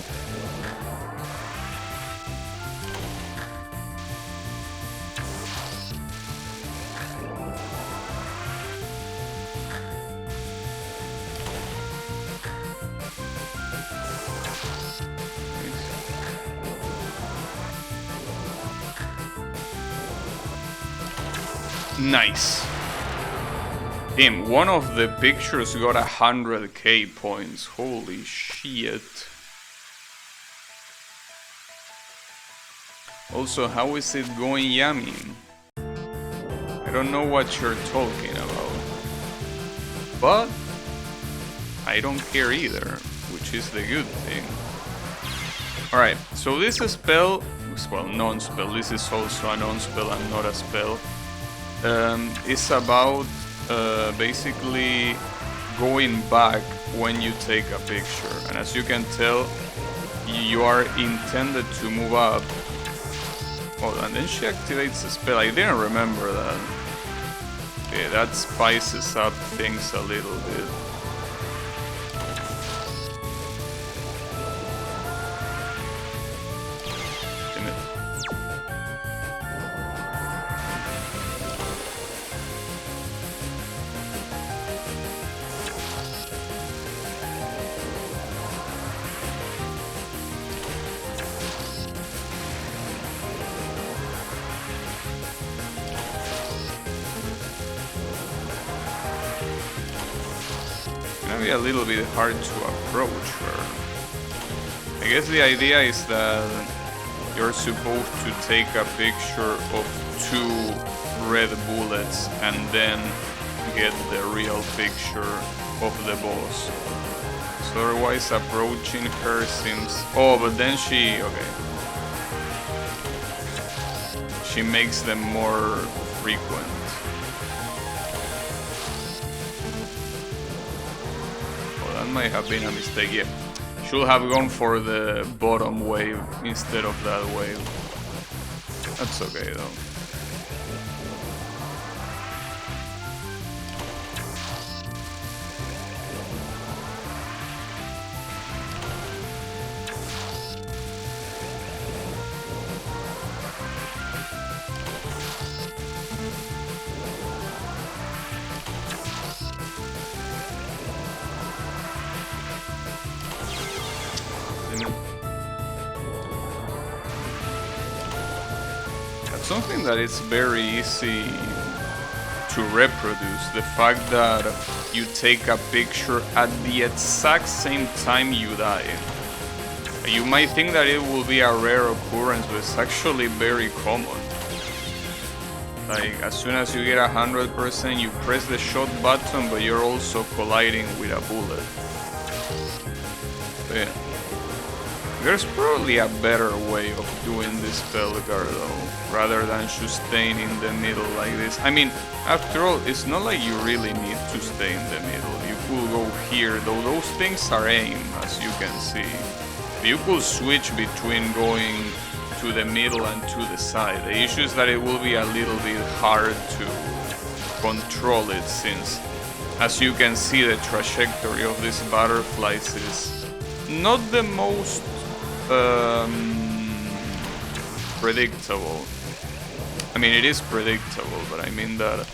Nice. Damn, one of the pictures got 100k points. Holy shit. Also, how is it going, Yamin? I don't know what you're talking about. But I don't care either, which is the good thing. Alright, so this spell, well, non-spell, this is also a non-spell and not a spell. It's about basically going back when you take a picture, and as you can tell, you are intended to move up. Oh, and then she activates the spell. I didn't remember that. Okay, that spices up things a little bit. gonna be a little bit hard to approach her. I guess the idea is that you're supposed to take a picture of 2 red bullets and then get the real picture of the boss. So otherwise approaching her seems... Oh, but then she... Okay. She makes them more frequent. Oh, that might have been a mistake, yeah. Should have gone for the bottom wave instead of that wave. That's okay though. Something that is very easy to reproduce, the fact that you take a picture at the exact same time you die. You might think that it will be a rare occurrence, but it's actually very common. Like, as soon as you get 100%, you press the shot button, but you're also colliding with a bullet. So yeah. There's probably a better way of doing this spell guard though, rather than just staying in the middle like this. I mean, after all, it's not like you really need to stay in the middle. You could go here, though those things are aim, as you can see. You could switch between going to the middle and to the side. The issue is that it will be a little bit hard to control it, since, as you can see, the trajectory of these butterflies is not the most predictable. I mean, it is predictable, but I mean that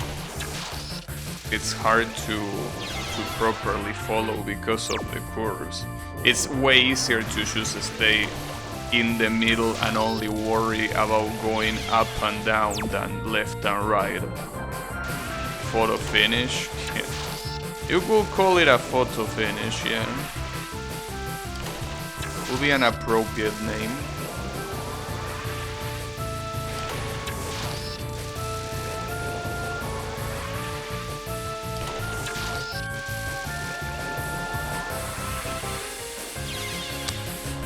it's hard to properly follow because of the curves. It's way easier to just stay in the middle and only worry about going up and down than left and right. Photo finish. You could call it a photo finish, yeah. Would be an appropriate name.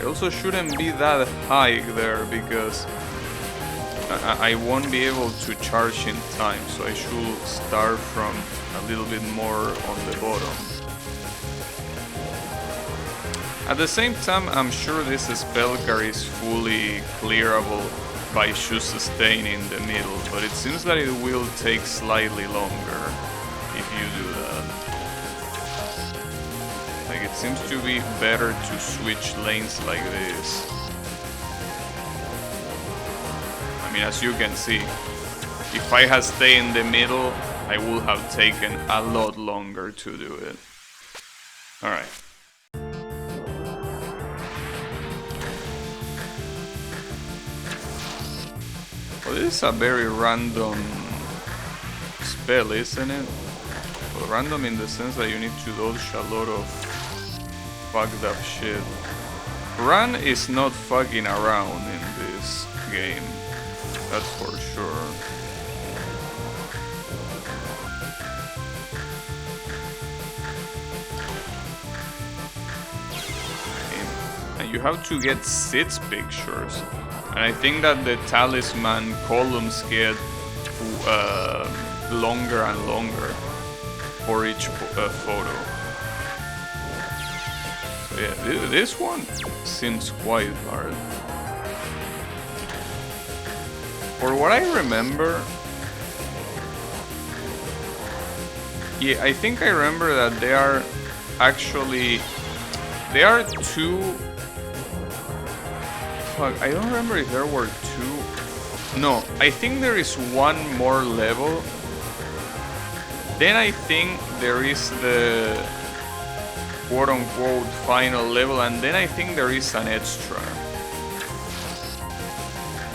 It also shouldn't be that high there, because I won't be able to charge in time, so I should start from a little bit more on the bottom. At the same time, I'm sure this spell card is fully clearable by just staying in the middle, but it seems that it will take slightly longer if you do that. Like, it seems to be better to switch lanes like this. I mean, as you can see, if I had stayed in the middle, I would have taken a lot longer to do it. Alright. Well, this is a very random spell, isn't it? Well, random in the sense that you need to dodge a lot of fucked up shit. Run is not fucking around in this game, that's for sure. And you have to get 6 pictures. And I think that the talisman columns get longer and longer for each photo. So yeah, this one seems quite hard. For what I remember, yeah, I think I remember that there are two. Fuck, I don't remember if there were 2. No, I think there is one more level. Then I think there is the quote-unquote final level, and then I think there is an extra.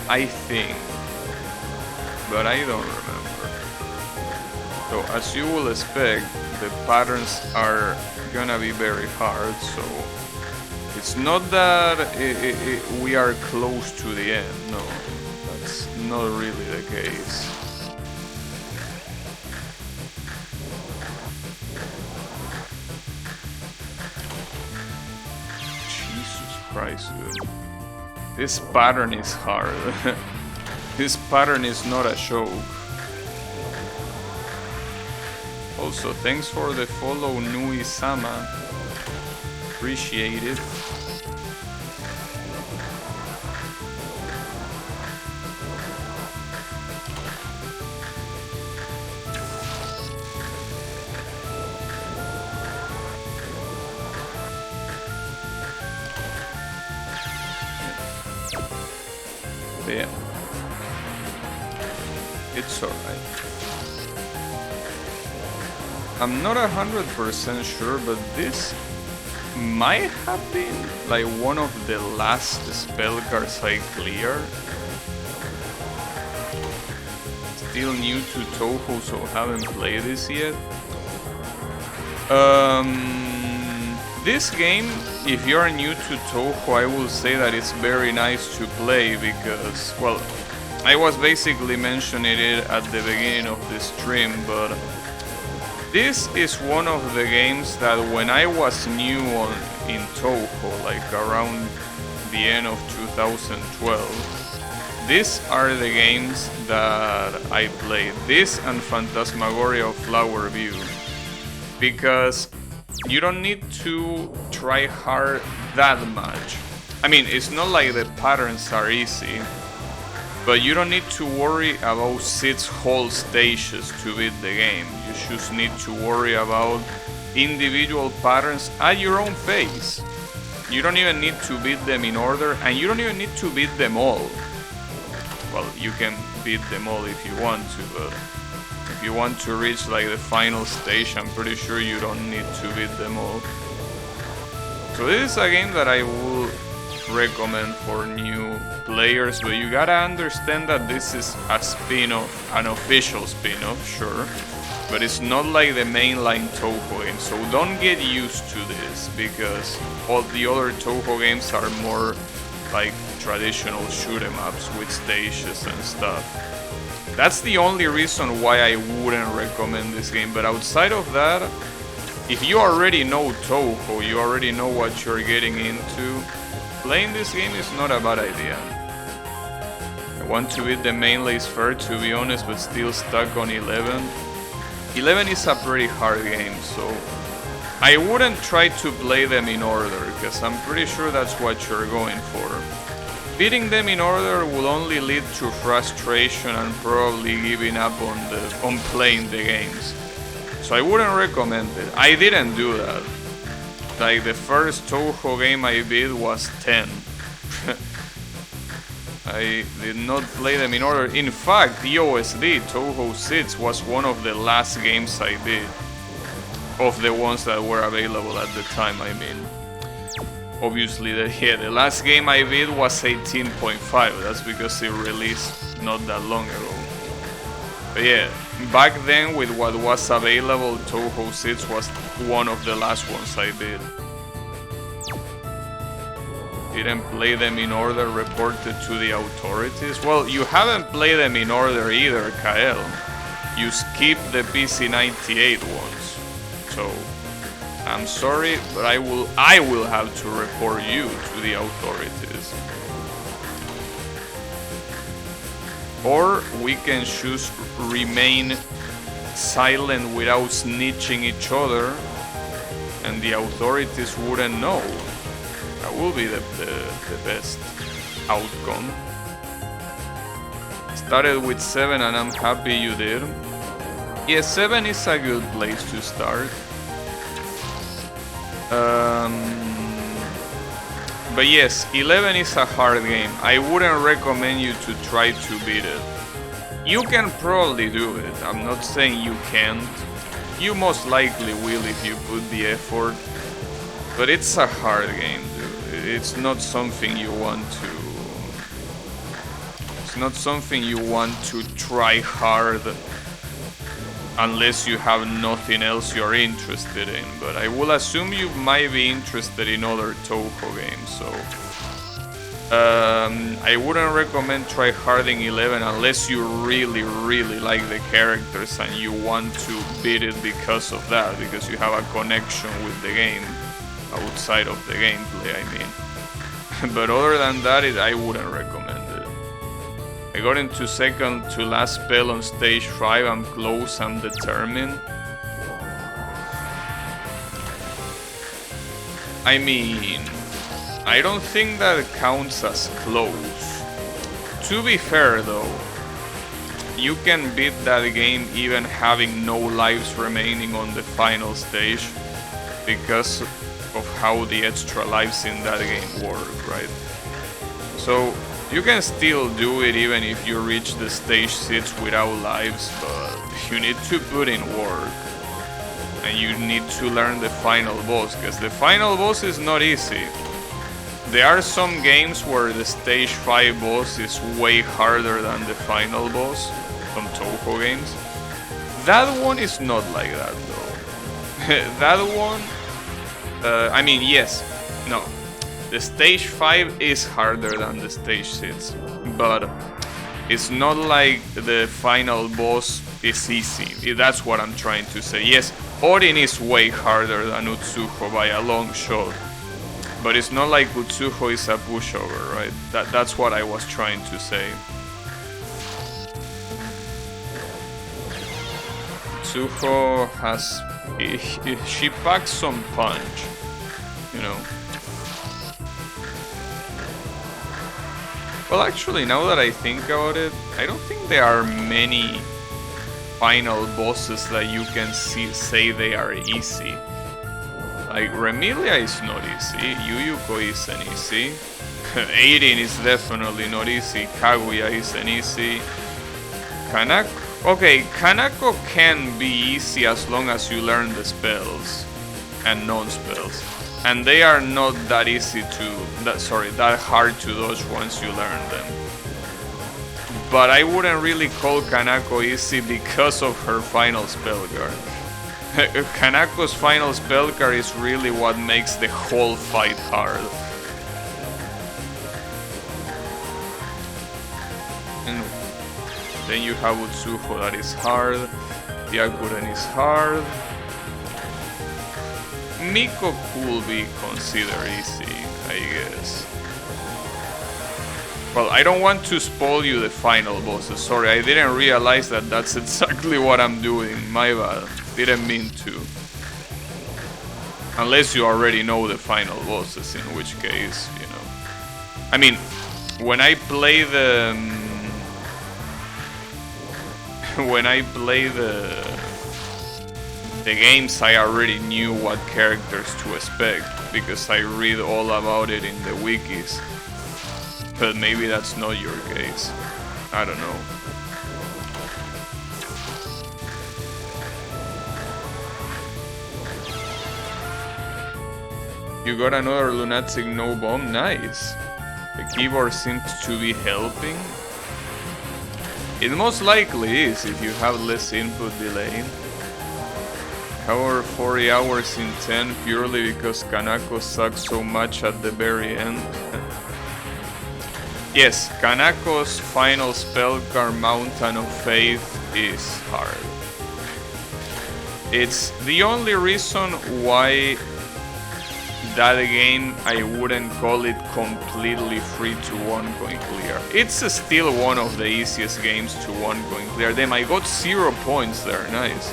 I think. But I don't remember. So, as you will expect, the patterns are gonna be very hard, so it's not that we are close to the end, no, that's not really the case. Jesus Christ, dude. This pattern is hard. This pattern is not a joke. Also, thanks for the follow, Nui-sama. Appreciate it. Yeah. It's alright. I'm not 100% sure, but this might have been like one of the last spell cards I cleared. Still new to Touhou, so haven't played this yet. This game, if you're new to Touhou, I will say that it's very nice to play because, well, I was basically mentioning it at the beginning of the stream, but this is one of the games that when I was new in Touhou, like around the end of 2012, these are the games that I played. This and Phantasmagoria of Flower View. Because you don't need to try hard that much. I mean, it's not like the patterns are easy, but you don't need to worry about 6 whole stages to beat the game. You just need to worry about individual patterns at your own pace. You don't even need to beat them in order, and you don't even need to beat them all. Well, you can beat them all if you want to, but if you want to reach like the final stage, I'm pretty sure you don't need to beat them all. So this is a game that I would recommend for new players, but you gotta understand that this is a spin-off, an official spin-off, sure, but it's not like the mainline Touhou game, so don't get used to this, because all the other Touhou games are more like traditional shoot-em-ups with stages and stuff. That's the only reason why I wouldn't recommend this game, but outside of that, if you already know Touhou, you already know what you're getting into, playing this game is not a bad idea. I want to beat the mainline fair, to be honest, but still stuck on 11. 11 is a pretty hard game, so I wouldn't try to play them in order, because I'm pretty sure that's what you're going for. Beating them in order will only lead to frustration and probably giving up on playing the games. So I wouldn't recommend it. I didn't do that. Like the first Touhou game I beat was 10. I did not play them in order. In fact, the OSD Touhou 6 was one of the last games I did. Of the ones that were available at the time, I mean. Obviously, the last game I beat was 18.5. That's because it released not that long ago. But yeah, back then with what was available, Touhou 6 was one of the last ones I did. Didn't play them in order, reported to the authorities. Well, you haven't played them in order either, Kael. You skipped the PC98 ones. So, I'm sorry, but I will have to report you to the authorities. Or we can choose remain silent without snitching each other, and the authorities wouldn't know. That will be the best outcome. Started with 7 and I'm happy you did. Yeah, 7 is a good place to start. But yes, 11 is a hard game. I wouldn't recommend you to try to beat it. You can probably do it. I'm not saying you can't. You most likely will if you put the effort. But it's a hard game, dude. It's not something you want to... It's not something you want to try hard unless you have nothing else you're interested in, but I will assume you might be interested in other Touhou games, so I wouldn't recommend tryharding 11 unless you really like the characters and you want to beat it because of that, because you have a connection with the game outside of the gameplay, I mean. But other than that, I wouldn't recommend it. I got into second to last spell on stage 5. I'm close, I'm determined. I mean, I don't think that counts as close. To be fair though, you can beat that game even having no lives remaining on the final stage because of how the extra lives in that game work, right? So you can still do it even if you reach the stage 6 without lives, but you need to put in work. And you need to learn the final boss, because the final boss is not easy. There are some games where the stage 5 boss is way harder than the final boss, some Touhou games. That one is not like that though. That one, I mean, yes, no. The stage 5 is harder than the stage 6, but it's not like the final boss is easy. That's what I'm trying to say. Yes, Orin is way harder than Utsuho by a long shot, but it's not like Utsuho is a pushover, right? That's what I was trying to say. Touhou has... she packs some punch, you know. Well, actually, now that I think about it, I don't think there are many final bosses that you can say they are easy. Like, Remilia is not easy, Yuyuko isn't easy, Eirin is definitely not easy, Kaguya isn't easy, Kanako... Okay, Kanako can be easy as long as you learn the spells and non-spells. And they are not that easy to... that hard to dodge once you learn them. But I wouldn't really call Kanako easy because of her final spell card. Kanako's final spell card is really what makes the whole fight hard. And then you have Utsuho that is hard, Byakuren is hard. Miko could be considered easy, I guess. Well, I don't want to spoil you the final bosses. Sorry, I didn't realize that that's exactly what I'm doing. My bad. Didn't mean to. Unless you already know the final bosses, in which case, you know. I mean, when I play the... when I play the games, I already knew what characters to expect, because I read all about it in the wikis. But maybe that's not your case. I don't know. You got another lunatic no bomb? Nice. The keyboard seems to be helping. It most likely is if you have less input delay. However, 40 hours in 10 purely because Kanako sucks so much at the very end. Yes, Kanako's final spell card Mountain of Faith is hard. It's the only reason why that game I wouldn't call it completely free to one-coin clear. It's still one of the easiest games to one-coin clear. Damn, I got 0 points there, nice.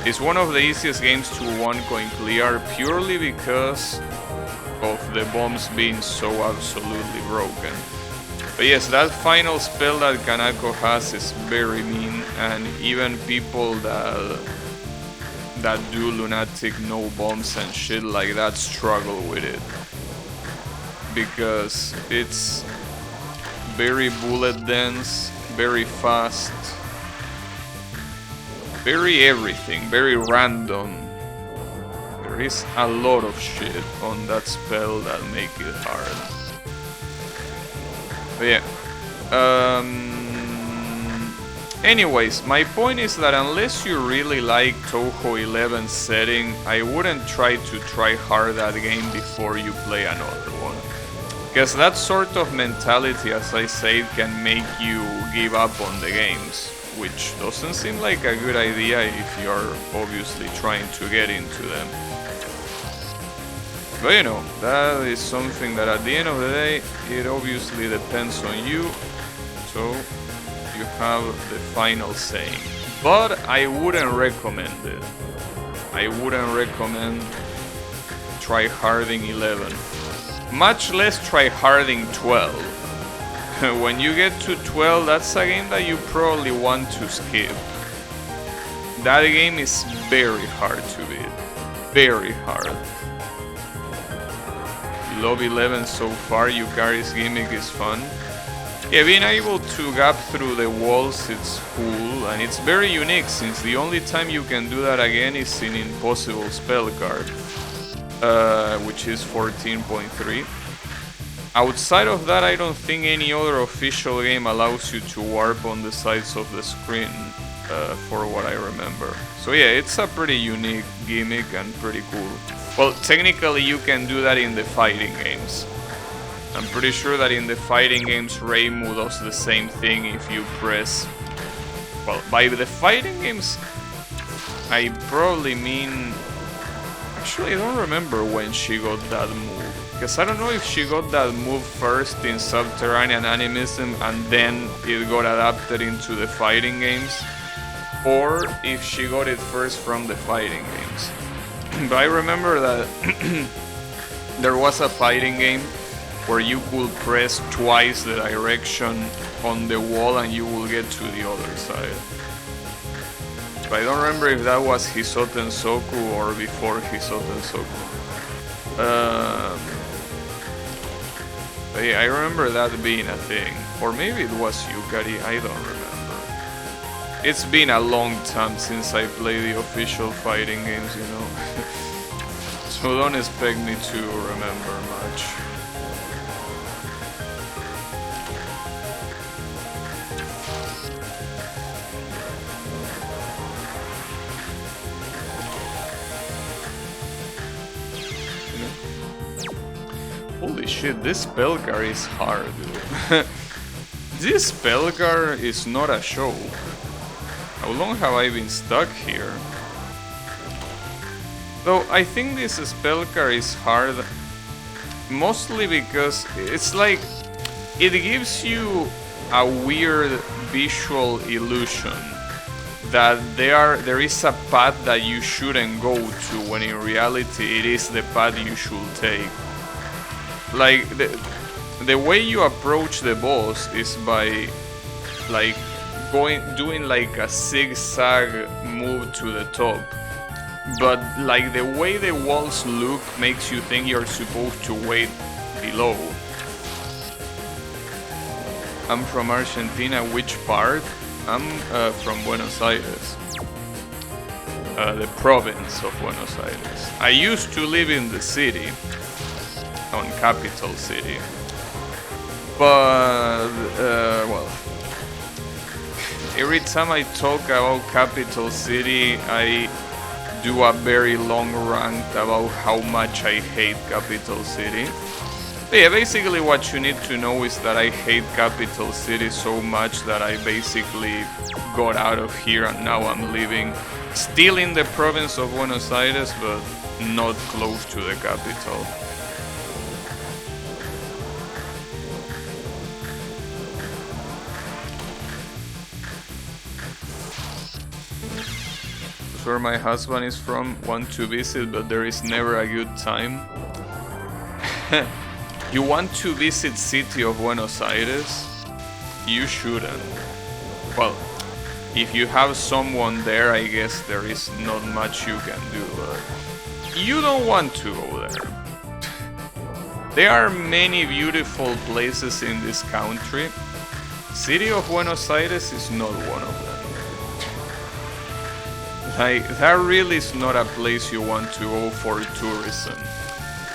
It's one of the easiest games to one-coin clear purely because of the bombs being so absolutely broken. But yes, that final spell that Kanako has is very mean, and even people that do lunatic no bombs and shit like that struggle with it. Because it's very bullet dense, very fast, very everything, very random. There is a lot of shit on that spell that make it hard. But yeah, Anyways, my point is that unless you really like Touhou 11 setting, I wouldn't try to try hard that game before you play another one. Because that sort of mentality, as I said, can make you give up on the games, which doesn't seem like a good idea if you're obviously trying to get into them. But you know, that is something that at the end of the day, it obviously depends on you, so you have the final say. But I wouldn't recommend it. I wouldn't recommend tryharding 11. Much less tryharding 12. When you get to 12, that's a game that you probably want to skip. That game is very hard to beat. Very hard. You love 11 so far, Yukari's gimmick is fun. Yeah, being able to gap through the walls, it's cool, and it's very unique since the only time you can do that again is in Impossible Spell Card, which is 14.3. Outside of that, I don't think any other official game allows you to warp on the sides of the screen, for what I remember. So yeah, it's a pretty unique gimmick and pretty cool. Well, technically you can do that in the fighting games. I'm pretty sure that in the fighting games Reimu does the same thing if you press... Well, by the fighting games, I probably mean... Actually, I don't remember when she got that move. Because I don't know if she got that move first in Subterranean Animism and then it got adapted into the fighting games, or if she got it first from the fighting games. But I remember that there was a fighting game where you could press twice the direction on the wall and you will get to the other side. But I don't remember if that was Hisoten Soku or before Hisoten Soku. But yeah, I remember that being a thing. Or maybe it was Yukari, I don't remember. It's been a long time since I played the official fighting games, you know. So don't expect me to remember much. Holy shit, this Spellgar is hard, dude. This Spellgar is not a show. How long have I been stuck here? Though I think this Spellgar is hard mostly because it's like it gives you a weird visual illusion that there is a path that you shouldn't go to when in reality it is the path you should take. Like the way you approach the boss is by like doing like a zigzag move to the top, but like the way the walls look makes you think you're supposed to wait below. I'm from Argentina. Which part? I'm from Buenos Aires, the province of Buenos Aires. I used to live in the city, on capital city, but well, every time I talk about capital city, I do a very long rant about how much I hate capital city. But yeah, basically what you need to know is that I hate capital city so much that I basically got out of here and now I'm living still in the province of Buenos Aires, but not close to the capital. Where my husband is from, want to visit, but there is never a good time. You want to visit city of Buenos Aires? You shouldn't. Well, if you have someone there, I guess there is not much you can do, but you don't want to go there. There are many beautiful places in this country. City of Buenos Aires is not one of them. Like, that really is not a place you want to go for tourism.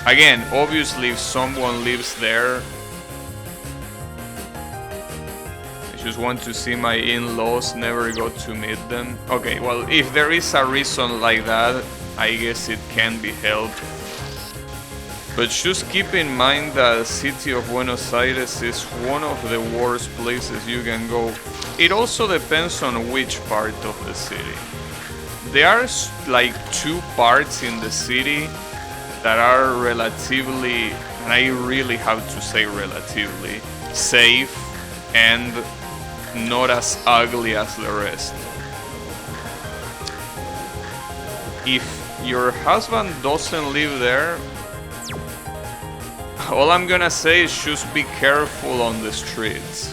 Again, obviously if someone lives there, I Just want to see my in-laws, never got to meet them. Okay, well, if there is a reason like that, I guess it can be helped. But just keep in mind that the city of Buenos Aires is one of the worst places you can go. It also depends on which part of the city. There are like 2 parts in the city that are relatively, and I really have to say relatively, safe and not as ugly as the rest. If your husband doesn't live there, all I'm gonna say is just be careful on the streets.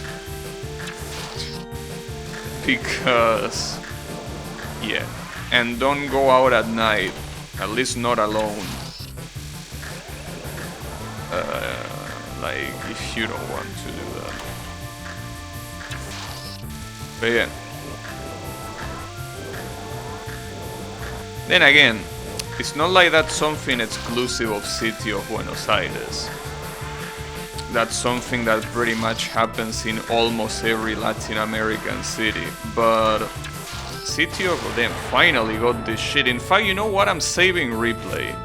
Because, yeah, and don't go out at night, at least not alone. Like, if you don't want to do that. But yeah. Then again, it's not like that's something exclusive of city of Buenos Aires. That's something that pretty much happens in almost every Latin American city. But city of them finally got this shit. In fact, you know what? I'm saving replay.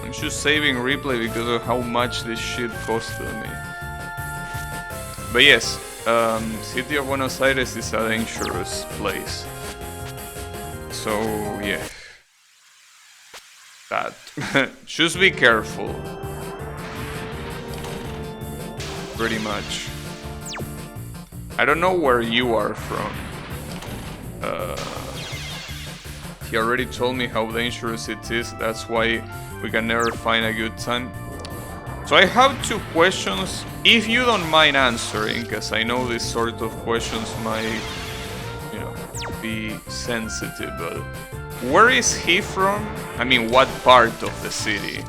I'm just saving replay because of how much this shit costed me. But yes, city of Buenos Aires is a dangerous place. So yeah. That. Just be careful. Pretty much. I don't know where you are from. He already told me how dangerous it is. That's why we can never find a good time. So I have 2 questions. If you don't mind answering, because I know these sort of questions might, you know, be sensitive, but where is he from? I mean, what part of the city?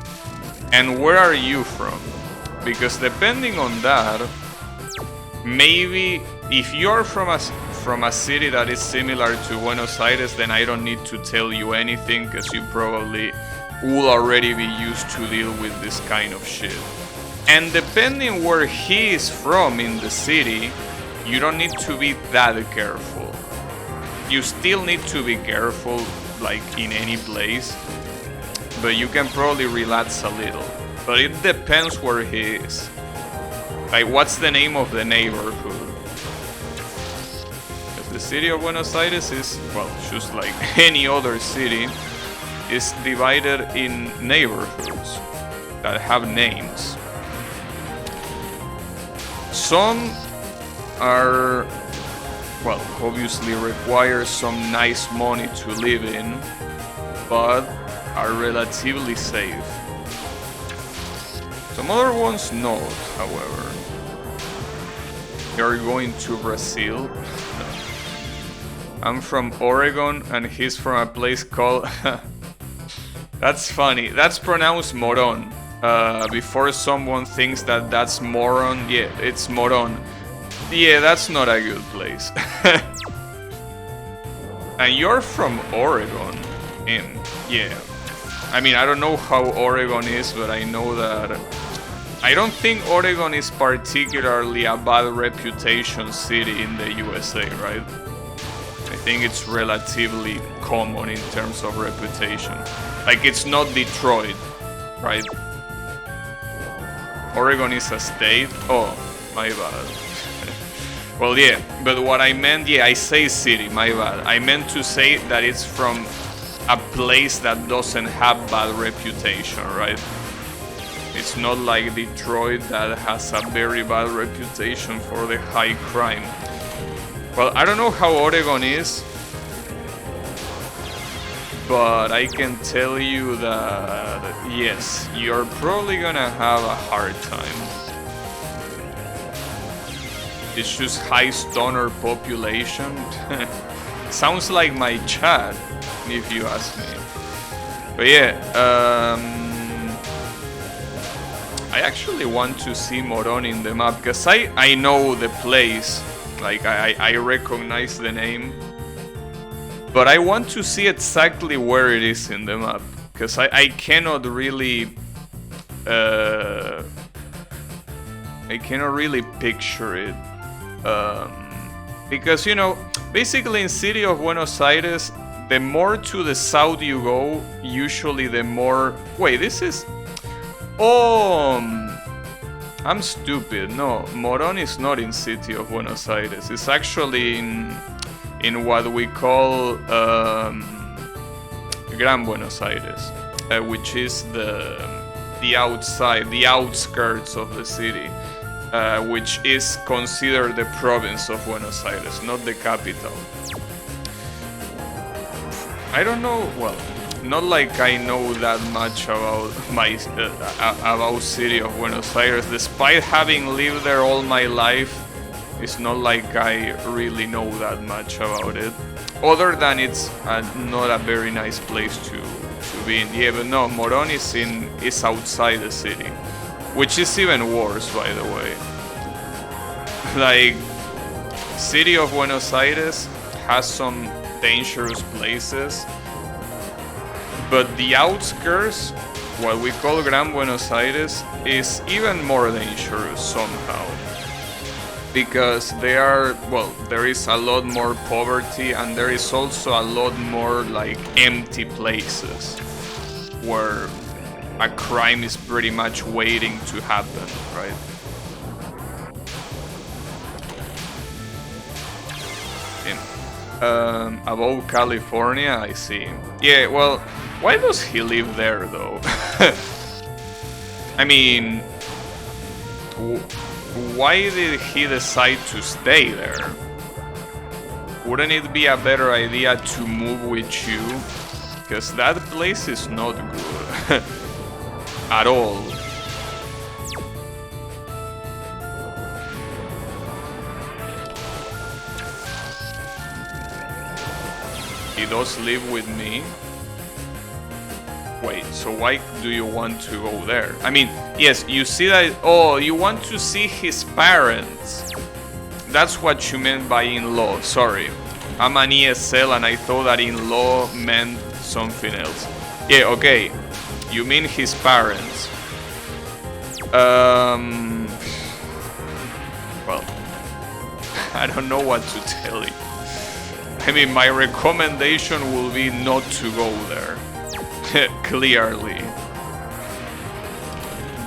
And where are you from? Because depending on that, maybe if you're from a city that is similar to Buenos Aires, then I don't need to tell you anything, because you probably will already be used to deal with this kind of shit. And depending where he is from in the city, you don't need to be that careful. You still need to be careful, like in any place, but you can probably relax a little. But it depends where he is. Like, what's the name of the neighborhood? Because the city of Buenos Aires is, well, just like any other city, is divided in neighborhoods that have names. Some are, well, obviously require some nice money to live in, but are relatively safe. Some other ones not, however. You're going to Brazil? I'm from Oregon and he's from a place called... That's funny. That's pronounced Moron. Before someone thinks that that's moron, yeah, it's Moron. Yeah, that's not a good place. And you're from Oregon. Yeah. I mean, I don't know how Oregon is, but I know that... I don't think Oregon is particularly a bad reputation city in the USA, right? I think it's relatively common in terms of reputation. Like, it's not Detroit, right? Oregon is a state? Oh, my bad. Well, yeah, but what I meant, yeah, I say city, my bad. I meant to say that it's from a place that doesn't have bad reputation, right? It's not like Detroit that has a very bad reputation for the high crime. Well, I don't know how Oregon is, but I can tell you that, yes, you're probably gonna have a hard time. It's just high stoner population. Sounds like my chat, if you ask me. But yeah, I actually want to see Moron in the map, because I know the place, like I recognize the name, but I want to see exactly where it is in the map, because I cannot really picture it. Because, you know, basically in city of Buenos Aires, the more to the south you go, usually the more... Wait, this is... Oh, I'm stupid. No, Morón is not in city of Buenos Aires. It's actually in what we call Gran Buenos Aires, which is the outside, the outskirts of the city, which is considered the province of Buenos Aires, not the capital. I don't know, well, not like I know that much about about city of Buenos Aires, despite having lived there all my life. It's not like I really know that much about it, other than it's not a very nice place to be in. Yeah, but no, Morón is outside the city, which is even worse, by the way. Like, city of Buenos Aires has some dangerous places, but the outskirts, what we call Gran Buenos Aires, is even more dangerous somehow. Because there is a lot more poverty, and there is also a lot more like empty places where a crime is pretty much waiting to happen, right? Above California, I see. Yeah, well, why does he live there though? I mean, why did he decide to stay there? Wouldn't it be a better idea to move with you? Because that place is not good at all. He does live with me. Wait, so why do you want to go there? I mean, yes, you see that... Oh, you want to see his parents. That's what you meant by in-law, sorry. I'm an ESL and I thought that in-law meant something else. Yeah, okay. You mean his parents. Well, I don't know what to tell you. I mean, my recommendation will be not to go there. Clearly.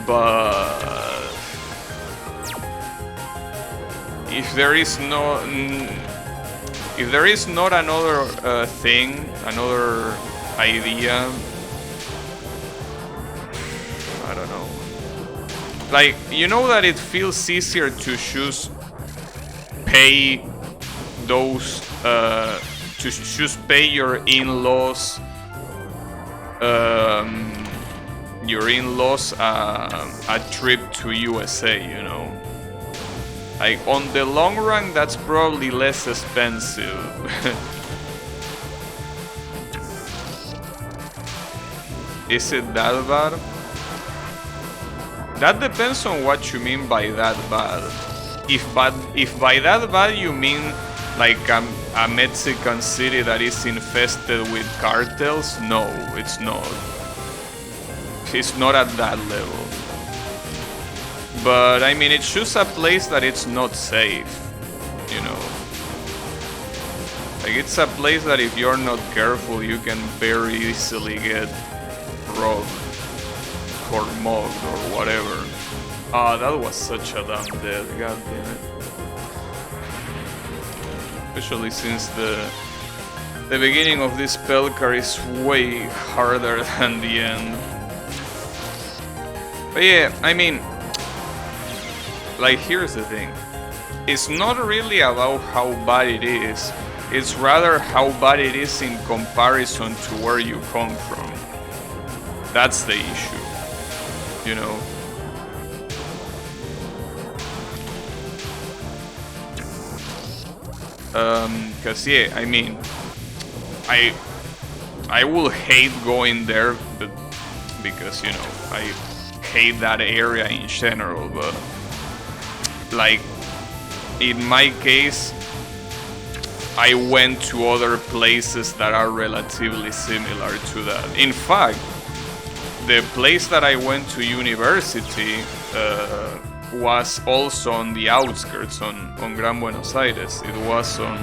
But if there is not another thing, another idea, I don't know. Like, you know that it feels easier to just pay those to just pay your in-laws a trip to USA, you know. Like, on the long run, that's probably less expensive. Is it that bad? That depends on what you mean by that bad. If by that bad you mean like a Mexican city that is infested with cartels, no, it's not. It's not at that level. But I mean, it's just a place that it's not safe, you know. Like, it's a place that if you're not careful, you can very easily get robbed or mugged or whatever. Ah, that was such a dumb death, god damn it. Especially since the beginning of this Pelcar is way harder than the end. But yeah, I mean, like, here's the thing. It's not really about how bad it is. It's rather how bad it is in comparison to where you come from. That's the issue, you know. Cause yeah, I mean, I will hate going there, but because, you know, I hate that area in general, but like, in my case, I went to other places that are relatively similar to that. In fact, the place that I went to university was also on the outskirts, on Gran Buenos Aires. It was on...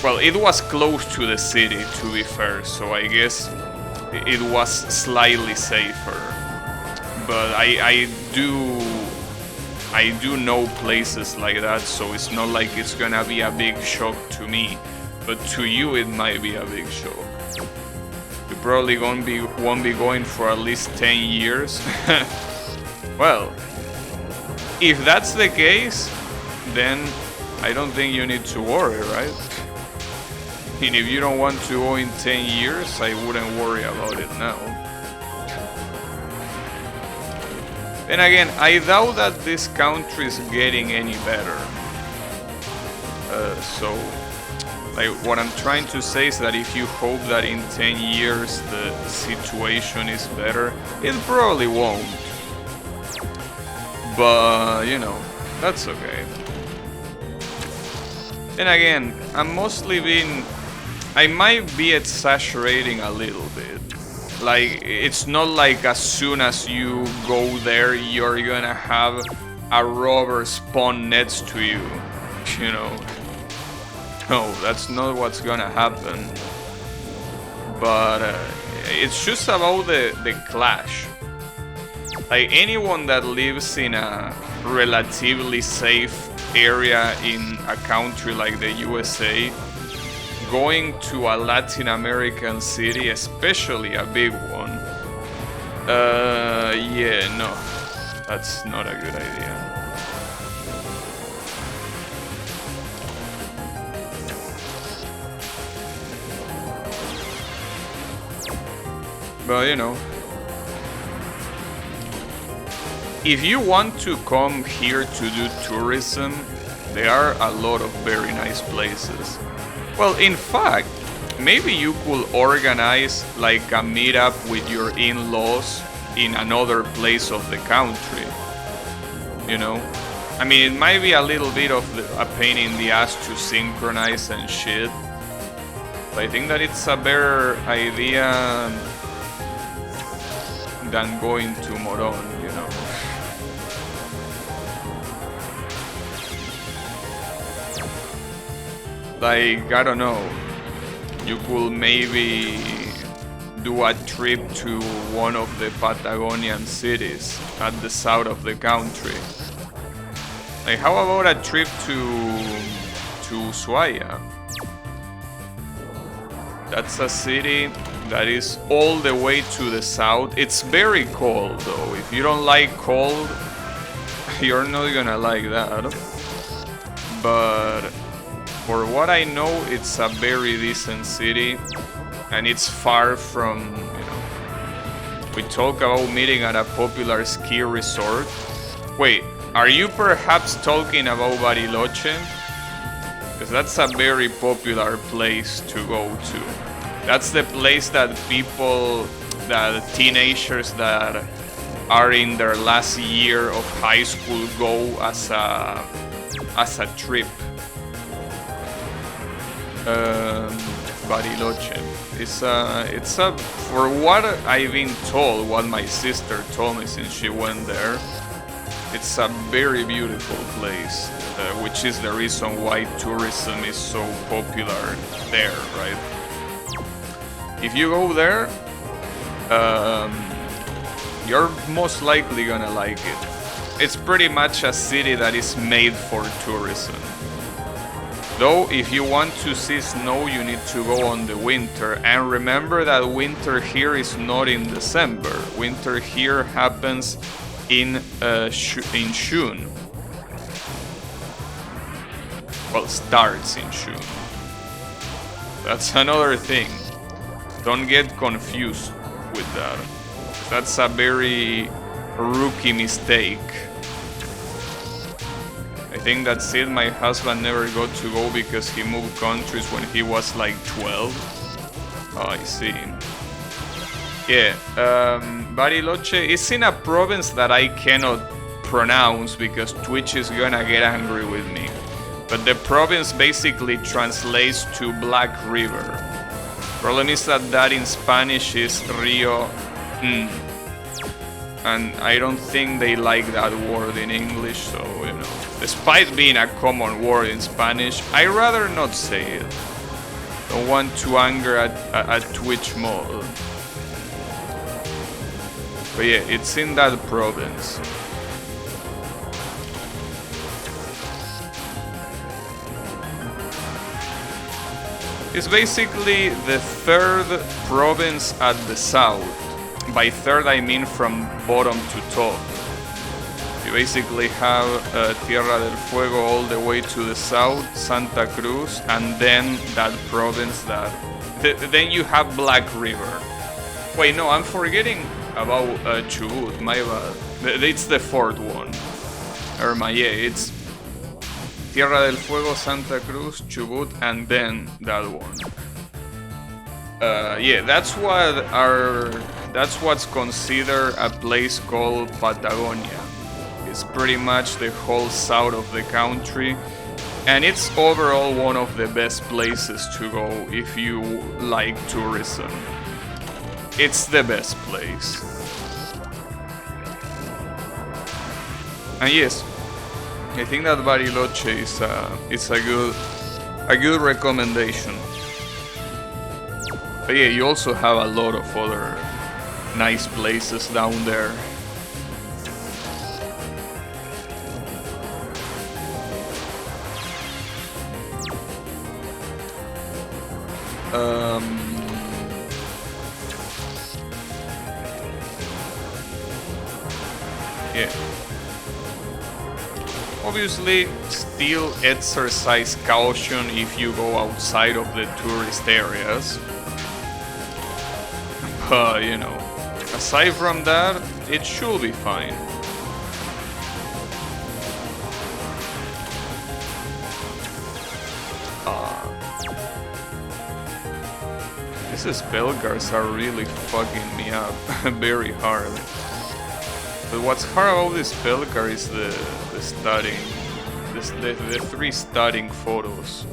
Well, it was close to the city, to be fair, so I guess it was slightly safer. But I do know places like that, so it's not like it's gonna be a big shock to me. But to you, it might be a big shock. You probably won't be going for at least 10 years. Well, if that's the case, then I don't think you need to worry, right? And if you don't want to go in 10 years, I wouldn't worry about it now. And again, I doubt that this country is getting any better. So, like, what I'm trying to say is that if you hope that in 10 years the situation is better, it probably won't. But, you know, that's okay. And again, I might be exaggerating a little bit. Like, it's not like as soon as you go there, you're gonna have a robber spawn next to you, you know. No, that's not what's gonna happen. But it's just about the clash. Like, anyone that lives in a relatively safe area in a country like the USA, going to a Latin American city, especially a big one, yeah, no, that's not a good idea. But, you know, if you want to come here to do tourism, there are a lot of very nice places. Well, in fact, maybe you could organize like a meetup with your in-laws in another place of the country. You know? I mean, it might be a little bit of a pain in the ass to synchronize and shit. But I think that it's a better idea than going to Moron, you know? Like, I don't know, you could maybe do a trip to one of the Patagonian cities at the south of the country. Like, how about a trip to Ushuaia? That's a city that is all the way to the south. It's very cold though. If you don't like cold, you're not gonna like that. But for what I know, it's a very decent city, and it's far from, you know, we talk about meeting at a popular ski resort. Wait, are you perhaps talking about Bariloche? Because that's a very popular place to go to. That's the place that teenagers that are in their last year of high school go as a trip. Bariloche. It's a for what I've been told, what my sister told me since she went there, it's a very beautiful place, which is the reason why tourism is so popular there, right? If you go there, you're most likely gonna like it. It's pretty much a city that is made for tourism. Though, if you want to see snow, you need to go on the winter. And remember that winter here is not in December. Winter here happens in June. Well, starts in June. That's another thing. Don't get confused with that. That's a very rookie mistake. I think that's it. My husband never got to go because he moved countries when he was like 12. Oh, I see. Yeah, Bariloche is in a province that I cannot pronounce because Twitch is gonna get angry with me. But the province basically translates to Black River. Problem is that in Spanish is Rio. and I don't think they like that word in English, so, you know, despite being a common word in Spanish, I rather not say it. Don't want to anger a Twitch mod. But yeah, it's in that province. It's basically the third province at the south. By third I mean from bottom to top. You basically have Tierra del Fuego all the way to the south, Santa Cruz, and then that province that... then you have Black River. Wait, no, I'm forgetting about Chubut, my bad. It's the fourth one. Yeah, it's Tierra del Fuego, Santa Cruz, Chubut, and then that one. Yeah, that's what's considered a place called Patagonia. It's pretty much the whole south of the country, and it's overall one of the best places to go if you like tourism. It's the best place. And yes, I think that Bariloche is a good recommendation. But yeah, you also have a lot of other nice places down there. Yeah. Obviously, still exercise caution if you go outside of the tourist areas. But, you know, aside from that, it should be fine. These spell guards are really fucking me up very hard. But what's hard about this spell card is the studying, the 3 studying photos.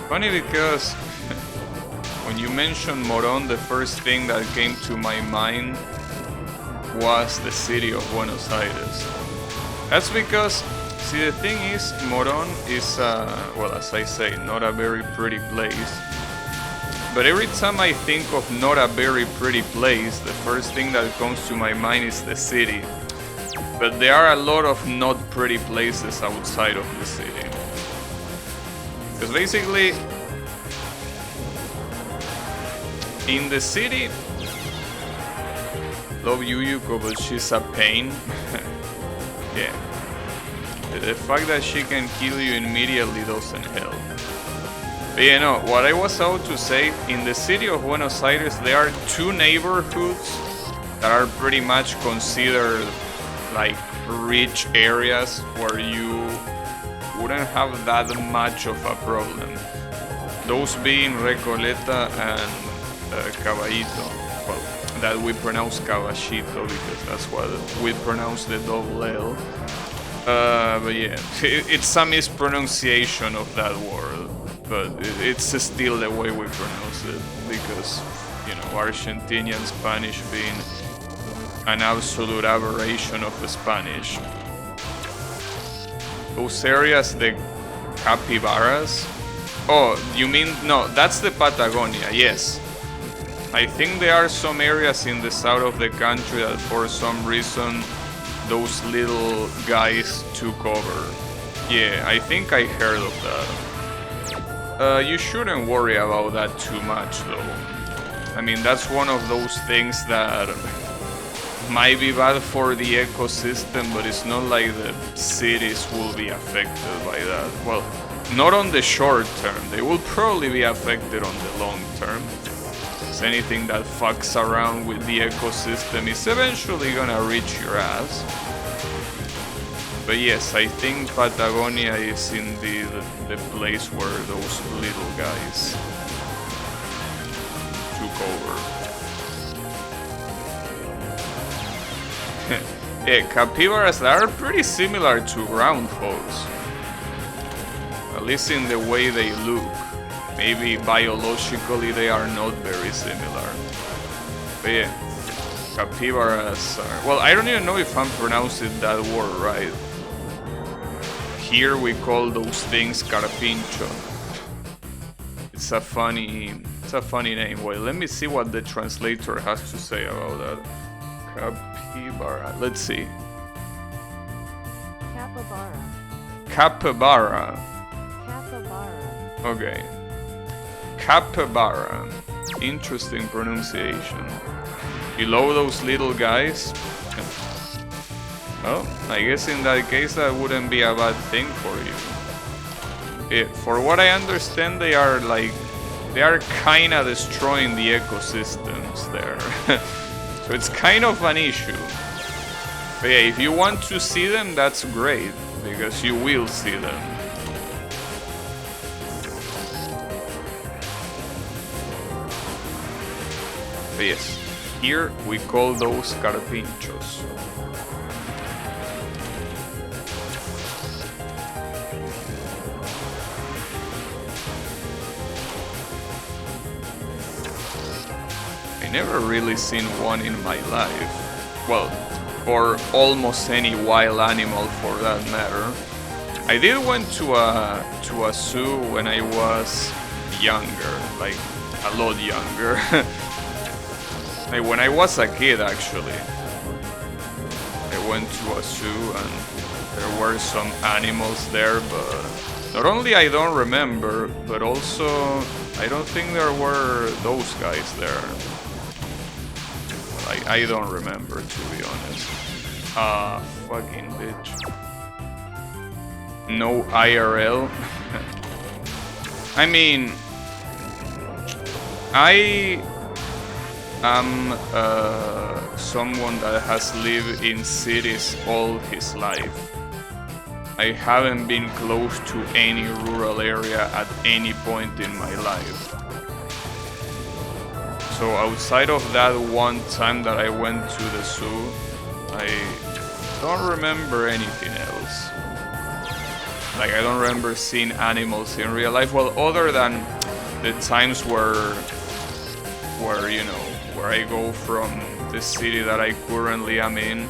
Funny because when you mentioned Moron, the first thing that came to my mind was the city of Buenos Aires. That's because, see, the thing is, Moron is, well, as I say, not a very pretty place. But every time I think of not a very pretty place, the first thing that comes to my mind is the city. But there are a lot of not pretty places outside of the city. Because basically, in the city, love Yuyuko, but she's a pain. Yeah. The fact that she can kill you immediately doesn't help. But you know, what I was about to say, in the city of Buenos Aires, there are 2 neighborhoods that are pretty much considered like rich areas where you wouldn't have that much of a problem. Those being Recoleta and Caballito. Well, that we pronounce Caballito because that's what we pronounce the double L. But yeah, it's a mispronunciation of that word, but it's still the way we pronounce it because, you know, Argentinian Spanish being an absolute aberration of the Spanish. Those areas, the capybaras. Oh, you mean, no, that's the Patagonia, yes. I think there are some areas in the south of the country that for some reason those little guys took over. Yeah, I think I heard of that. You shouldn't worry about that too much though. I mean, that's one of those things that might be bad for the ecosystem, but it's not like the cities will be affected by that. Well, not on the short term. They will probably be affected on the long term. Because anything that fucks around with the ecosystem is eventually gonna reach your ass. But yes, I think Patagonia is indeed the place where those little guys over. Yeah, capybaras are pretty similar to groundhogs. At least in the way they look. Maybe biologically they are not very similar. But yeah, capybaras are... Well, I don't even know if I'm pronouncing that word right. Here we call those things carpincho. It's a funny name. Wait, let me see what the translator has to say about that. Capybara. Let's see. Capybara. Capybara. Capybara. Okay. Capybara. Interesting pronunciation. You love those little guys? Well, I guess in that case that wouldn't be a bad thing for you. For what I understand, they are kinda destroying the ecosystems there. So it's kind of an issue. But yeah, if you want to see them, that's great, because you will see them. But yes, here we call those carpinchos. Never really seen one in my life. Well, or almost any wild animal for that matter. I did went to a zoo when I was younger, like a lot younger. Like when I was a kid, actually. I went to a zoo and there were some animals there, but not only I don't remember, but also I don't think there were those guys there. I don't remember, to be honest. Fucking bitch. No IRL. I mean, I am someone that has lived in cities all his life. I haven't been close to any rural area at any point in my life. So outside of that one time that I went to the zoo, I don't remember anything else. Like, I don't remember seeing animals in real life. Well, other than the times where you know, where I go from the city that I currently am in.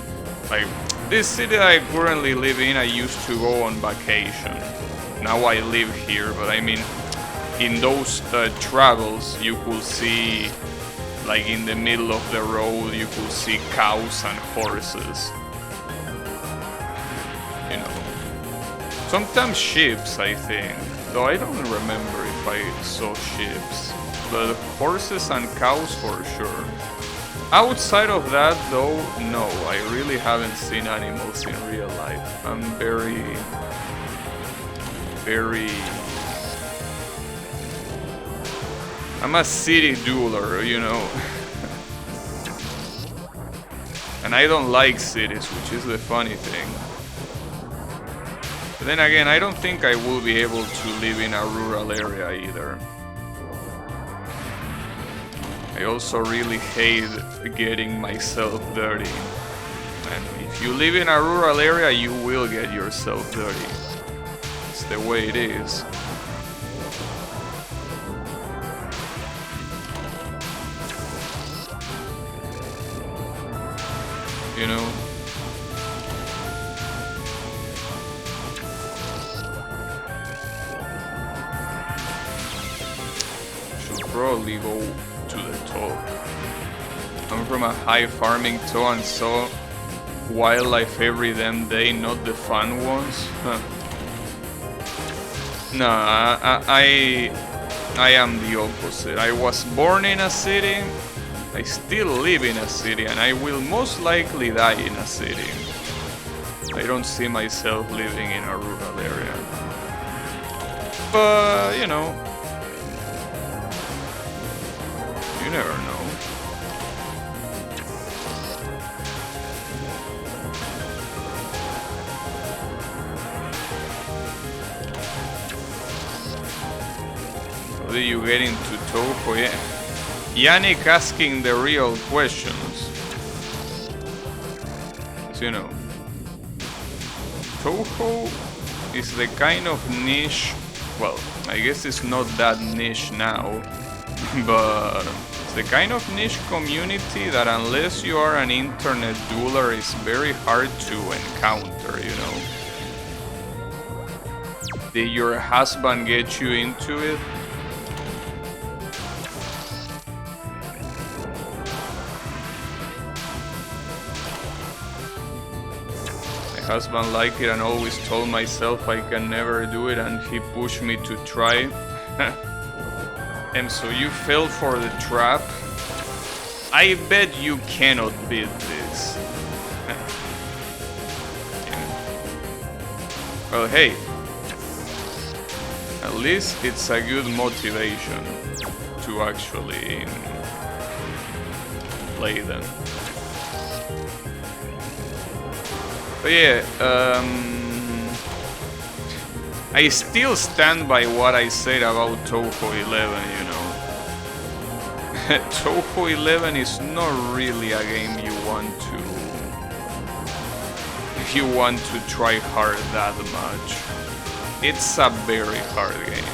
Like, this city that I currently live in, I used to go on vacation. Now I live here, but I mean, in those travels, you could see, like in the middle of the road, you could see cows and horses. You know. Sometimes sheep, I think. Though I don't remember if I saw sheep. But horses and cows for sure. Outside of that, though, no. I really haven't seen animals in real life. I'm very... I'm a city dweller, you know. And I don't like cities, which is the funny thing. But then again, I don't think I will be able to live in a rural area either. I also really hate getting myself dirty. And if you live in a rural area, you will get yourself dirty. It's the way it is. You know? Should probably go to the top. I'm from a high farming town, so wildlife every damn day, not the fun ones. Huh. No, I am the opposite. I was born in a city. I still live in a city, and I will most likely die in a city. I don't see myself living in a rural area. But, you know, you never know. How do you get into Touhou? Yeah. Yannick asking the real questions. So, you know, Touhou is the kind of niche, well, I guess it's not that niche now, but it's the kind of niche community that unless you are an internet dueler, is very hard to encounter, you know. Did your husband get you into it? Husband liked it and always told myself I can never do it, and he pushed me to try. And so you fell for the trap. I bet you cannot beat this. Well, hey, at least it's a good motivation to actually play them. But yeah, I still stand by what I said about Touhou 11, you know. Touhou 11 is not really a game you want to try hard that much. It's a very hard game.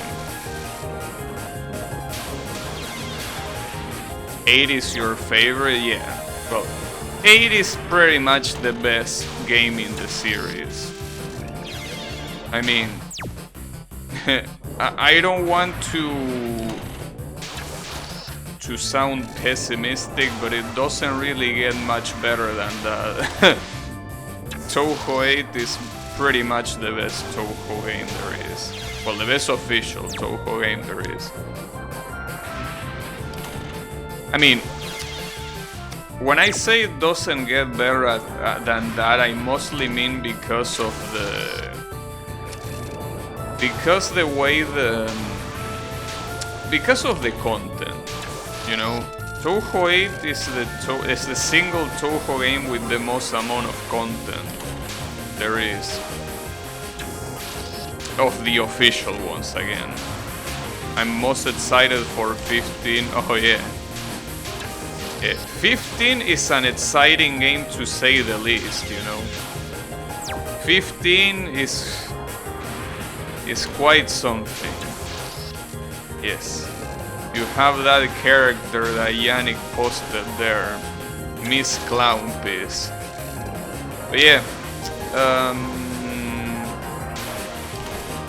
8 is your favorite? Yeah, well, 8 is pretty much the best game in the series. I mean, I don't want to sound pessimistic, but it doesn't really get much better than that. Touhou 8 is pretty much the best Touhou game there is. Well, the best official Touhou game there is. I mean, when I say it doesn't get better than that, I mostly mean because of the content, you know. Touhou 8 is the single Touhou game with the most amount of content there is. Of the official ones, again. I'm most excited for 15. Oh yeah. 15 is an exciting game to say the least, you know. 15 is quite something. Yes. You have that character that Yannick posted there, Miss Clownpiece. But yeah,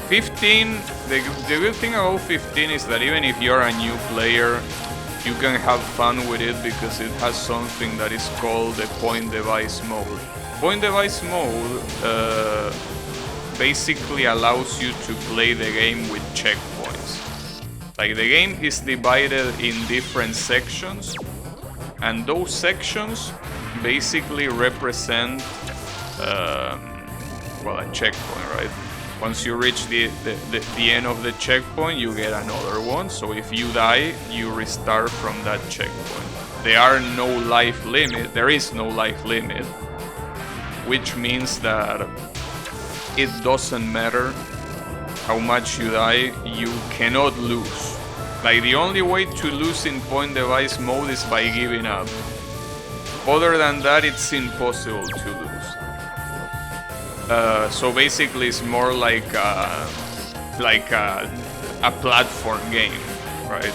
15, the good thing about 15 is that even if you're a new player, you can have fun with it because it has something that is called the point device mode. Point device mode basically allows you to play the game with checkpoints. Like, the game is divided in different sections, and those sections basically represent well, a checkpoint, right? Once you reach the end of the checkpoint, you get another one. So if you die, you restart from that checkpoint. There is no life limit, which means that it doesn't matter how much you die, you cannot lose. Like, the only way to lose in point device mode is by giving up. Other than that, it's impossible to lose. So basically, it's more like a platform game, right?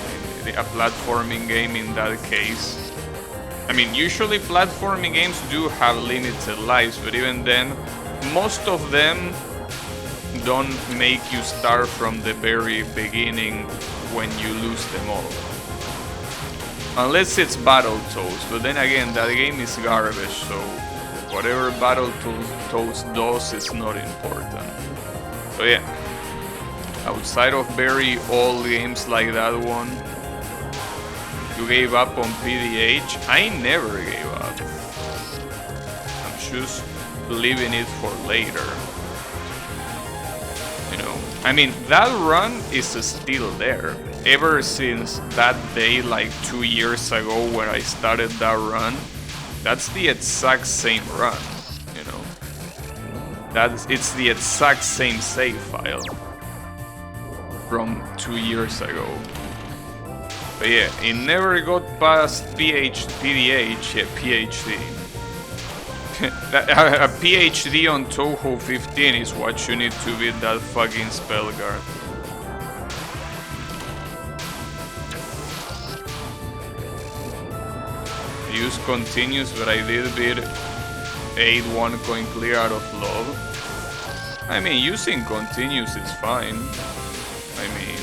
A platforming game in that case. I mean, usually platforming games do have limited lives, but even then, most of them don't make you start from the very beginning when you lose them all. Unless it's Battletoads, but then again, that game is garbage, so whatever Battletoads does is not important. So yeah, outside of very old games like that one, you gave up on PDH. I never gave up. I'm just leaving it for later. You know, I mean, that run is still there. Ever since that day, like 2 years ago when I started that run, that's the exact same run, you know. It's the exact same save file from 2 years ago. But yeah, it never got past PhD. A PhD on Touhou 15 is what you need to beat that fucking spell guard. Use continues, but I did beat 8-1 coin clear out of love. I mean, using continues is fine. I mean,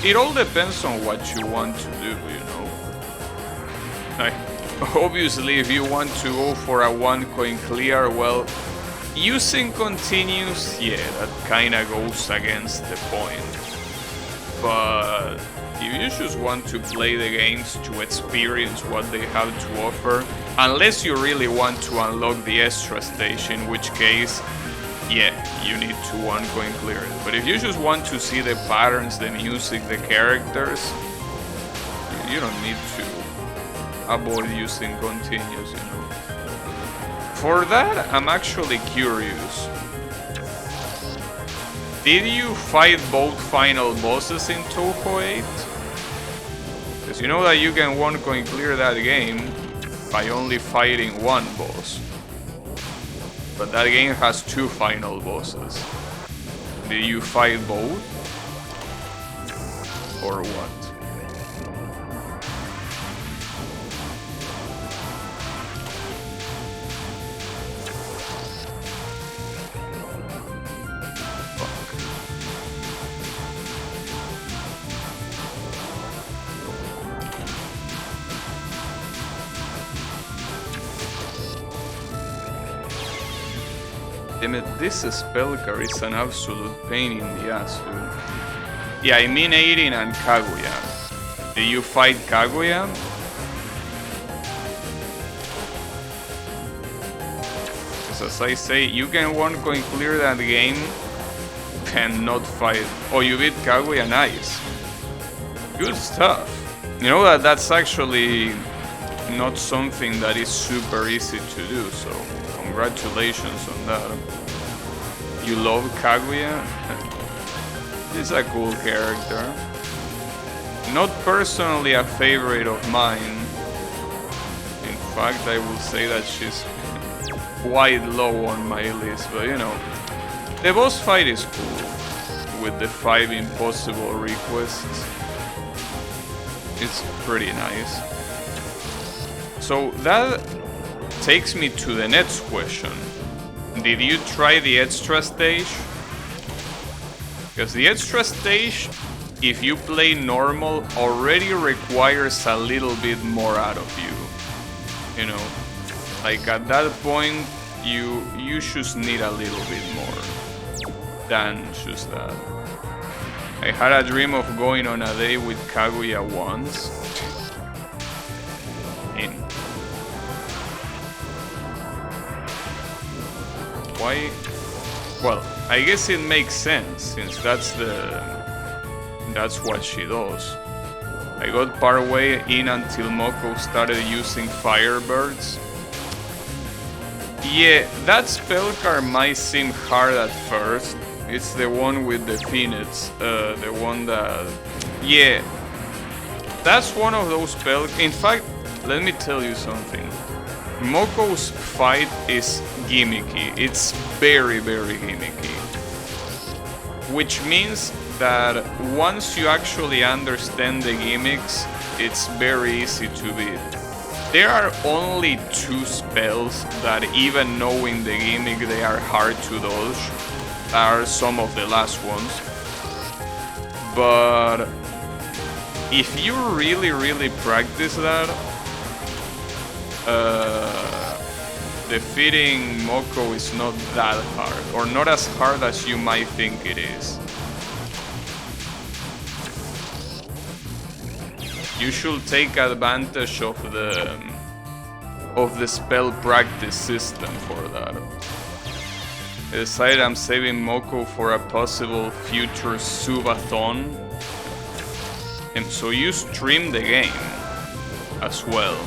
it all depends on what you want to do, you know. Obviously, if you want to go for a 1 coin clear, well, using continues, yeah, that kinda goes against the point. But if you just want to play the games to experience what they have to offer, unless you really want to unlock the extra stage, in which case, yeah, you need to 1 coin clear it. But if you just want to see the patterns, the music, the characters, you don't need to avoid using continues, you know. For that, I'm actually curious. Did you fight both final bosses in Touhou 8? Because you know that you can 1 coin clear that game by only fighting 1 boss. But that game has 2 final bosses. Did you fight both? Or what? Damn it, this spell card is an absolute pain in the ass, dude. Yeah, I mean Aiden and Kaguya. Did you fight Kaguya? Because as I say, you can 1 coin clear that game and not fight. Oh, you beat Kaguya, nice. Good stuff. You know that that's actually not something that is super easy to do, so congratulations on that. You love Kaguya? He's a cool character. Not personally a favorite of mine. In fact, I will say that she's quite low on my list, but you know. The boss fight is cool, with the 5 impossible requests. It's pretty nice. So that takes me to the next question. Did you try the extra stage? Because the extra stage, if you play normal, already requires a little bit more out of you. You know, like at that point, you just need a little bit more than just that. I had a dream of going on a date with Kaguya once. Why? Well, I guess it makes sense since that's what she does. I got part way in until Moko started using Firebirds. Yeah, that spell card might seem hard at first. It's the one with the Phoenix, the one that... Yeah, that's one of those spells. In fact, let me tell you something. Moko's fight is gimmicky. It's very, very gimmicky. Which means that once you actually understand the gimmicks, it's very easy to beat. There are only 2 spells that, even knowing the gimmick, they are hard to dodge. Are some of the last ones. But if you really, really practice that, defeating Moko is not that hard, or not as hard as you might think it is. You should take advantage of the spell practice system for that. I decided I'm saving Moko for a possible future subathon, and so you stream the game as well.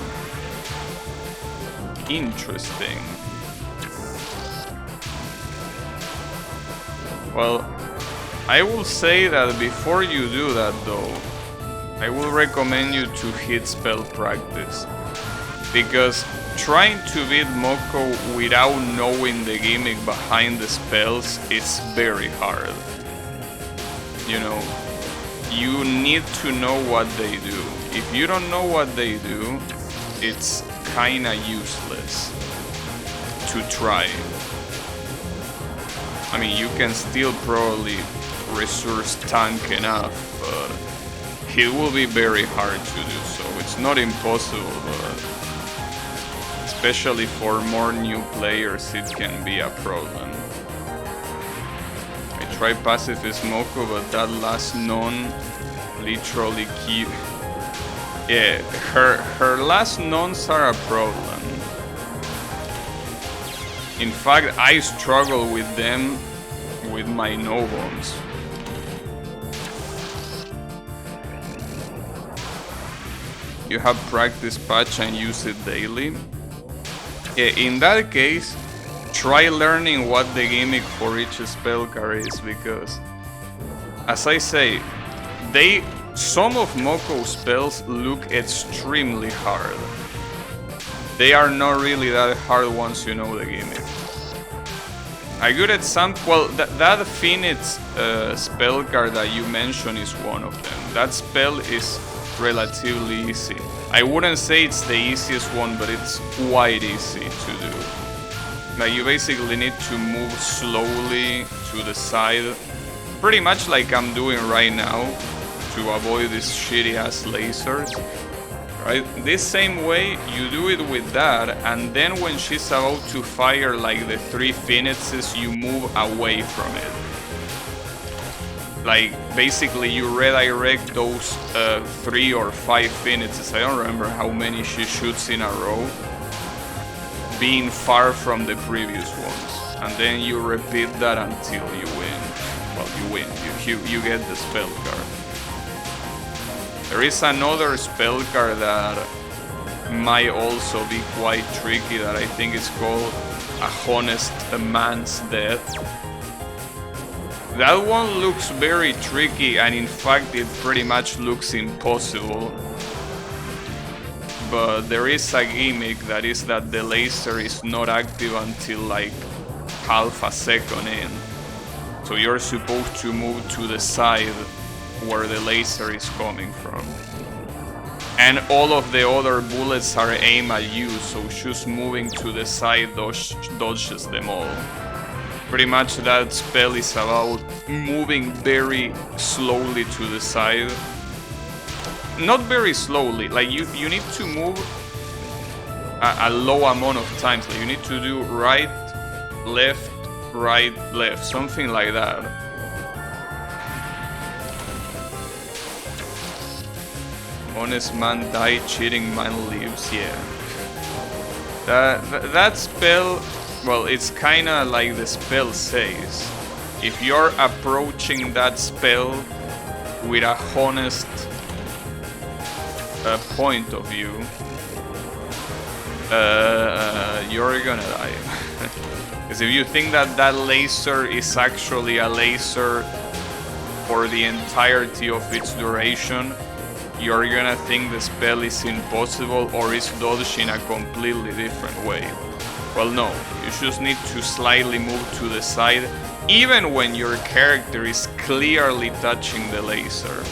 Interesting. Well, I will say that before you do that though, I will recommend you to hit spell practice, because trying to beat Moko without knowing the gimmick behind the spells is very hard. You know, you need to know what they do. If you don't know what they do, it's kinda useless to try. I mean, you can still probably resource tank enough, but it will be very hard to do so. It's not impossible, but especially for more new players, it can be a problem. I tried Pacifist Moko, but that last non literally keep... Yeah, her last nons are a problem. In fact, I struggle with them with my no bombs. You have practice patch and use it daily. In that case, try learning what the gimmick for each spell card is, because, as I say, some of Moko's spells look extremely hard. They are not really that hard once you know the gimmick. A good example, well, that Phoenix spell card that you mentioned is one of them. That spell is relatively easy. I wouldn't say it's the easiest one, but it's quite easy to do. Like, you basically need to move slowly to the side, pretty much like I'm doing right now, to avoid these shitty ass lasers. Right? This same way, you do it with that, and then when she's about to fire like the 3 phoenixes, you move away from it. Like, basically you redirect those 3 or 5 phoenixes, I don't remember how many she shoots in a row, being far from the previous ones. And then you repeat that until you win. Well, you win, you get the spell card. There is another spell card that might also be quite tricky that I think is called A Honest Man's Death. That one looks very tricky, and in fact it pretty much looks impossible. But there is a gimmick that is that the laser is not active until like half a second in. So you're supposed to move to the side where the laser is coming from. And all of the other bullets are aimed at you, so just moving to the side dodges them all. Pretty much that spell is about moving very slowly to the side. Not very slowly, like you need to move a low amount of times. Like you need to do right, left, something like that. Honest man died, cheating man lives, yeah. That spell, well, it's kinda like the spell says. If you're approaching that spell with a honest point of view, you're gonna die. Because if you think that that laser is actually a laser for the entirety of its duration, you're gonna think the spell is impossible or is dodged in a completely different way. Well, no, you just need to slightly move to the side, even when your character is clearly touching the laser,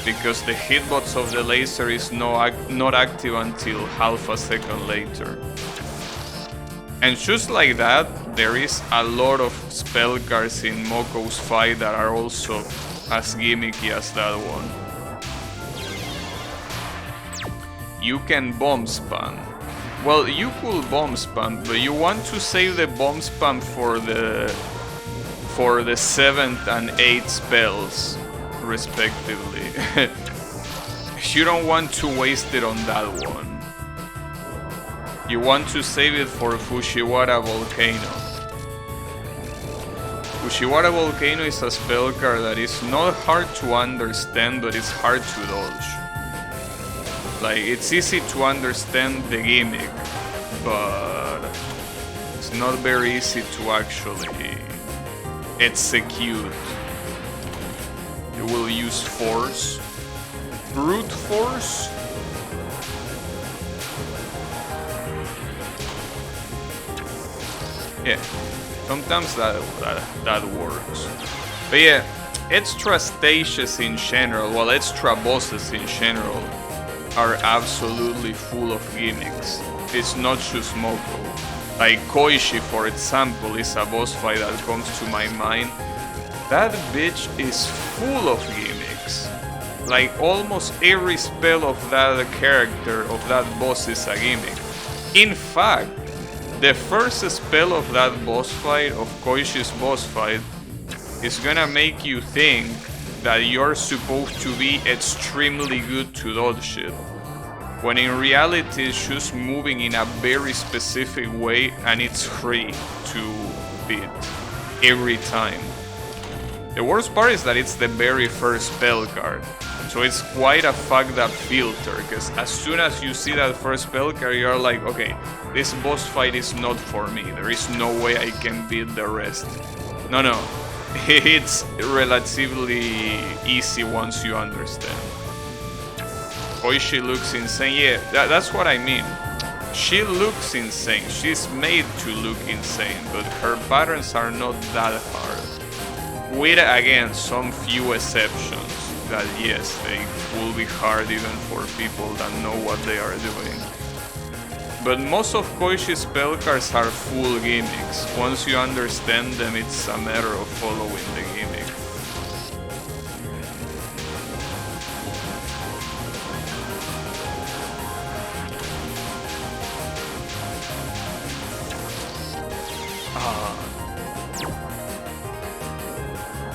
because the hitbox of the laser is not active until half a second later. And just like that, there is a lot of spell cards in Moko's fight that are also as gimmicky as that one. You can bomb spam. Well, you could bomb spam, but you want to save the bomb spam for the 7th and 8th spells, respectively. You don't want to waste it on that one. You want to save it for Fujiwara Volcano. Fujiwara Volcano is a spell card that is not hard to understand, but it's hard to dodge. Like, it's easy to understand the gimmick, but it's not very easy to actually execute. You will use force, brute force. Yeah, sometimes that works. But yeah, extra stages in general, well, extra bosses in general, are absolutely full of gimmicks. It's not just Moko. Like Koishi, for example, is a boss fight that comes to my mind. That bitch is full of gimmicks. Like almost every spell of that character, of that boss, is a gimmick. In fact, the first spell of that boss fight, of Koishi's boss fight, is gonna make you think that you're supposed to be extremely good to dodge shit, when in reality it's just moving in a very specific way and it's free to beat every time. The worst part is that it's the very first spell card, so it's quite a fucked up filter, because as soon as you see that first spell card, you're like, okay, this boss fight is not for me, there is no way I can beat the rest. No, it's relatively easy once you understand. Koishi looks insane, yeah, that's what I mean. She looks insane, she's made to look insane, but her patterns are not that hard. With, again, some few exceptions that, yes, they will be hard even for people that know what they are doing. But most of Koishi's spell cards are full gimmicks. Once you understand them, it's a matter of following the gimmick.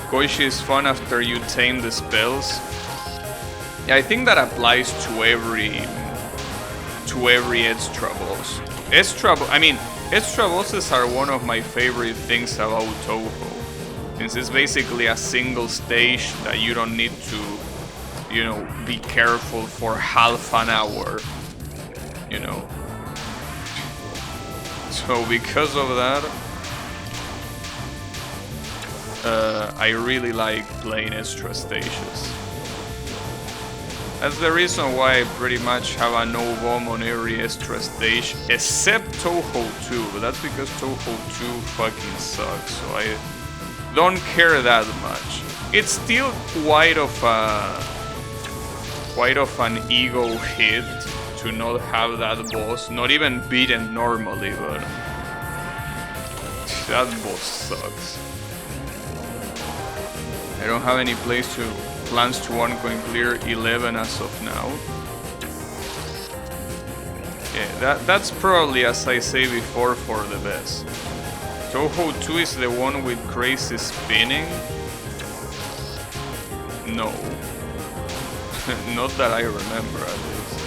Koishi is fun after you tame the spells. Yeah, I think that applies to every extra boss. Extra bosses are one of my favorite things about Touhou, since it's basically a single stage that you don't need to, you know, be careful for half an hour, you know. So because of that, I really like playing extra stages. That's the reason why I pretty much have a no bomb on every extra stage, except Touhou 2, but that's because Touhou 2 fucking sucks, so I don't care that much. It's still quite of an ego hit to not have that boss, not even beaten normally, but that boss sucks. I don't have any plans to one-coin clear 11 as of now. Yeah, that's probably, as I say before, for the best. Touhou 2 is the one with crazy spinning? No. Not that I remember, at least.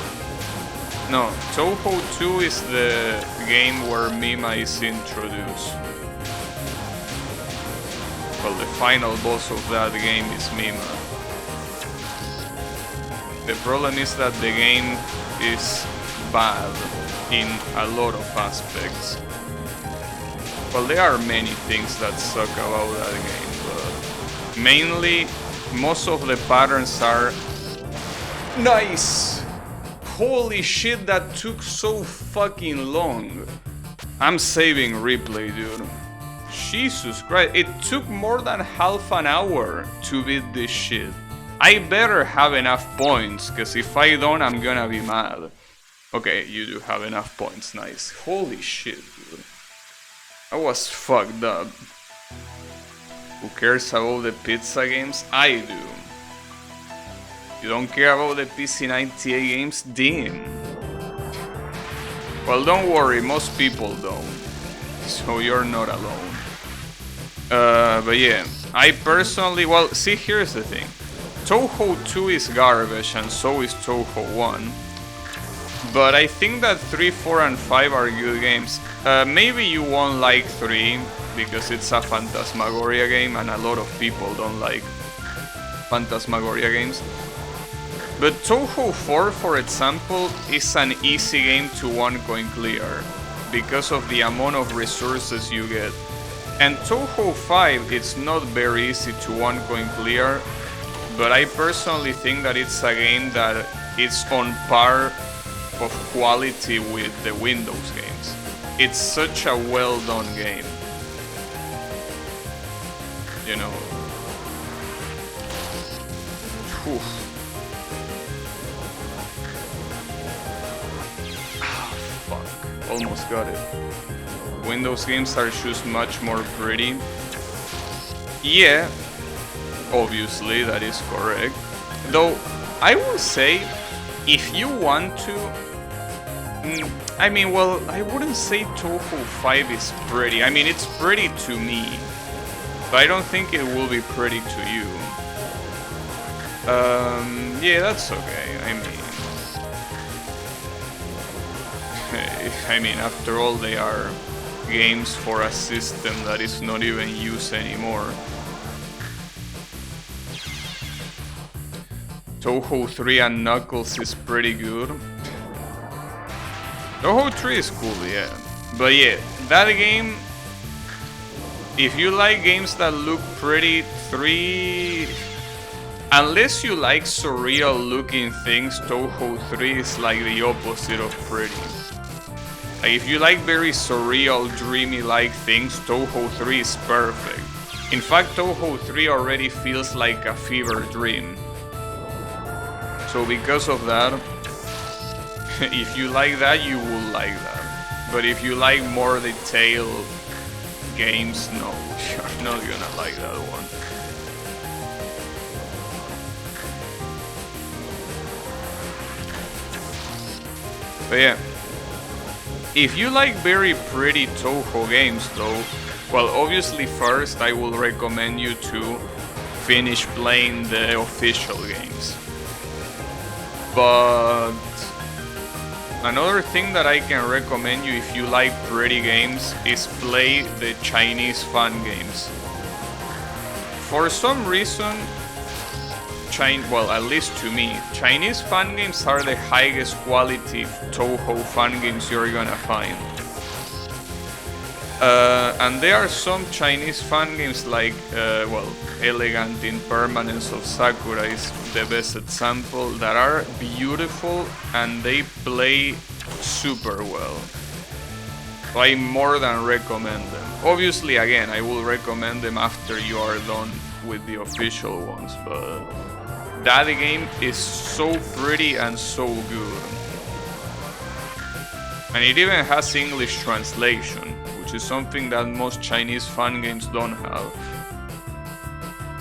No, Touhou 2 is the game where Mima is introduced. Well, the final boss of that game is Mima. The problem is that the game is bad in a lot of aspects. Well, there are many things that suck about that game, but mainly, most of the patterns are nice. Holy shit, that took so fucking long. I'm saving replay, dude. Jesus Christ, it took more than half an hour to beat this shit. I better have enough points, cause if I don't, I'm gonna be mad. Okay, you do have enough points, nice. Holy shit, dude. I was fucked up. Who cares about the pizza games? I do. You don't care about the PC98 games? Damn. Well, don't worry, most people don't. So you're not alone. But yeah, I personally, well, see, here's the thing. Touhou 2 is garbage and so is Touhou 1. But I think that 3, 4 and 5 are good games. Maybe you won't like 3 because it's a Phantasmagoria game and a lot of people don't like Phantasmagoria games. But Touhou 4, for example, is an easy game to one-coin clear because of the amount of resources you get. And Touhou 5, it's not very easy to one-coin clear but I personally think that it's a game that it's on par of quality with the Windows games. It's such a well done game, you know. Oof. Ah, fuck. Almost got it. Windows games are just much more pretty. Yeah, obviously that is correct. Though, I will say, if you want to... I mean, well, I wouldn't say Touhou 5 is pretty. I mean, it's pretty to me, but I don't think it will be pretty to you. Yeah, that's okay. I mean, after all, they are games for a system that is not even used anymore. Touhou 3 and Knuckles is pretty good. Touhou 3 is cool, yeah. But yeah, that game, if you like games that look pretty, 3... Unless you like surreal looking things, Touhou 3 is like the opposite of pretty. Like if you like very surreal, dreamy like things, Touhou 3 is perfect. In fact, Touhou 3 already feels like a fever dream. So because of that, if you like that, you will like that. But if you like more detailed games, no, you're not gonna like that one. But yeah, if you like very pretty Touhou games though, well, obviously first I will recommend you to finish playing the official games. But another thing that I can recommend you if you like pretty games is play the Chinese fan games. For some reason, well, at least to me, Chinese fan games are the highest quality Touhou fan games you're gonna find. And there are some Chinese fan games like, well, Elegant Impermanence of Sakura is the best example, that are beautiful and they play super well. So I more than recommend them. Obviously, again, I will recommend them after you are done with the official ones, but that game is so pretty and so good. And it even has English translation, which is something that most Chinese fan games don't have.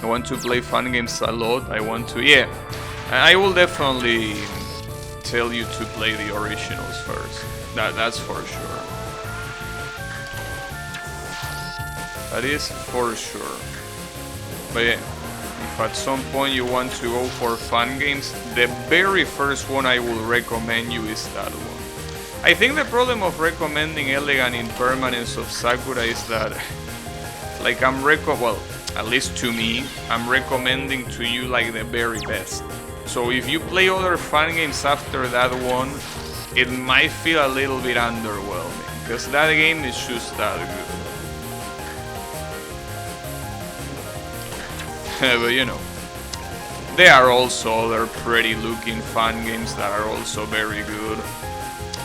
I want to play fan games a lot, yeah. I will definitely tell you to play the originals first. That's for sure. That is for sure. But yeah, if at some point you want to go for fan games, the very first one I will recommend you is that one. I think the problem of recommending Elegant Impermanence of Sakura is that, like, well, at least to me, I'm recommending to you like the very best. So if you play other fan games after that one, it might feel a little bit underwhelming, because that game is just that good. But you know, there are also other pretty looking fan games that are also very good.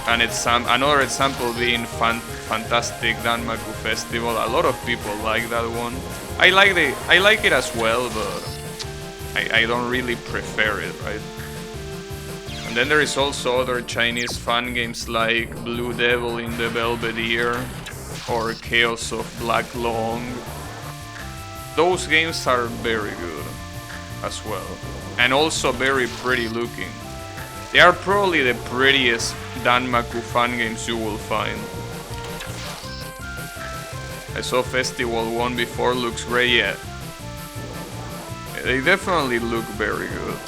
And it's another example being Fantastic Danmaku Festival. A lot of people like that one. I like it as well, but I don't really prefer it, right? And then there is also other Chinese fan games like Blue Devil in the Belvedere or Chaos of Black Long. Those games are very good as well, and also very pretty looking. They are probably the prettiest Danmaku fan games you will find. I saw Festival 1 before, looks great, yeah. They definitely look very good.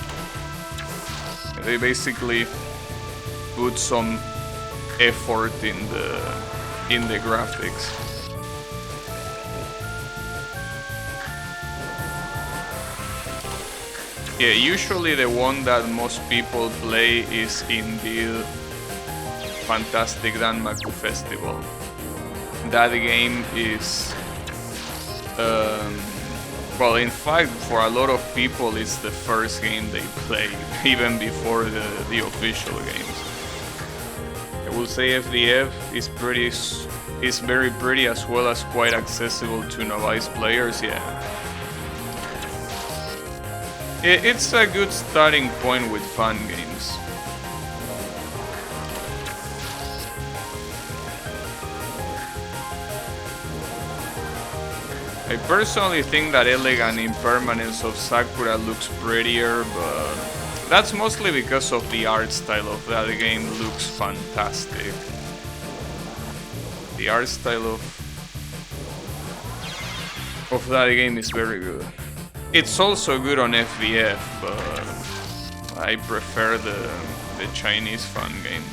They basically put some effort in the graphics. Yeah, usually the one that most people play is in the Fantastic Danmaku Festival. That game is Well, in fact, for a lot of people, it's the first game they play, even before the official games. I will say FDF is very pretty, as well as quite accessible to novice players. Yeah, it's a good starting point with fun games. I personally think that Elegant Impermanence of Sakura looks prettier, but that's mostly because of the art style of that game. Looks fantastic. The art style of that game is very good. It's also good on FVF, but I prefer the Chinese fun game.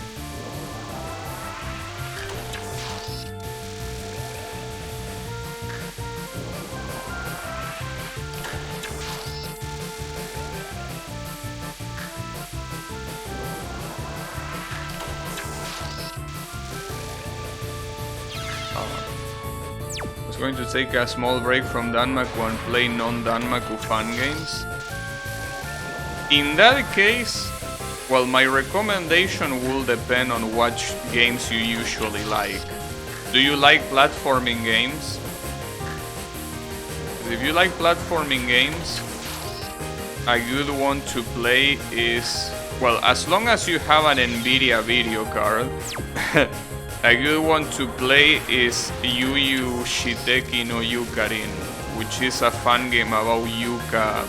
Going to take a small break from Danmaku and play non-Danmaku fun games. In that case, well, my recommendation will depend on what games you usually like. Do you like platforming games? If you like platforming games, a good one to play is, well, as long as you have an NVIDIA video card, a good one to play is Yu Yu Shiteki no Yukarin, which is a fun game about Yuka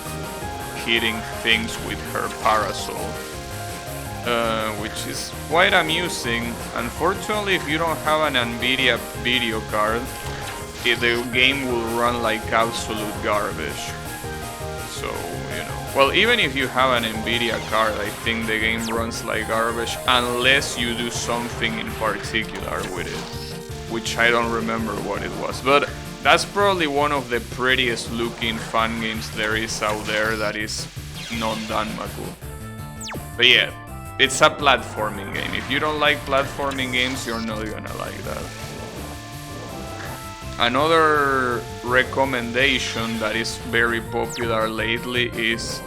hitting things with her parasol, which is quite amusing. Unfortunately, if you don't have an NVIDIA video card, the game will run like absolute garbage. So, you know, well, even if you have an NVIDIA card, I think the game runs like garbage unless you do something in particular with it, which I don't remember what it was. But that's probably one of the prettiest looking fun games there is out there that is non-Danmaku. But yeah, it's a platforming game. If you don't like platforming games, you're not gonna like that. Another recommendation that is very popular lately is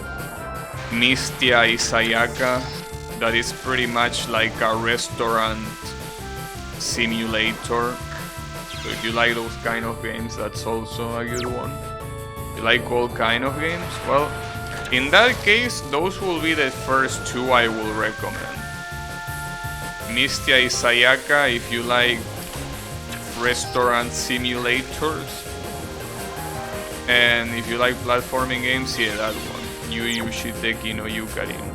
Mistia Isayaka. That is pretty much like a restaurant simulator. So if you like those kind of games, that's also a good one. You like all kind of games? Well, in that case, those will be the first two I will recommend. Mistia Isayaka if you like restaurant simulators, and if you like platforming games, yeah, that one, Yu Yu Shiteki no Yukarin.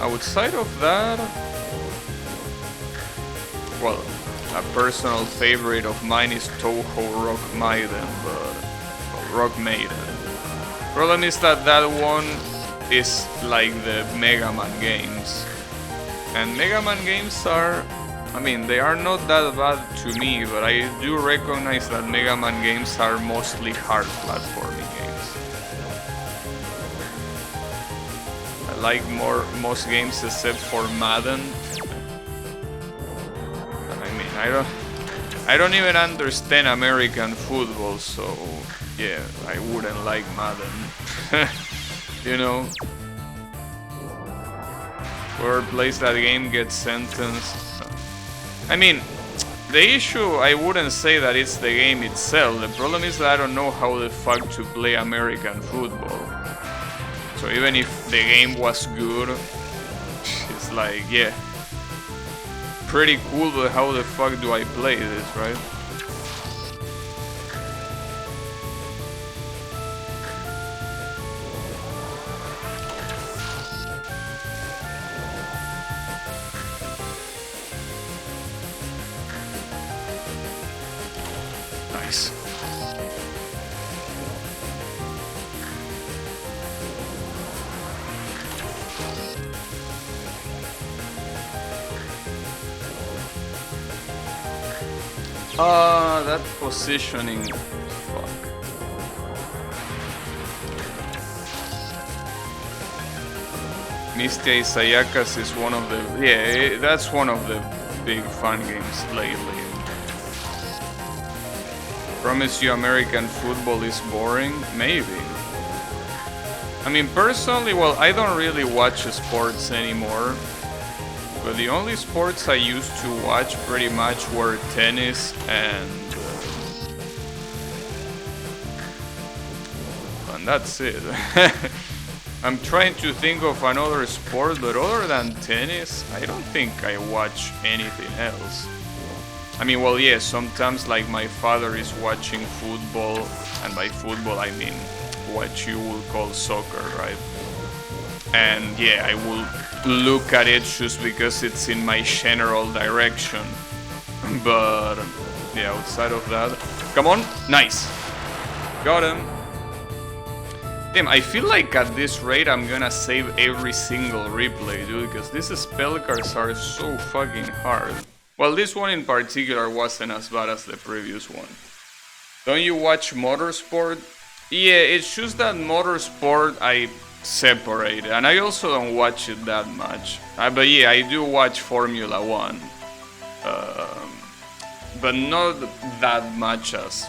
Outside of that, well, a personal favorite of mine is Touhou Rock Maiden, Rock Maiden. Problem is that that one is like the Mega Man games. And Mega Man games are, I mean, they are not that bad to me, but I do recognize that Mega Man games are mostly hard platforming games. I like most games except for Madden. I mean, I don't even understand American football, so yeah, I wouldn't like Madden. You know? Whoever plays that game gets sentenced. I mean, the issue, I wouldn't say that it's the game itself. The problem is that I don't know how the fuck to play American football. So even if the game was good, it's like, yeah, pretty cool, but how the fuck do I play this, right? Nice. That positioning. Fuck. Mistia Isayakas is one of the, yeah, that's one of the big fun games lately. Promise you American football is boring? Maybe. I mean, personally, well, I don't really watch sports anymore. But the only sports I used to watch pretty much were tennis and that's it. I'm trying to think of another sport, but other than tennis, I don't think I watch anything else. I mean, well, yeah, sometimes like my father is watching football, and by football I mean what you would call soccer, right? And yeah, I will look at it just because it's in my general direction. But yeah, outside of that, come on, nice, got him. Damn, I feel like at this rate I'm gonna save every single replay, dude, because these spell cards are so fucking hard. Well, this one in particular wasn't as bad as the previous one. Don't you watch Motorsport? Yeah, it's just that Motorsport I separate, and I also don't watch it that much. But yeah, I do watch Formula 1. But not that much as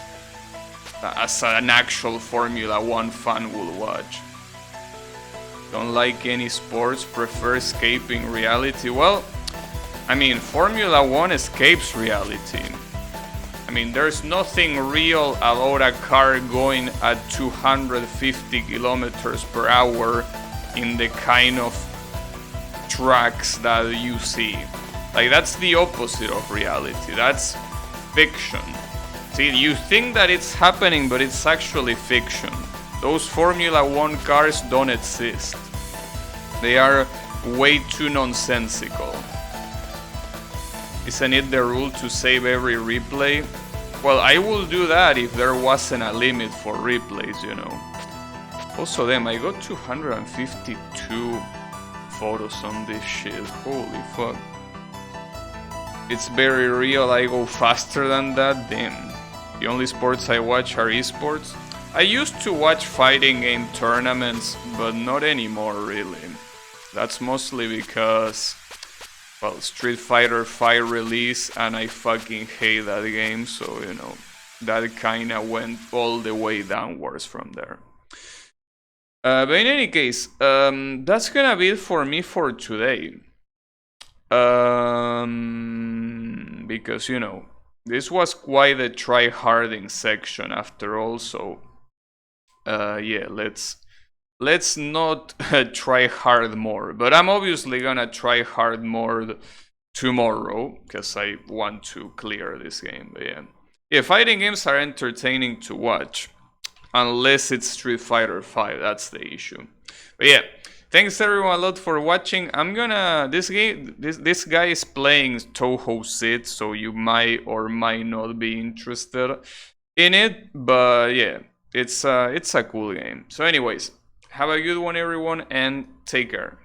an actual Formula 1 fan will watch. Don't like any sports, prefer escaping reality. Well, I mean, Formula 1 escapes reality. I mean, there's nothing real about a car going at 250 kilometers per hour in the kind of tracks that you see. Like, that's the opposite of reality. That's fiction. See, you think that it's happening, but it's actually fiction. Those Formula 1 cars don't exist. They are way too nonsensical. Isn't it the rule to save every replay? Well, I will do that if there wasn't a limit for replays, you know. Also, damn, I got 252 photos on this shit. Holy fuck. It's very real, I go faster than that, damn. The only sports I watch are esports. I used to watch fighting game tournaments, but not anymore really. That's mostly because, well, Street Fighter 5 release and I fucking hate that game, so you know, that kinda went all the way downwards from there. But in any case, that's gonna be it for me for today. Because, you know, this was quite a try-harding section after all, so yeah, let's not try hard more. But I'm obviously gonna try hard more tomorrow, because I want to clear this game. But yeah, fighting games are entertaining to watch, unless it's Street Fighter 5, that's the issue. But yeah, thanks everyone a lot for watching. I'm gonna, this guy is playing Touhou Sit, so you might or might not be interested in it, but yeah, it's a cool game. So anyways, have a good one everyone, and take care.